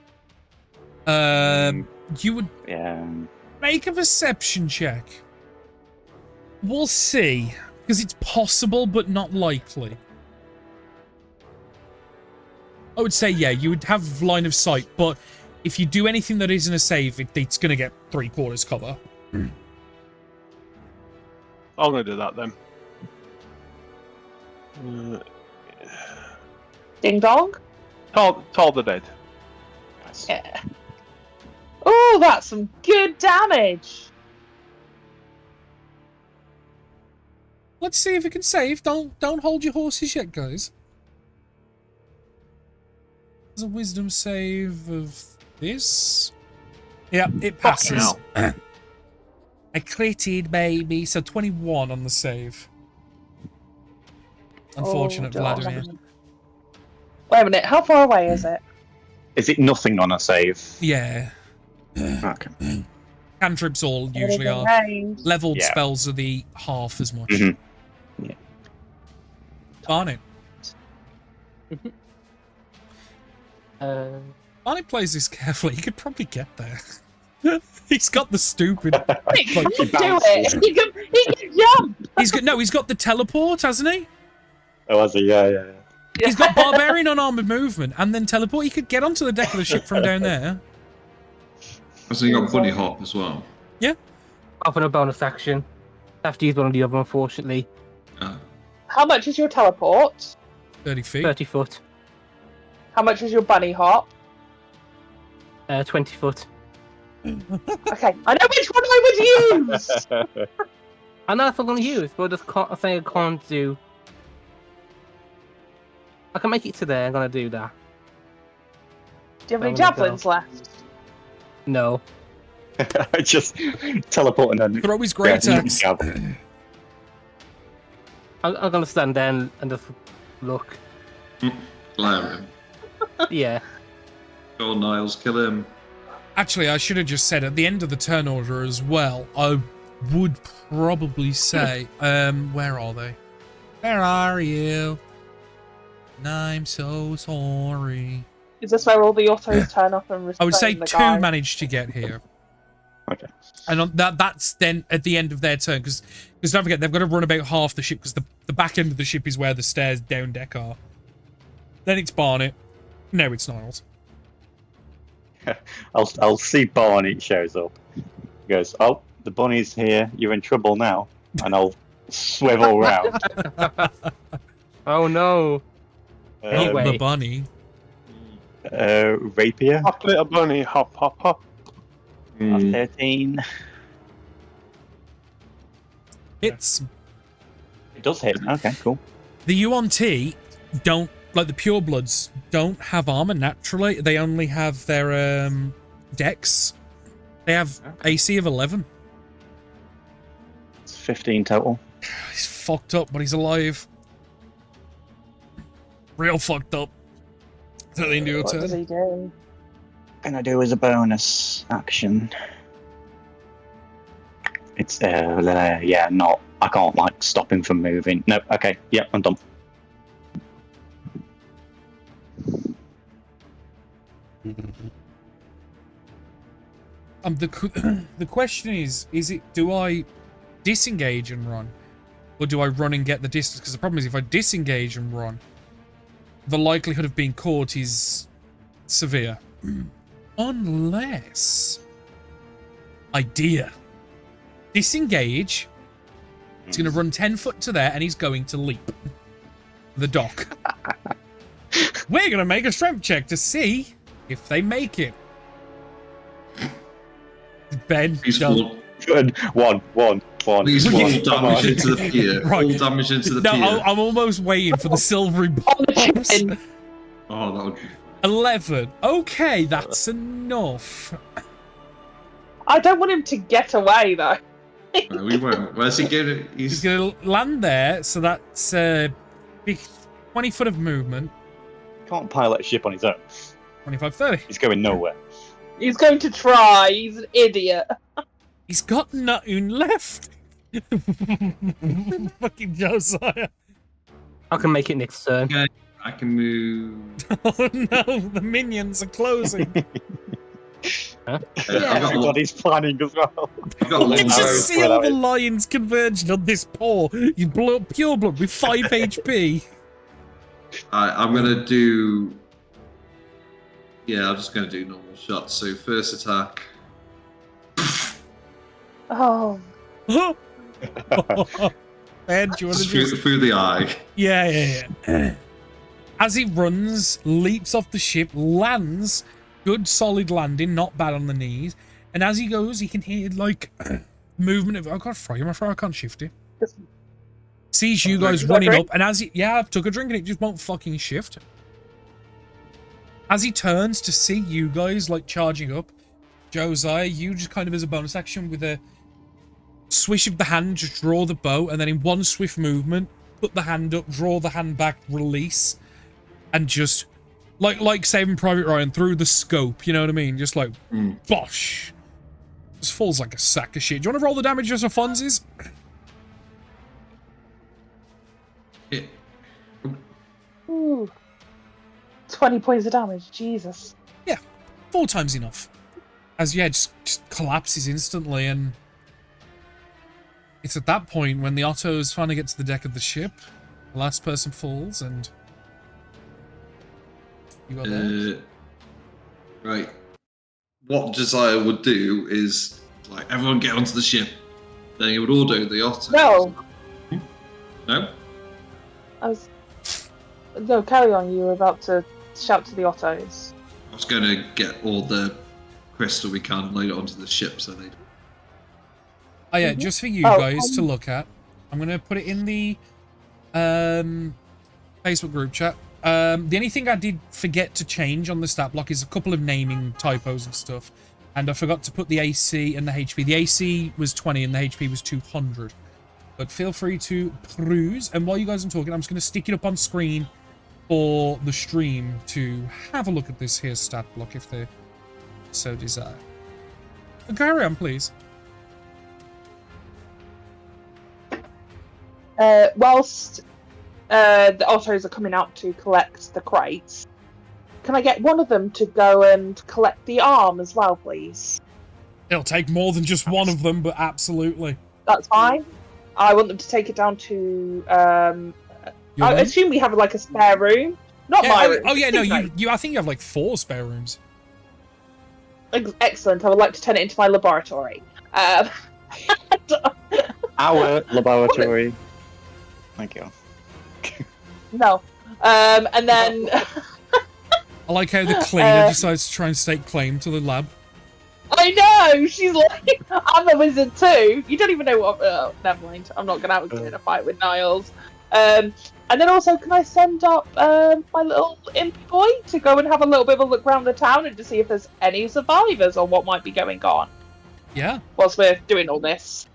You would make a perception check. We'll see, because it's possible, but not likely. I would say, yeah, you would have line of sight, but if you do anything that isn't a save, it's going to get 3/4 cover. I'm going to do that then. Ding dong? Told the dead. Yeah. Oh, that's some good damage. Let's see if it can save. Don't hold your horses yet, guys. There's a wisdom save of this. Yeah, it passes. I critted, baby. So 21 on the save. Unfortunate, Vladimir. Wait a minute, how far away is it? Is it nothing on a save? Yeah. Okay. Cantrips all usually are. Leveled spells are the half as much. Mm-hmm. Yeah. Barnet. Barnet plays this carefully. He could probably get there. He's got the stupid. He can do it. He can jump. He's got the teleport, hasn't he? Oh, has he? Yeah. He's got barbarian unarmored movement and then teleport. He could get onto the deck of the ship from down there. So you got buddy hop as well. Yeah. Often a bonus action. Have to use one or the other, unfortunately. How much is your teleport? 30 feet. 30 foot. How much is your bunny hop? 20 foot. Okay, I know which one I would use. I know if I'm going to use, but I think I can't do. I can make it to there. I'm going to do that. Do you have any javelins left? No. I just teleport and then throw his great axe. I'm gonna stand there and just look. Glare him. Yeah. Go on, Niles, kill him. Actually, I should have just said at the end of the turn order as well, I would probably say, where are they? Where are you? I'm so sorry. Is this where all the autos turn up and I would say restrain the two guy? managed to get here. Okay. And on that's then at the end of their turn, because don't forget, they've got to run about half the ship, because the back end of the ship is where the stairs down deck are. Then it's Barnet. No, it's Niles. I'll see Barney shows up. He goes, oh, the bunny's here. You're in trouble now. And I'll swivel round. Oh no. The bunny. Rapier. Hop, little bunny, hop, hop, hop. 13. It's It does hit. Okay, cool. the UNT don't, like the purebloods, don't have armor naturally. They only have their dex. They have AC of 11. It's 15 total. He's fucked up, but he's alive. Real fucked up. Is that the end of your What does turn? he do? Gonna do as a bonus action. It's yeah, not. I can't like stop him from moving. No, okay, yeah, I'm done. The question is it, do I disengage and run, or do I run and get the distance? Because the problem is, if I disengage and run, the likelihood of being caught is severe. Unless idea. Disengage. He's going to run 10 foot to there, and he's going to leap the dock. We're going to make a strength check to see if they make it. Ben, Peaceful. Good. One. Please One. fall damage into the pier. Right. Fall damage into the no, pier. I'm almost waiting for the silvery bombs. Oh, that would be 11. Okay, that's enough. I don't want him to get away though. no, we won't. Where's he going? He's going to land there, so that's 20 foot of movement. Can't pilot a ship on his own. 25, 30. He's going nowhere. He's going to try. He's an idiot. He's got nothing left. Fucking Josiah. I can make it next turn. Okay, I can move. Oh no, the minions are closing. I've got Everybody's planning as well. I've got a You long just bow. see all the lions converging on this paw. You blow up pure blood with 5 HP. I'm gonna do. Yeah, I'm just gonna do normal shots. So first attack. Oh, Ben, do you want to Just do through the eye. Yeah. As he runs, leaps off the ship, lands, good solid landing, not bad on the knees. And as he goes, he can hear like movement of. I've got to frame. I can't shift it. Sees you guys running up, and as he, I've took a drink and it just won't fucking shift. As he turns to see you guys like charging up, Josiah, you just kind of as a bonus action with a swish of the hand, just draw the bow, and then in one swift movement, put the hand up, draw the hand back, release, and just like Saving Private Ryan through the scope. You know what I mean? Just like bosh. Just falls like a sack of shit. Do you want to roll the damage just for funsies? Yeah. ooh. 20 points of damage. Jesus. Yeah, 4 times enough. As just collapses instantly, and it's at that point when the Ottos finally get to the deck of the ship. The last person falls, and you are there. Right. What Josiah would do is like everyone get onto the ship. Then he would order the otter. No. No. No, carry on. You were about to shout to the Ottos. I was going to get all the crystal we can, load it onto the ship, so they. Oh yeah, just for you Oh, guys to look at. I'm gonna put it in the Facebook group chat. The only thing I did forget to change on the stat block is a couple of naming typos and stuff. And I forgot to put the AC and the HP. The AC was 20 and the HP was 200. But feel free to peruse. And while you guys are talking, I'm just going to stick it up on screen for the stream to have a look at this here stat block if they so desire. But carry on, please. Whilst the otters are coming out to collect the crates, can I get one of them to go and collect the arm as well, please? It'll take more than just one of them, but absolutely. That's fine. I want them to take it down to. I assume we have like a spare room. Not my room. Oh yeah, no, you. I think you have like 4 spare rooms. Excellent. I would like to turn it into my laboratory. Our laboratory. Thank you. No. And then. I like how the cleaner decides to try and stake claim to the lab. I know! She's like, I'm a wizard too! You don't even know what... Oh, never mind. I'm not going to get in a fight with Niles. And then also, can I send up my little impy boy to go and have a little bit of a look around the town and to see if there's any survivors or what might be going on? Yeah. Whilst we're doing all this.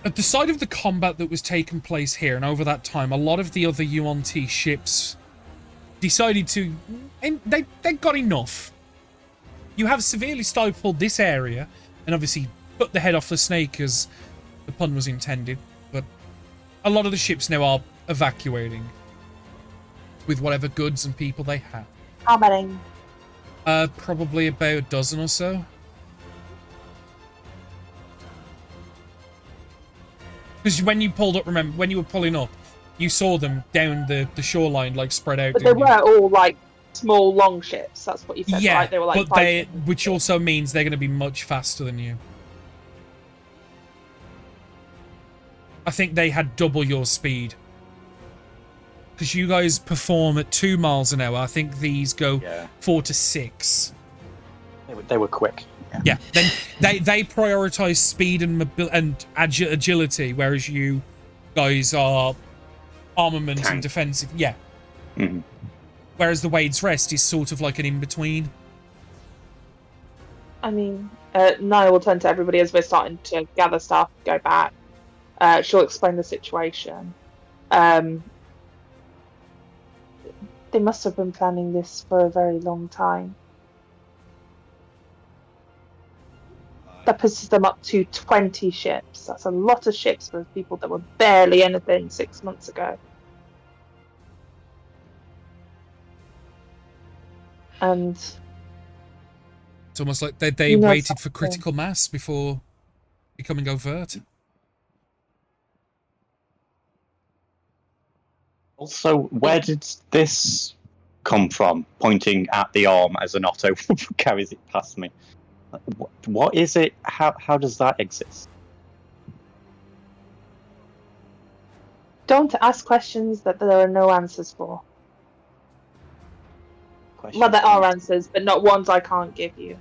At the side of the combat that was taking place here, and over that time, a lot of the other UNT ships decided to... And they got enough. You have severely stifled this area, and obviously put the head off the snake as the pun was intended, but a lot of the ships now are evacuating with whatever goods and people they have. How many? Probably about a dozen or so. Because when you pulled up, remember, when you were pulling up, you saw them down the shoreline, like, spread out. But they were all, like, small, long ships. That's what you said, yeah, right? They were, like, but which also means they're going to be much faster than you. I think they had double your speed. Because you guys perform at 2 miles an hour. I think these go 4 to 6. They were quick. Yeah. Then they prioritize speed and agility, whereas you guys are armament and defensive. Yeah. Mm-hmm. Whereas the Wade's Rest is sort of like an in-between. I mean, Naya will turn to everybody as we're starting to gather stuff, go back. She'll explain the situation. They must have been planning this for a very long time. That pushes them up to 20 ships. That's a lot of ships for people that were barely anything 6 months ago. And it's almost like they waited for critical mass before becoming overt. Also, where did this come from? Pointing at the arm as an Otto carries it past me. What is it? How does that exist? Don't ask questions that there are no answers for. Well, there are answers, but not ones I can't give you.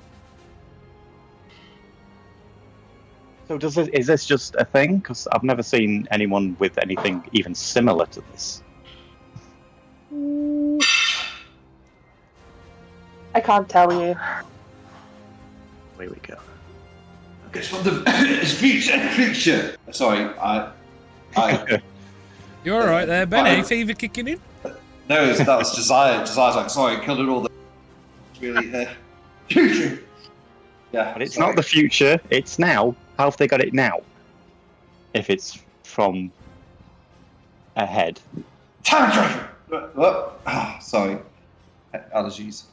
So is this just a thing? Because I've never seen anyone with anything even similar to this. I can't tell you. Here we go. It's from the future. Sorry, I You're alright there, Ben. Any fever kicking in? No, that was Desire. Desire's like, sorry, I killed it all. Really, future. Yeah, but it's not the future. It's now. How have they got it now? If it's from ahead. Time travel. Sorry, allergies.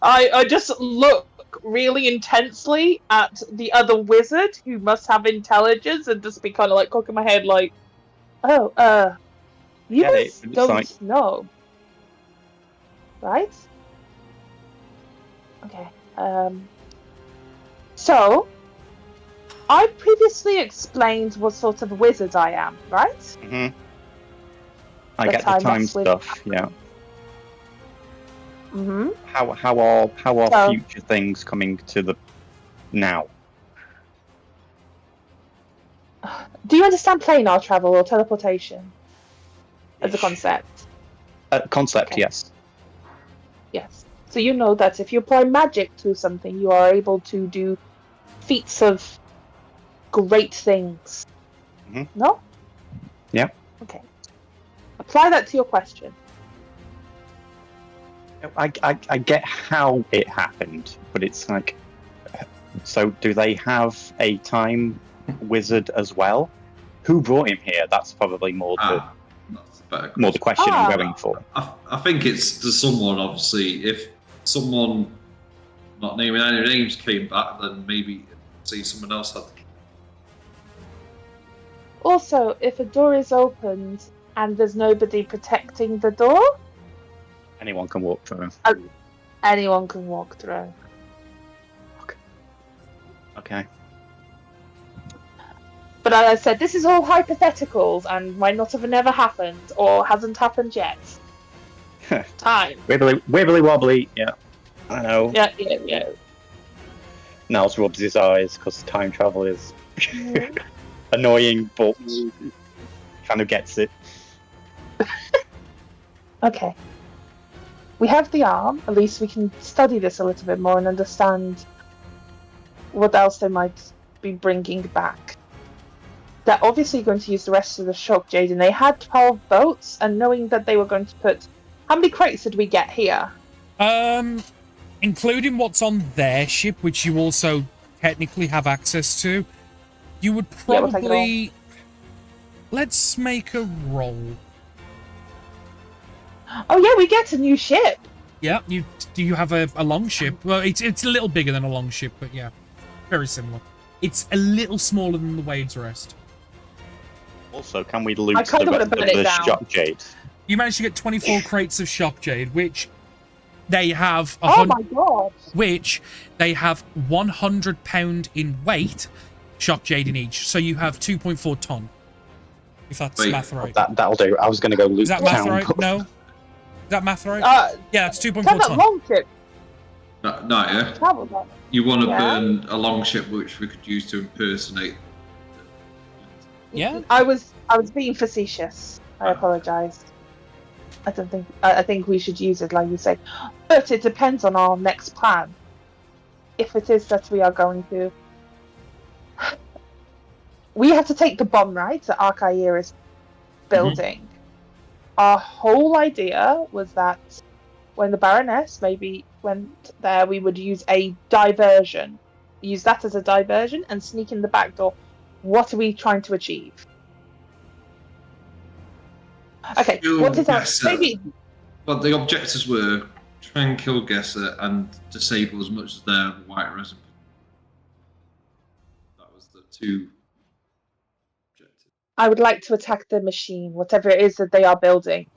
I just look really intensely at the other wizard who must have intelligence and just be kind of like cocking my head like, oh, you guys don't know, right? Okay. So, I previously explained what sort of wizard I am, right? Mm-hmm. I get the time stuff, yeah. Mm-hmm. How are future things coming to the now? Do you understand planar travel or teleportation as a concept? Concept, okay. Yes. Yes. So you know that if you apply magic to something, you are able to do feats of great things. No? Yeah. Okay. Apply that to your question. I get how it happened, but it's like, so do they have a time wizard as well? Who brought him here? That's probably more the question I'm going for. I think there's someone, obviously, if someone, not naming any names, came back, then maybe see someone else had. Also, if a door is opened and there's nobody protecting the door, anyone can walk through. Anyone can walk through. Okay. But as I said, this is all hypotheticals and might not have never happened or hasn't happened yet. Time. Wibbly wobbly, yeah. I know. Yeah. Niles rubs his eyes because time travel is annoying, but kind of gets it. Okay. We have the arm. At least we can study this a little bit more and understand what else they might be bringing back. They're obviously going to use the rest of the shock jade, and they had 12 boats, and knowing that they were going to put... How many crates did we get here? Including what's on their ship, which you also technically have access to, you would probably... Let's make a roll. Oh yeah, we get a new ship. Yeah, you have a long ship. Well, it's a little bigger than a long ship, but yeah, very similar. It's a little smaller than the Wade's Rest. Also, can we loot the shock jade? You managed to get 24 crates of shock jade, which they have. Oh my god! Which they have 100 pound in weight shock jade in each, so you have 2.4 ton. If that's math right. That'll do. I was going to go loot. Is that math right? No. Is that math right? Yeah, that's 2.4 ton. Long ship. No, yeah. You want to burn a long ship, which we could use to impersonate. Yeah. I was being facetious. I apologise. I think we should use it like you say, but it depends on our next plan. If it is that we are going to, we have to take the bomb, right? That Archaea is building. Mm-hmm. Our whole idea was that when the Baroness maybe went there, we would use a diversion. Use that as a diversion and sneak in the back door. What are we trying to achieve? Okay, what is our maybe? But the objectives were try and kill Gesser and disable as much as their white resin. That was the two objectives. I would like to attack the machine, whatever it is that they are building.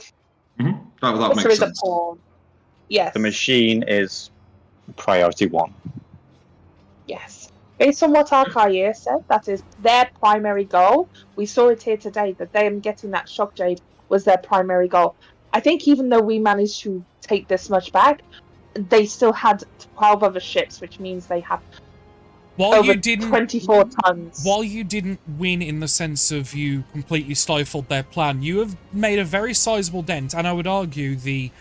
Mm-hmm. That makes sense. Yes. The machine is priority 1. Yes. Based on what Archaea said, that is their primary goal. We saw it here today, that them getting that shock jade was their primary goal. I think even though we managed to take this much back, they still had 12 other ships, which means they have over 24 tons. While you didn't win in the sense of you completely stifled their plan, you have made a very sizable dent, and I would argue the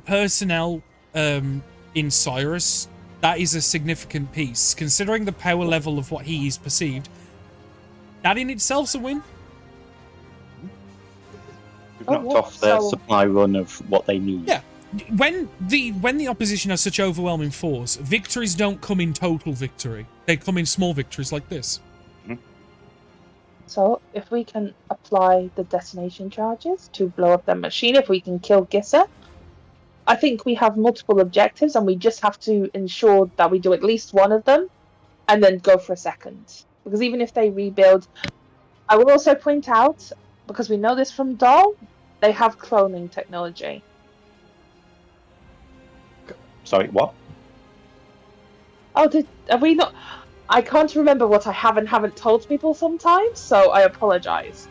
personnel in Cyrus, that is a significant piece. Considering the power level of what he is perceived, that in itself's a win. We've knocked off their supply run of what they need. Yeah. When the opposition has such overwhelming force, victories don't come in total victory. They come in small victories like this. Mm-hmm. So, if we can apply the detonation charges to blow up their machine, if we can kill Gisser, I think we have multiple objectives, and we just have to ensure that we do at least one of them, and then go for a second. Because even if they rebuild, I will also point out, because we know this from Doll, they have cloning technology. Sorry, what? Oh, are we not? I can't remember what I have and haven't told people sometimes, so I apologise.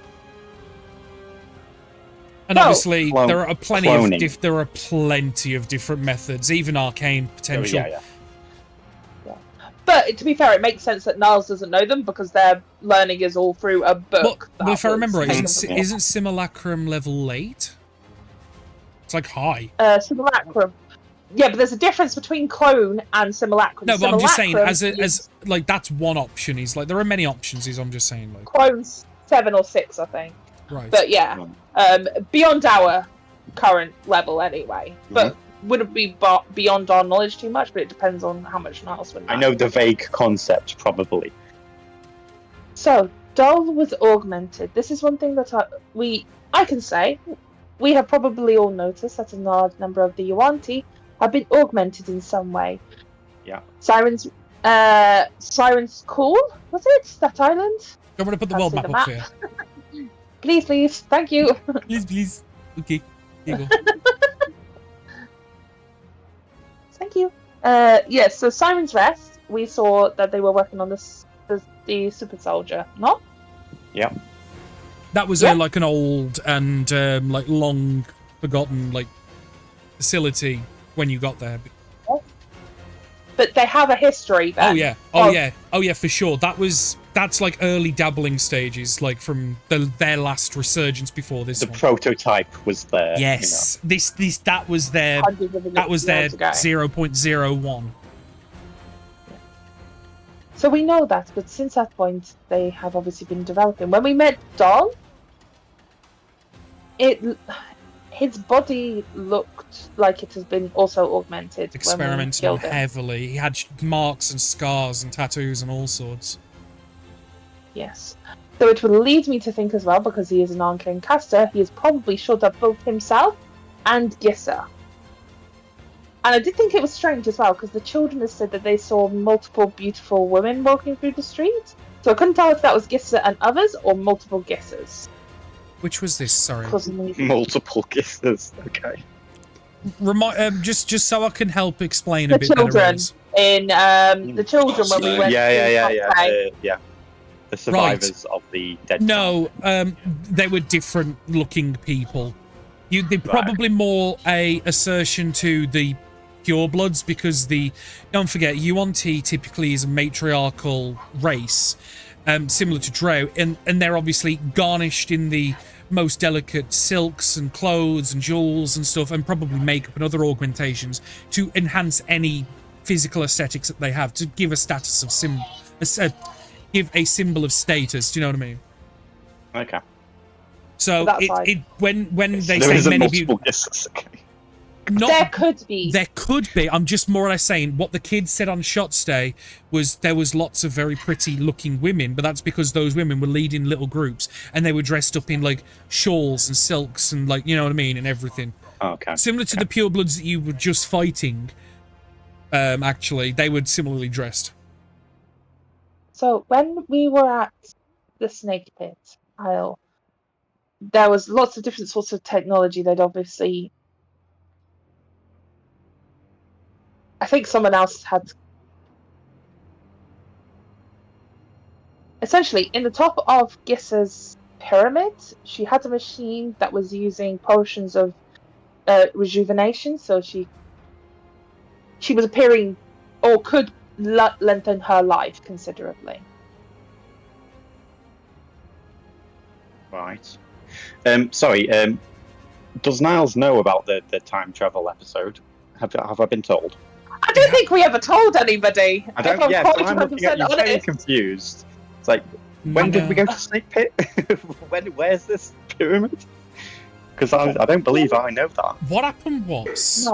And obviously, there are plenty of different methods, even arcane potential. Yeah. But to be fair, it makes sense that Niles doesn't know them because their learning is all through a book. But if I remember right, isn't Simulacrum level 8? It's like high. Simulacrum. Yeah, but there's a difference between clone and Simulacrum. No, but I'm just saying, as like that's one option. He's like, there are many options. I'm just saying, like clones. 7 or 6, I think. Right. But yeah, beyond our current level anyway. But wouldn't be beyond our knowledge too much, but it depends on how much Niles would know. I know the vague concept, probably. So, Dol was augmented. This is one thing that I can say. We have probably all noticed that a large number of the Yuan-Ti have been augmented in some way. Yeah. Siren's Call, was it? That island? I'm going to put the Can't world see map the up map. here. Please, thank you. Please. Okay. Here you go. Thank you. Yes, so Siren's Rest, we saw that they were working on the super soldier, no? Yeah. That was like an old and like long forgotten like facility when you got there. But they have a history then. Oh yeah, for sure. That's like early dabbling stages, like from their last resurgence before this. The prototype was there. Yes, that was their 0.01. So we know that, but since that point, they have obviously been developing. When we met Dol, his body looked like it has been also augmented. Experimented on heavily. He had marks and scars and tattoos and all sorts. Yes. So it would lead me to think as well, because he is an Arcane caster, he has probably shot up both himself and Gissa. And I did think it was strange as well, because the children have said that they saw multiple beautiful women walking through the street. So I couldn't tell if that was Gissa and others, or multiple Gissas. Which was this? Sorry. Multiple Gissas. Okay. Just so I can help explain the a bit better. The children when we went. Yeah. The survivors of the dead. No, they were different looking people. They're probably more a assertion to the purebloods, because don't forget, Yuan-Ti typically is a matriarchal race, similar to Drow, and they're obviously garnished in the most delicate silks and clothes and jewels and stuff, and probably makeup and other augmentations to enhance any physical aesthetics that they have, to give a status of give a symbol of status. Do you know what I mean? Okay. So when they there say many multiple Gissas. Okay. There could be. There could be. I'm just more or less saying what the kids said on Shots Day was there was lots of very pretty looking women, but that's because those women were leading little groups and they were dressed up in like shawls and silks and like, you know what I mean, and everything. Okay. Similar to the purebloods that you were just fighting. Actually, they were similarly dressed. So when we were at the Snake Pit Isle, there was lots of different sorts of technology they'd obviously. I think someone else had. Essentially, in the top of Gissa's pyramid, she had a machine that was using potions of rejuvenation, so she was appearing, or could lengthen her life considerably. Right. Sorry. Does Niles know about the time travel episode? Have I been told? I don't think we ever told anybody. I don't. Yeah, so I'm looking at you very confused. It's like, when did we go to Snake Pit? Where's this pyramid? Because I don't believe I know that. What happened was,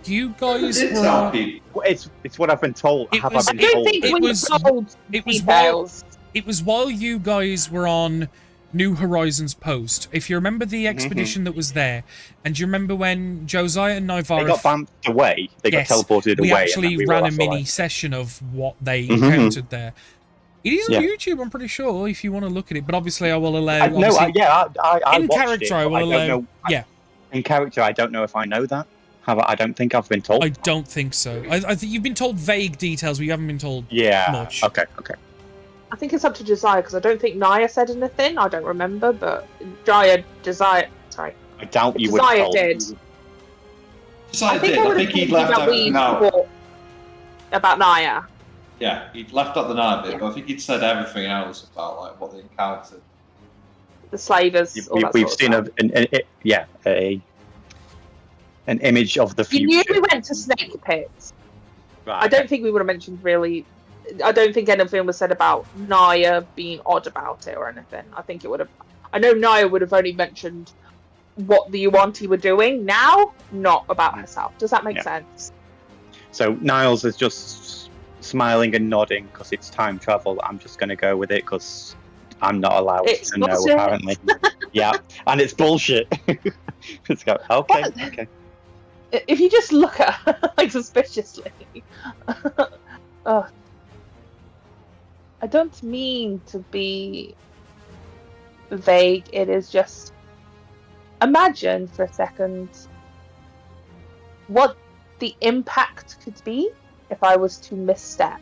you guys it's what I've been told. It was while you guys were on New Horizons Post. If you remember the expedition that was there, and do you remember when Josiah and Naivareth... They got bumped away. They got teleported away. We actually ran a mini session of what they encountered there. It is on YouTube, I'm pretty sure, if you want to look at it. But obviously I will allow... I in character, I will allow... In character, I don't know if I know that. I don't think I've been told. I don't think so. I think you've been told vague details, but you haven't been told much. Okay. I think it's up to Josiah, because I don't think Naya said anything. I don't remember, but Josiah. Sorry. I doubt you would have told. Did. Josiah did. I think he left out about Naya. Yeah, he left out the Naya bit, but I think he'd said everything else about like what they encountered. The slavers. We've seen an image of the future. You knew we went to Snake Pit. Right. I don't think we would have mentioned really I don't think anything was said about Naya being odd about it or anything. I think it would have. I know Naya would have only mentioned what the Yuan-Ti were doing now, not about herself. Does that make sense? So Niles is just smiling and nodding because it's time travel. I'm just going to go with it because I'm not allowed It's to know, bullshit. apparently. Yeah, and it's bullshit. Let's go. Okay, okay. If you just look at her like suspiciously. I don't mean to be vague. It is just imagine for a second what the impact could be if I was to misstep.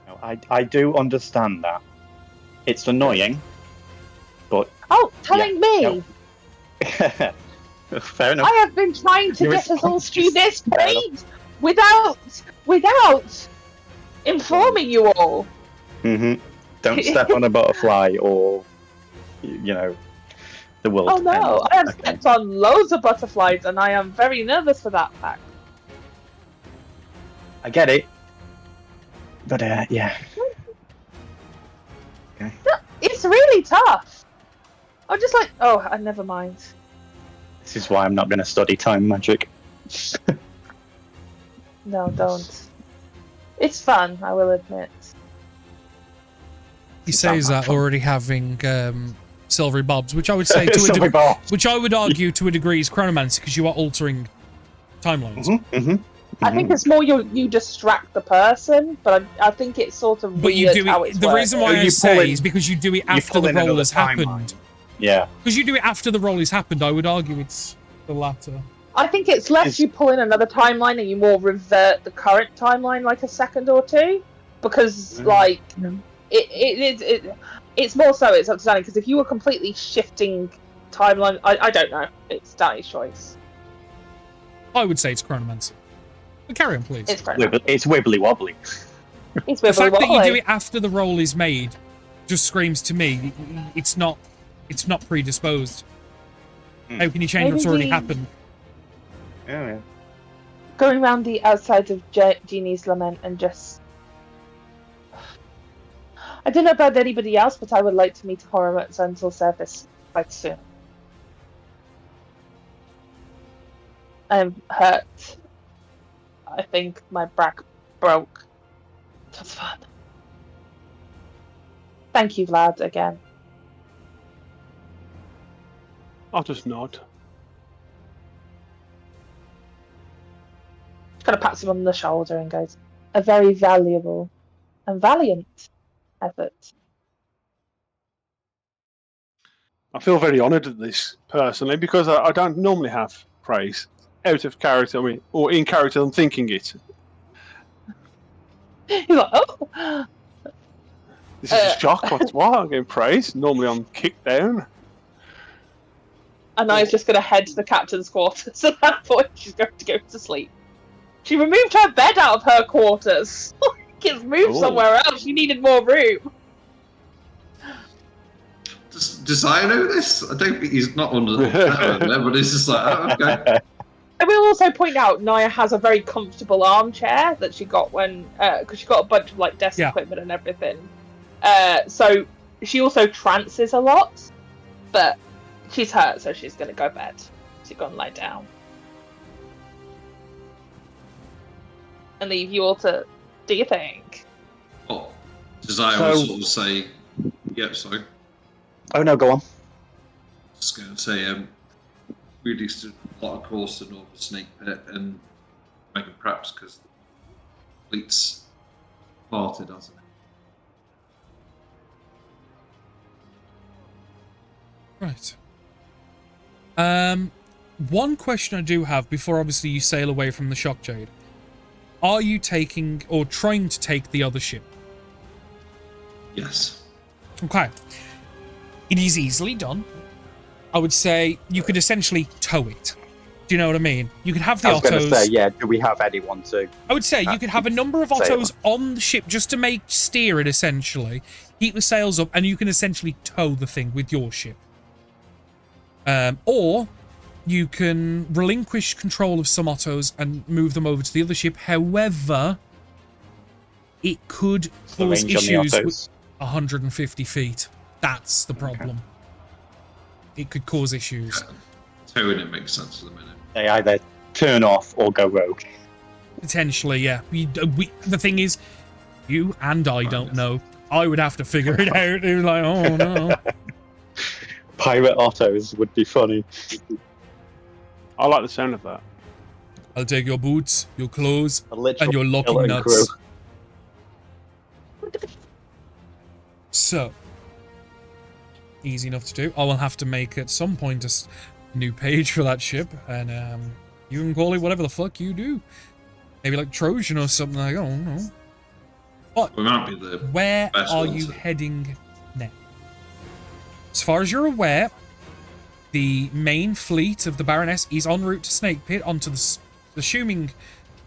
No, I do understand that. It's annoying, but... Oh, telling me! No. Fair enough. I have been trying to get us all through this point without informing you all. Mm-hmm. Don't step on a butterfly or, the world. Oh no, I have stepped on loads of butterflies and I am very nervous for that fact. I get it. But, yeah. Okay. It's really tough. I'm just like, never mind. This is why I'm not going to study time magic. No, don't. It's fun, I will admit. He says that already having silvery bobs, which I would say which I would argue to a degree is chronomancy because you are altering timelines. Mm-hmm, mm-hmm. I think it's more you distract the person, but I think it's sort of weird how it's the reason why I say is because you do it after the roll has happened. Yeah. Because you do it after the roll has happened, I would argue it's the latter. I think it's less you pull in another timeline and you more revert the current timeline like a second or two, because it's more so it's understanding, because if you were completely shifting timeline, I don't know, it's Danny's choice. I would say it's chronomancy. But carry on, please. It's wibbly wobbly. It's the wibbly fact wobbly. that you do it after the roll is made just screams to me it's not predisposed. How can you change what's already happened? Yeah. Going around the outside of Jeannie's lament and just... I don't know about anybody else, but I would like to meet Horum at Central Service quite soon. I'm hurt. I think my back broke. That's fun. Thank you, Vlad, again. I'll just nod. Kind of pats him on the shoulder and goes, a very valuable and valiant effort. I feel very honoured at this, personally, because I don't normally have praise. Out of character, or in character, I'm thinking it. He's like, oh! This is a shock. What? I'm getting praise. Normally I'm kicked down. And Naya's just going to head to the captain's quarters. At that point, she's going to go to sleep. She removed her bed out of her quarters. It's moved somewhere else. She needed more room. Does I know this? I don't think he's not under the there, but it's just like, oh, okay. I will also point out Naya has a very comfortable armchair that she got when, because she got a bunch of like desk equipment and everything. So she also trances a lot, but she's hurt, so she's going to go to bed. She's going to lie down. And leave you all to do your thing. Oh, does I always sort of say, yep, sorry. Oh no, go on. Just going to say, we released a lot of calls to North Snake Pit and making perhaps because the fleet's parted, hasn't it? Right. One question I do have before obviously you sail away from the Shock Jade. Are you taking or trying to take the other ship? Yes. Okay. It is easily done. I would say you could essentially tow it. Do you know what I mean? You could have the Ottos. I was going to say, yeah, do we have anyone to... I would say you could have a number of Ottos on the ship just to steer it, essentially. Keep the sails up, and you can essentially tow the thing with your ship. Or you can relinquish control of some Ottos and move them over to the other ship. However, it could The cause range on the issues with autos. 150 feet. That's the problem. It could cause issues. Towing it makes sense at the minute. They either turn off or go rogue. Potentially, yeah. The thing is, you and I don't know. I would have to figure it out. It was like, oh no. Pirate autos would be funny. I like the sound of that. I'll take your boots, your clothes, A literal and your locking skeleton nuts. crew. So, easy enough to do. I will have to make at some point a new page for that ship, and you can call it whatever the fuck you do. Maybe like Trojan or something. Like, I don't know. But We might be the where best are ones you to- heading now? As far as you're aware, the main fleet of the Baroness is en route to Snake Pit onto assuming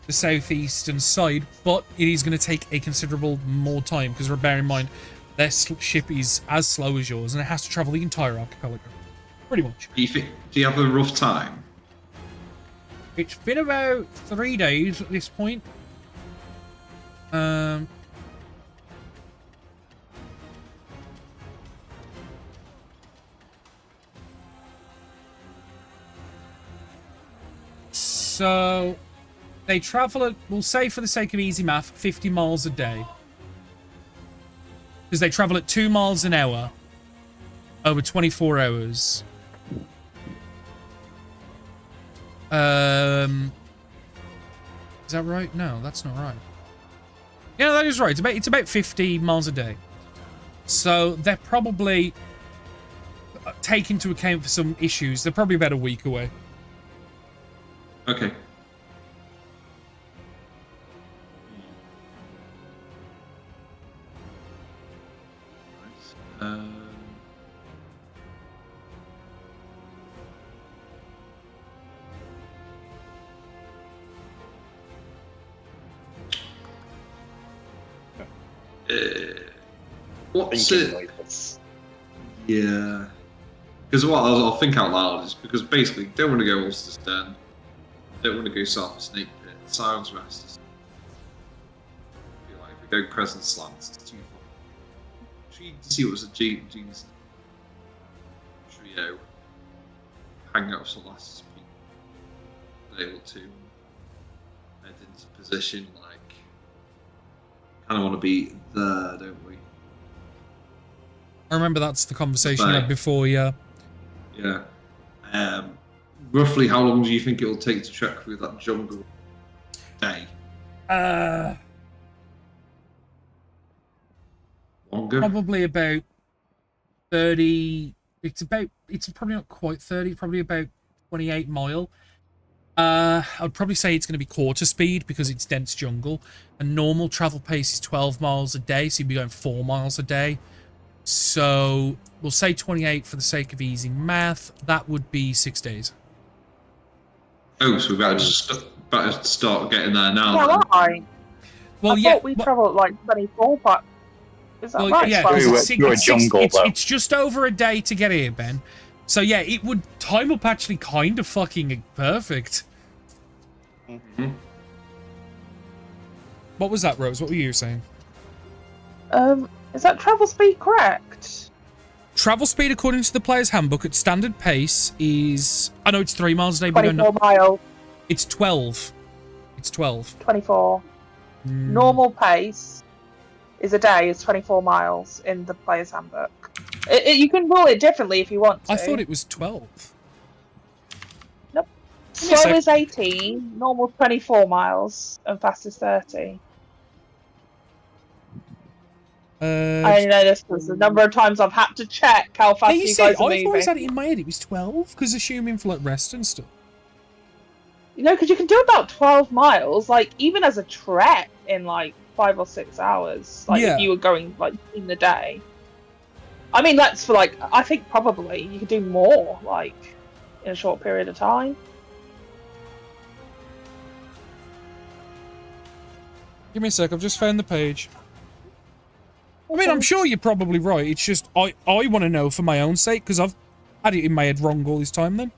the southeastern side, but it is going to take a considerable more time because bear in mind their ship is as slow as yours and it has to travel the entire archipelago. Pretty much. Do you have a rough time? It's been about 3 days at this point. So they travel at, we'll say for the sake of easy math, 50 miles a day. Because they travel at 2 miles an hour over 24 hours. Is that right? No, that's not right. Yeah, that is right. It's about 50 miles a day. So they're probably, take into account for some issues, they're probably about a week away. Okay. What's Thinking it? like this. Yeah. Because what I'll think out loud is because basically don't want to go Ulster Stern, don't want to go south of Snake Pit. Silence Rest is. I feel like if we go Crescent Slants, it's too far. Intrigued to see what was a G's trio. Hang out with Celeste's people. Able to head into position like. Kind of want to be there, don't we? I remember that's the conversation you Right. had before, yeah. Yeah. Roughly, how long do you think it will take to trek through that jungle? Day. Longer. Probably about 30. It's probably not quite 30, probably about 28 mile. I'd probably say it's going to be quarter speed because it's dense jungle. A normal travel pace is 12 miles a day, so you'd be going 4 miles a day. So we'll say 28 for the sake of easy math. That would be 6 days. Oh, so we better start getting there now. Yeah, then. right. Well, I yeah. thought we travelled like 24, but is that Well, right? yeah, Sorry. because You're it's, a- you're a it's, jungle, it's, though. it's just over a day to get here, Ben. So yeah, it would time up actually kind of fucking perfect. Mhm. What was that, Rose? What were you saying? Is that travel speed correct? Travel speed according to the player's handbook at standard pace is... I know it's 3 miles a day, but 24 miles. it's 12. It's 12. 24. Normal pace is a day is 24 miles in the player's handbook. You can rule it differently if you want to. I thought it was 12. Nope. Give me a Slow sec. is 18, normal 24 miles, and fast is 30. I only know this because the number of times I've had to check how fast you you see, guys are I've always moving. had it in my head it was 12, because assuming for like rest and stuff. You know, because you can do about 12 miles, like, even as a trek in, like, 5 or 6 hours. Like, Yeah. if you were going, like, in the day. I mean, that's for, like, I think probably you could do more, like, in a short period of time. Give me a sec, I've just found the page. I mean, I'm sure you're probably right. It's just, I want to know for my own sake, because I've had it in my head wrong all this time then.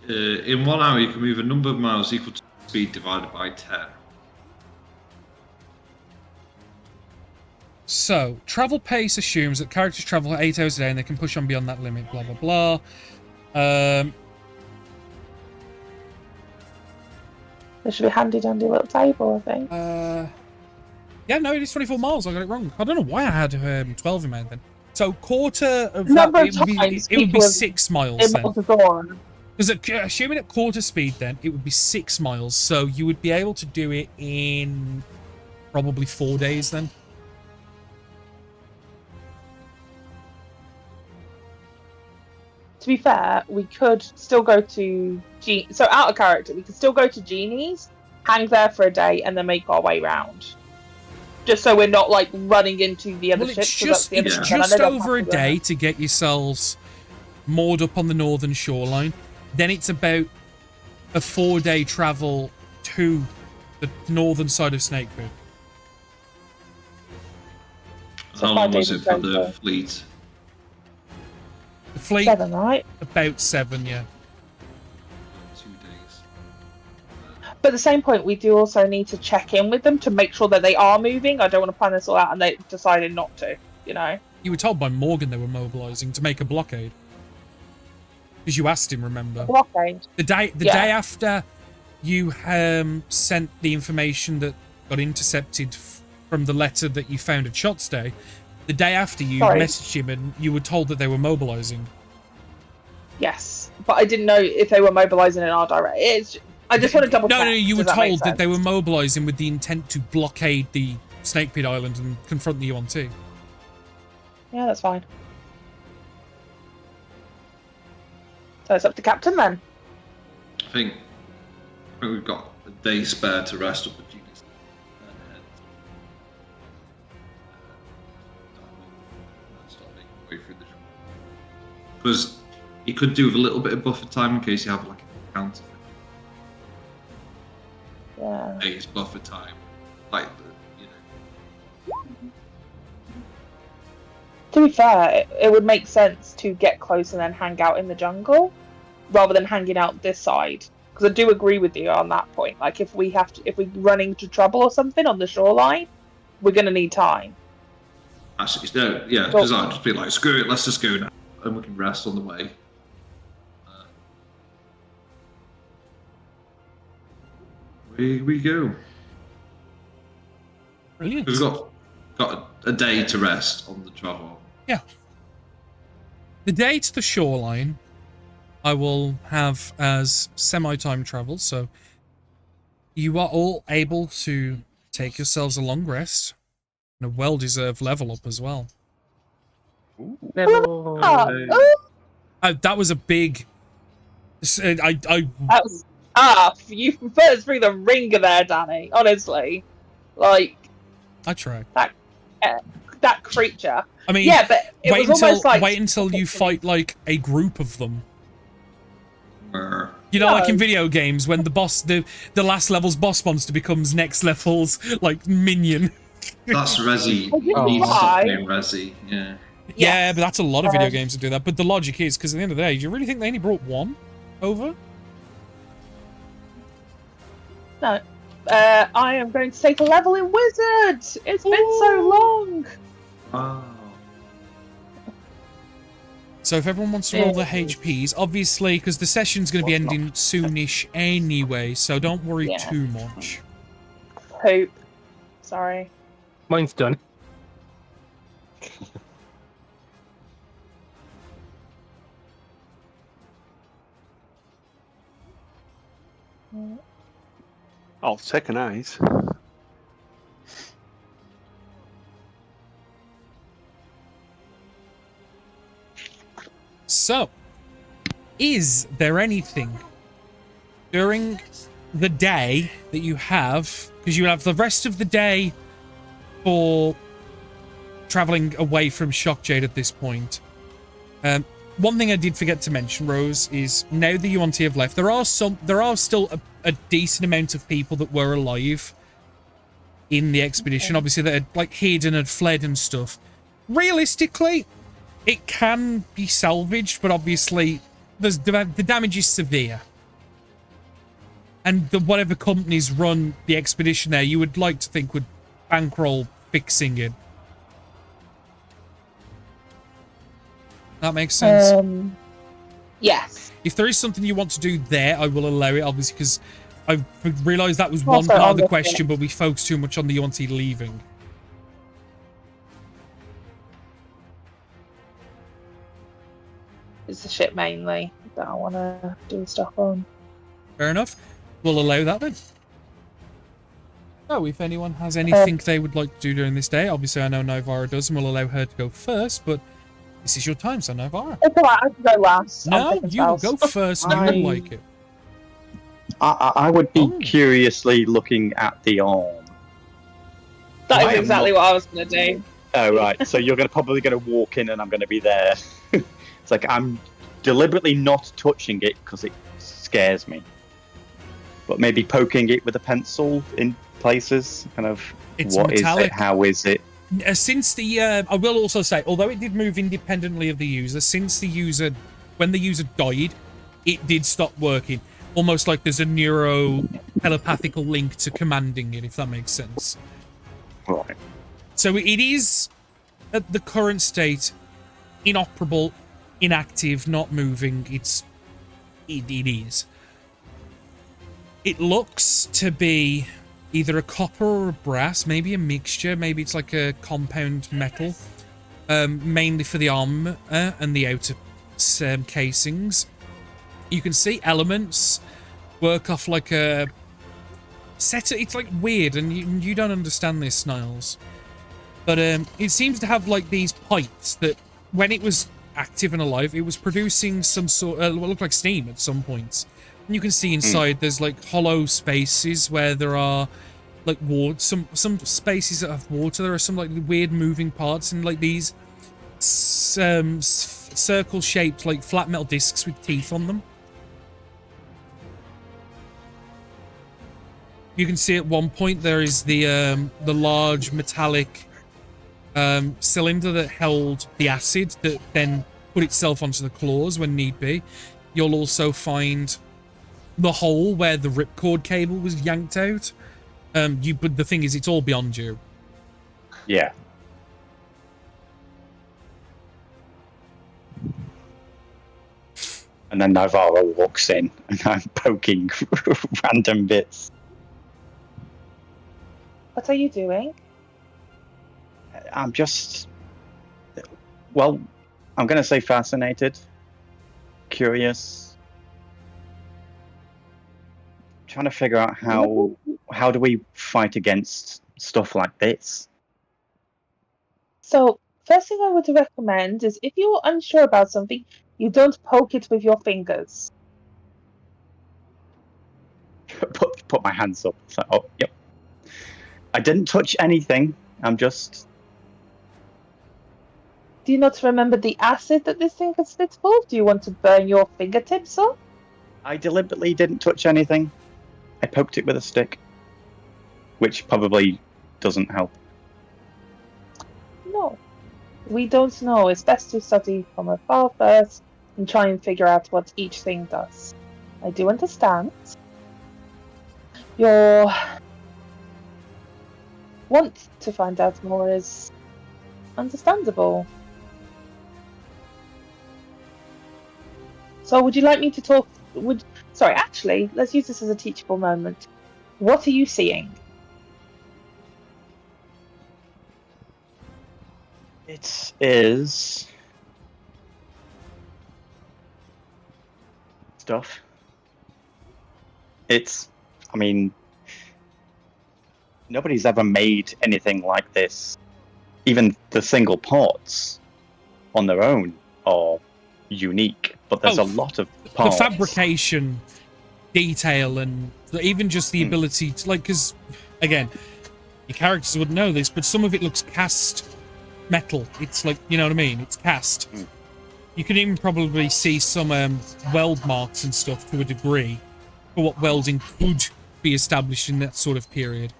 In 1 hour, you can move a number of miles equal to speed divided by 10. So, travel pace assumes that characters travel 8 hours a day and they can push on beyond that limit, blah, blah, blah. There should be a handy dandy little table, I think. Yeah, no, it is 24 miles. I got it wrong. I don't know why I had 12 in my head then. So, quarter of Number that, of it times would be people have 6 miles then. Because assuming at quarter speed then, it would be 6 miles. So, you would be able to do it in probably 4 days then. To be fair, we could still go to so out of character, we could still go to Genie's, hang there for a day, and then make our way round. Just so we're not like running into the other ships. It's just over a day to get yourselves moored up on the northern shoreline. Then it's about a 4-day travel to the northern side of Snakebird. So How long was it for the fleet? The fleet, 7, right? About 7, yeah. 2 days. But at the same point, we do also need to check in with them to make sure that they are moving. I don't want to plan this all out and they decided not to, you know? You were told by Morgan they were mobilising to make a blockade. Because you asked him, remember? Blockade. The day after you sent the information that got intercepted from the letter that you found at Shots Day, the day after you messaged him and you were told that they were mobilising. Yes, but I didn't know if they were mobilising in our direction. I just want to double check. No, you were told that they were mobilising with the intent to blockade the Snake Pit Island and confront the UNT. Yeah, that's fine. So it's up to Captain then. I think we've got a day spare to rest up the Genius. Because you could do with a little bit of buffer time in case you have like a counter. Yeah. Days buffer time, like To be fair, it would make sense to get close and then hang out in the jungle, rather than hanging out this side. Because I do agree with you on that point. Like if we run into trouble or something on the shoreline, we're gonna need time. Actually, no, yeah, because I'd just be like, screw it, let's just go now, and we can rest on the way. Here we go. Brilliant. We've got a day to rest on the travel. Yeah. The day to the shoreline, I will have as semi-time travel, so you are all able to take yourselves a long rest and a well-deserved level up as well. Level. That was a big. That was you put us through the ringer there, Danny. Honestly, like I tried. That creature. I mean, yeah, but it was almost like wait until you fight like a group of them. You know, No. like in video games when the boss, the last level's boss monster becomes next level's like minion. That's Resi. Oh. Needs to stop being Resi. Yeah. Yeah, but that's a lot of video games that do that. But the logic is, because at the end of the day, do you really think they only brought one over? No. I am going to take a level in Wizard. It's been so long. Wow. So if everyone wants to roll their HPs, obviously, because the session's going to be ending soonish anyway, so don't worry too much. Hope. Sorry. Mine's done. I'll take an ice. So, is there anything during the day that you have, because you have the rest of the day for traveling away from Shockjade at this point. One thing I did forget to mention, Rose, is now the UNT have left, there are still a decent amount of people that were alive in the expedition, obviously that had like hid and had fled and stuff. Realistically, it can be salvaged, but obviously the damage is severe. And whatever companies run the expedition there, you would like to think would bankroll fixing it. That makes sense. Yes. If there is something you want to do there, I will allow it, obviously, because I realised that was one part of the question, but we focused too much on the UNT leaving. It's the ship mainly that I want to do stuff on. Fair enough. We'll allow that then. So, if anyone has anything they would like to do during this day, obviously I know Nivara does, and we'll allow her to go first, but this is your time, so Nivara. It's alright, I can go last. No, you will go first, and you will like it. I would be curiously looking at the arm. That is exactly what I was going to do. Oh, right. So you're probably going to walk in and I'm going to be there. It's like I'm deliberately not touching it because it scares me. But maybe poking it with a pencil in places, kind of, it's what metallic. Is it? How is it? Since the, I will also say, although it did move independently of the user, since the user, when the user died, it did stop working. Almost like there's a neuro-telepathical link to commanding it, if that makes sense. Right. So it is, at the current state, inoperable, inactive, not moving. It is. It looks to be either a copper or a brass, maybe a mixture, maybe it's like a compound metal, mainly for the armor and the outer casings. You can see elements work off like a set. It's like weird, and you don't understand this, Niles. But it seems to have like these pipes that, when it was active and alive, it was producing some sort what looked like steam at some points. And you can see inside there's like hollow spaces where there are like some spaces that have water. There are some like weird moving parts, and like these circle shaped like flat metal discs with teeth on them. You can see at one point there is the large metallic cylinder that held the acid that then put itself onto the claws when need be. You'll also find the hole where the ripcord cable was yanked out. But the thing is, it's all beyond you. Yeah. And then Navarro walks in, and I'm poking random bits. What are you doing? I'm just... Well, I'm going to say fascinated. Curious. Trying to figure out how do we fight against stuff like this? So, first thing I would recommend is if you're unsure about something, you don't poke it with your fingers. Put my hands up. So, oh, yep. I didn't touch anything. I'm just... Do you not remember the acid that this thing has spit forth? Do you want to burn your fingertips off? I deliberately didn't touch anything. I poked it with a stick, which probably doesn't help. No. We don't know. It's best to study from afar first and try and figure out what each thing does. I do understand. Your want to find out more is understandable. So would you like me to talk... Sorry, actually, let's use this as a teachable moment. What are you seeing? It is... stuff. It's... I mean... Nobody's ever made anything like this. Even the single parts on their own are unique, but there's a lot of parts. The fabrication detail and even just the ability to, like, because again, your characters wouldn't know this, but some of it looks cast metal. It's like, you know what I mean? It's cast. You can even probably see some weld marks and stuff to a degree for what welding could be established in that sort of period.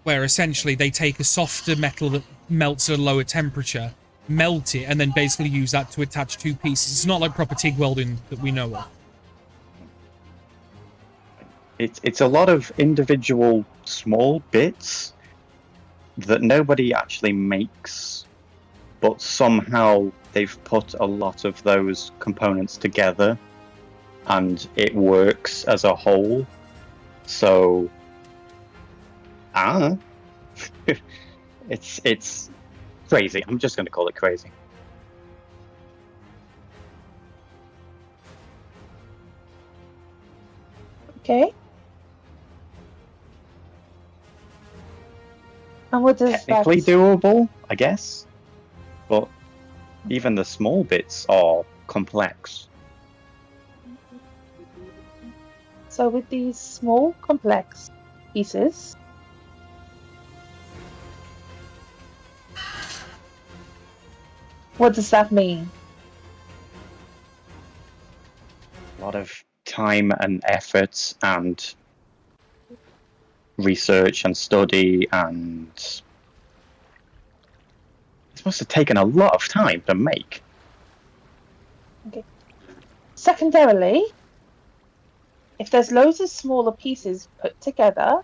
Where essentially they take a softer metal that melts at a lower temperature, melt it, and then basically use that to attach two pieces. It's not like proper TIG welding that we know of. It's a lot of individual small bits that nobody actually makes, but somehow they've put a lot of those components together and it works as a whole. So it's crazy. I'm just going to call it crazy. Okay. And what does Technically that... doable, I guess, but even the small bits are complex. So with these small, complex pieces, what does that mean? A lot of time and effort and research and study, and this must have taken a lot of time to make. Okay. Secondarily, if there's loads of smaller pieces put together,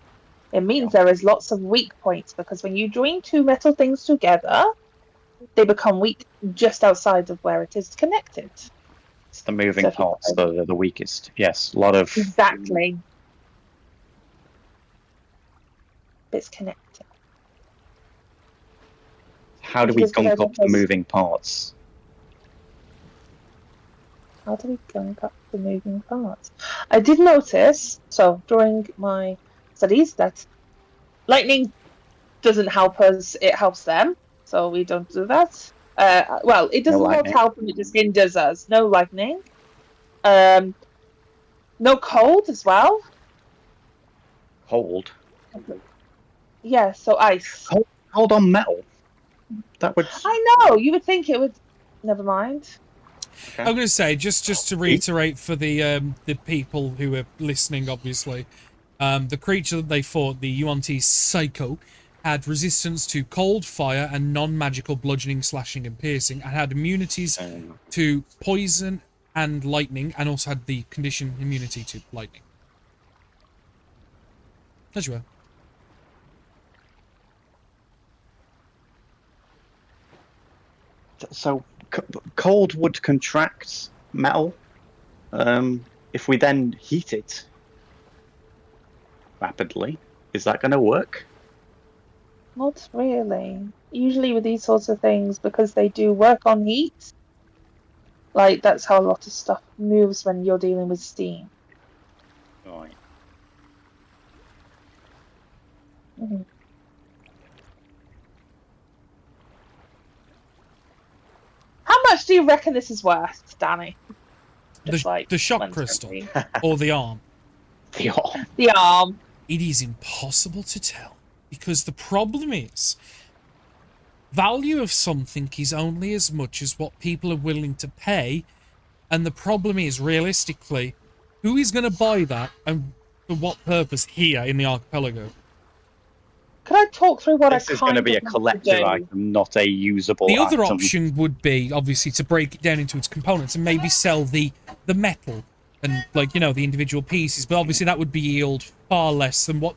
it means there is lots of weak points, because when you join two metal things together, they become weak just outside of where it is connected. It's the moving parts that are the weakest. Yes, a lot of... Exactly. Bits connected. How do we gunk up the moving parts? How do we gunk up the moving parts? I did notice, so during my studies, that lightning doesn't help us, it helps them. So we don't do that. Well, it doesn't not help them, it just hinders us. No lightning. No cold as well. Cold? Yeah, so ice. Cold on metal? That would... I know, you would think it would... Never mind. Okay. I'm going to say, just to reiterate for the people who are listening, obviously, the creature that they fought, the SSSycho, had resistance to cold, fire, and non-magical bludgeoning, slashing, and piercing, and had immunities to poison and lightning, and also had the condition immunity to lightning. As you were. So, cold would contract metal. If we then heat it rapidly, is that going to work? Not really. Usually with these sorts of things, because they do work on heat, like, that's how a lot of stuff moves when you're dealing with steam. Right. Mm-hmm. How much do you reckon this is worth, Danny? The shock crystal or the arm? The arm. The arm. It is impossible to tell, because the problem is value of something is only as much as what people are willing to pay, and the problem is, realistically, who is going to buy that and for what purpose here in the archipelago? Could I talk through what this is going to be a collector item, not a usable item. The other item. option would be, obviously, to break it down into its components and maybe sell the metal and, like, you know, the individual pieces, but obviously that would be yield far less than what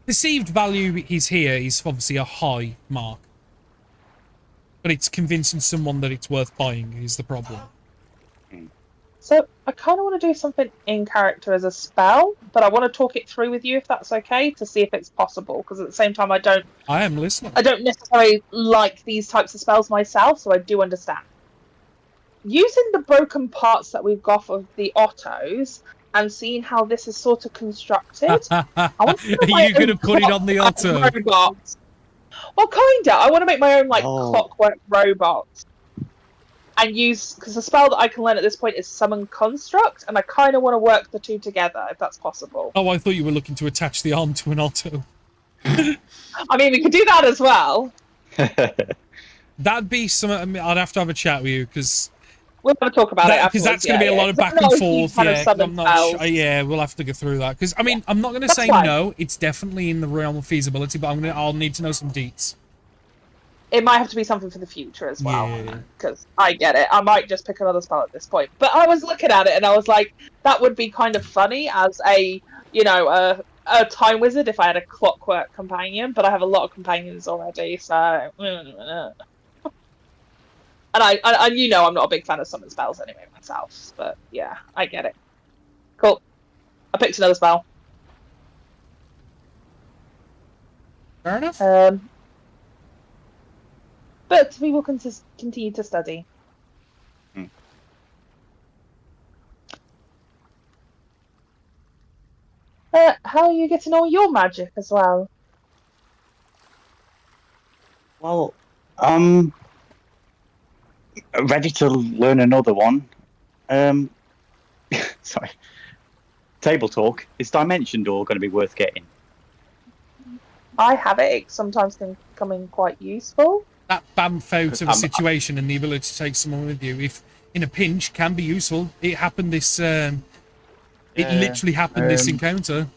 perceived value is here is obviously a high mark. But it's convincing someone that it's worth buying is the problem. So I kind of want to do something in character as a spell, but I want to talk it through with you if that's okay, to see if it's possible. Because at the same time, I am listening. I don't necessarily like these types of spells myself, so I do understand. Using the broken parts that we've got of the Ottos and seeing how this is sort of constructed, I want to are you going to put it on the Otto? Robot. Well, kinda. I want to make my own clockwork robot. And use, because the spell that I can learn at this point is Summon Construct, and I kind of want to work the two together, if that's possible. Oh, I thought you were looking to attach the arm to an Otto. I mean, we could do that as well. That'd be something. I mean, I'd have to have a chat with you, because we'll have a talk about it because that's going to be a lot of back and forth. Yeah, I'm not sure. Yeah, we'll have to go through that. Because I mean, I'm not going to say no. It's definitely in the realm of feasibility, but I'll need to know some deets. it might have to be something for the future as well. Yeah. Because I get it. I might just pick another spell at this point. But I was looking at it and I was like, that would be kind of funny as a, a time wizard if I had a clockwork companion. But I have a lot of companions already, so. And I'm not a big fan of summon spells anyway myself. But yeah, I get it. Cool. I picked another spell. Fair enough. But we will continue to study. How are you getting all your magic as well? Well, ready to learn another one. Sorry. Table talk. Is Dimension Door going to be worth getting? I have it. It sometimes can come in quite useful. That bamf out of a situation and the ability to take someone with you, if in a pinch, can be useful. It happened this. It literally happened this encounter.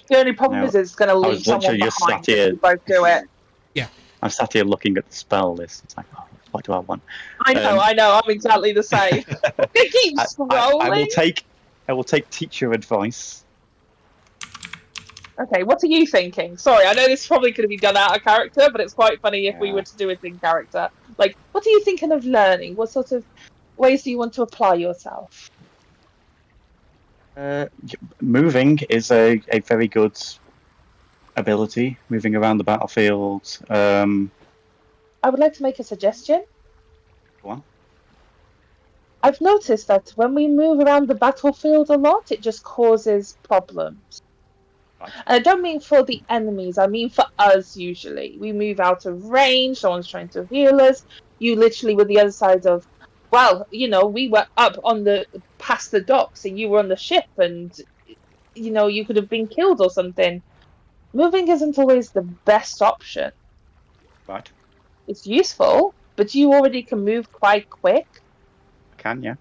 The only problem is it's going to leave someone behind if we both do it. Yeah. I'm sat here looking at the spell list. It's like, oh, what do I want? I know. I'm exactly the same. It keeps scrolling. I will take teacher advice. Okay, what are you thinking? Sorry, I know this probably could be done out of character, but it's quite funny if we were to do it in character. Like, what are you thinking of learning? What sort of ways do you want to apply yourself? Moving is a very good ability. Moving around the battlefield. I would like to make a suggestion. Go on. I've noticed that when we move around the battlefield a lot, it just causes problems. And I don't mean for the enemies, I mean for us usually. We move out of range, someone's trying to heal us. You literally were the other side of, we were up on past the docks and you were on the ship and, you could have been killed or something. Moving isn't always the best option. Right. It's useful, but you already can move quite quick. Can, yeah.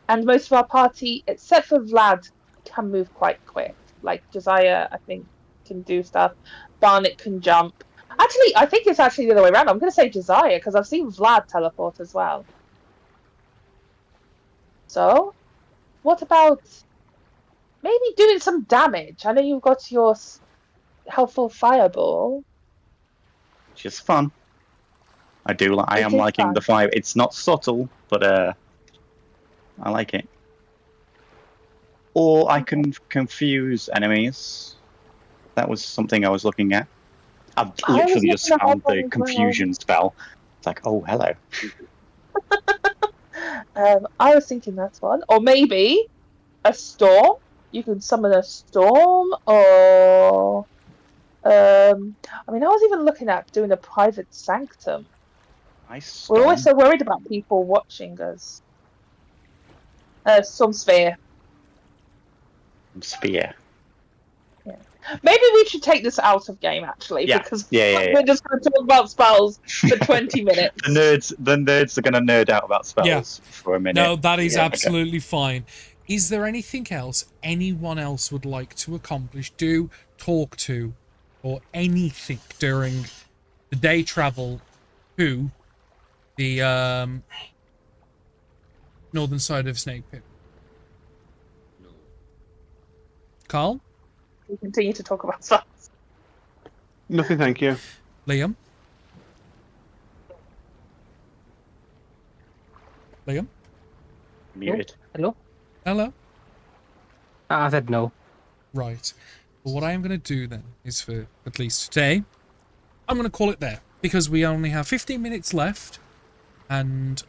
And most of our party, except for Vlad, can move quite quick. Like Josiah, I think, can do stuff. Barnet can jump. Actually, I think it's actually the other way around. I'm going to say Josiah, because I've seen Vlad teleport as well. So, what about maybe doing some damage? I know you've got your helpful fireball. Which is fun. I am liking the fire. It's not subtle, but I like it. Or I can confuse enemies. That was something I was looking at. I've literally just found the confusion spell. It's like, oh, hello. I was thinking that's one. Or maybe a storm. You can summon a storm, or... I was even looking at doing a private sanctum. Nice. We're always so worried about people watching us. Some sphere. Spear. Yeah. Maybe we should take this out of game actually, because we're just going to talk about spells for 20 minutes. The nerds are going to nerd out about spells for a minute. No, that is absolutely fine. Is there anything else anyone else would like to accomplish, do, talk to, or anything during the day travel to the northern side of Snake Pit? Carl? We continue to talk about stuff. Nothing, thank you. Liam? Liam? Muted. Hello? Hello? I said no. Right. Well, what I am going to do then is, for at least today, I'm going to call it there, because we only have 15 minutes left, and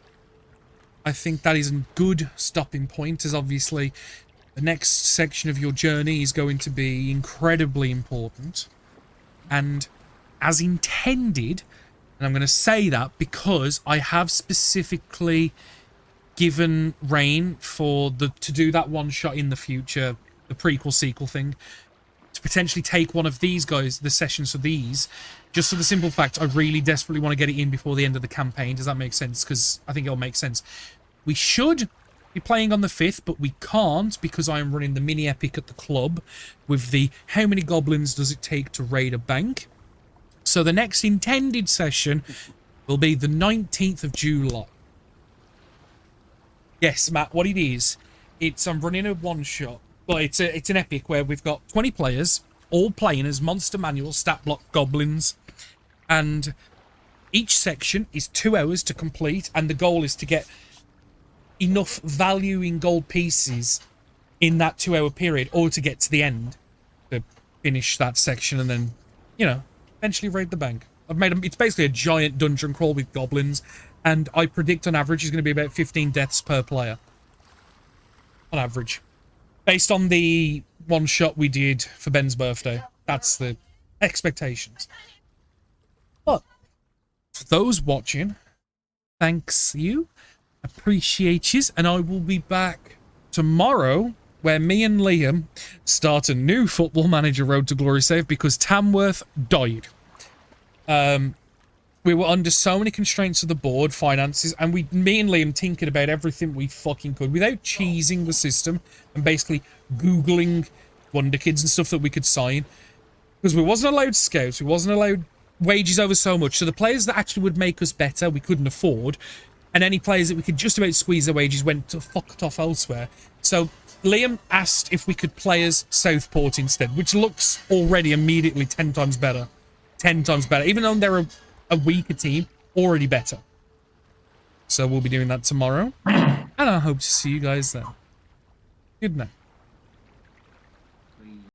I think that is a good stopping point, as obviously the next section of your journey is going to be incredibly important. And as intended, and I'm going to say that because I have specifically given Rain to do that one shot in the future, the prequel sequel thing, to potentially take one of these guys, the sessions for these, just for the simple fact I really desperately want to get it in before the end of the campaign. Does that make sense? Because I think it'll make sense. We should be playing on the 5th, but we can't because I'm running the mini epic at the club with the how many goblins does it take to raid a bank. So the next intended session will be the 19th of July. Yes, Matt, what it is, I'm running a one-shot, but it's an epic where we've got 20 players, all playing as Monster Manual stat block goblins, and each section is 2 hours to complete, and the goal is to get enough value in gold pieces in that 2-hour period, or to get to the end to finish that section and then, you know, eventually raid the bank. It's basically a giant dungeon crawl with goblins, and I predict on average is going to be about 15 deaths per player. On average. Based on the one shot we did for Ben's birthday. That's the expectations. But for those watching, thanks you. Appreciate yous, and I will be back tomorrow where me and Liam start a new Football Manager Road to Glory save because Tamworth died. We were under so many constraints of the board, finances, and me and Liam tinkered about everything we fucking could without cheesing the system and basically Googling Wonder Kids and stuff that we could sign. Because we wasn't allowed scouts, we wasn't allowed wages over so much, so the players that actually would make us better, we couldn't afford, and any players that we could just about squeeze their wages went to fucked off elsewhere. So Liam asked if we could play as Southport instead, which looks already immediately 10 times better. 10 times better. Even though they're a weaker team, already better. So we'll be doing that tomorrow. And I hope to see you guys then. Good night.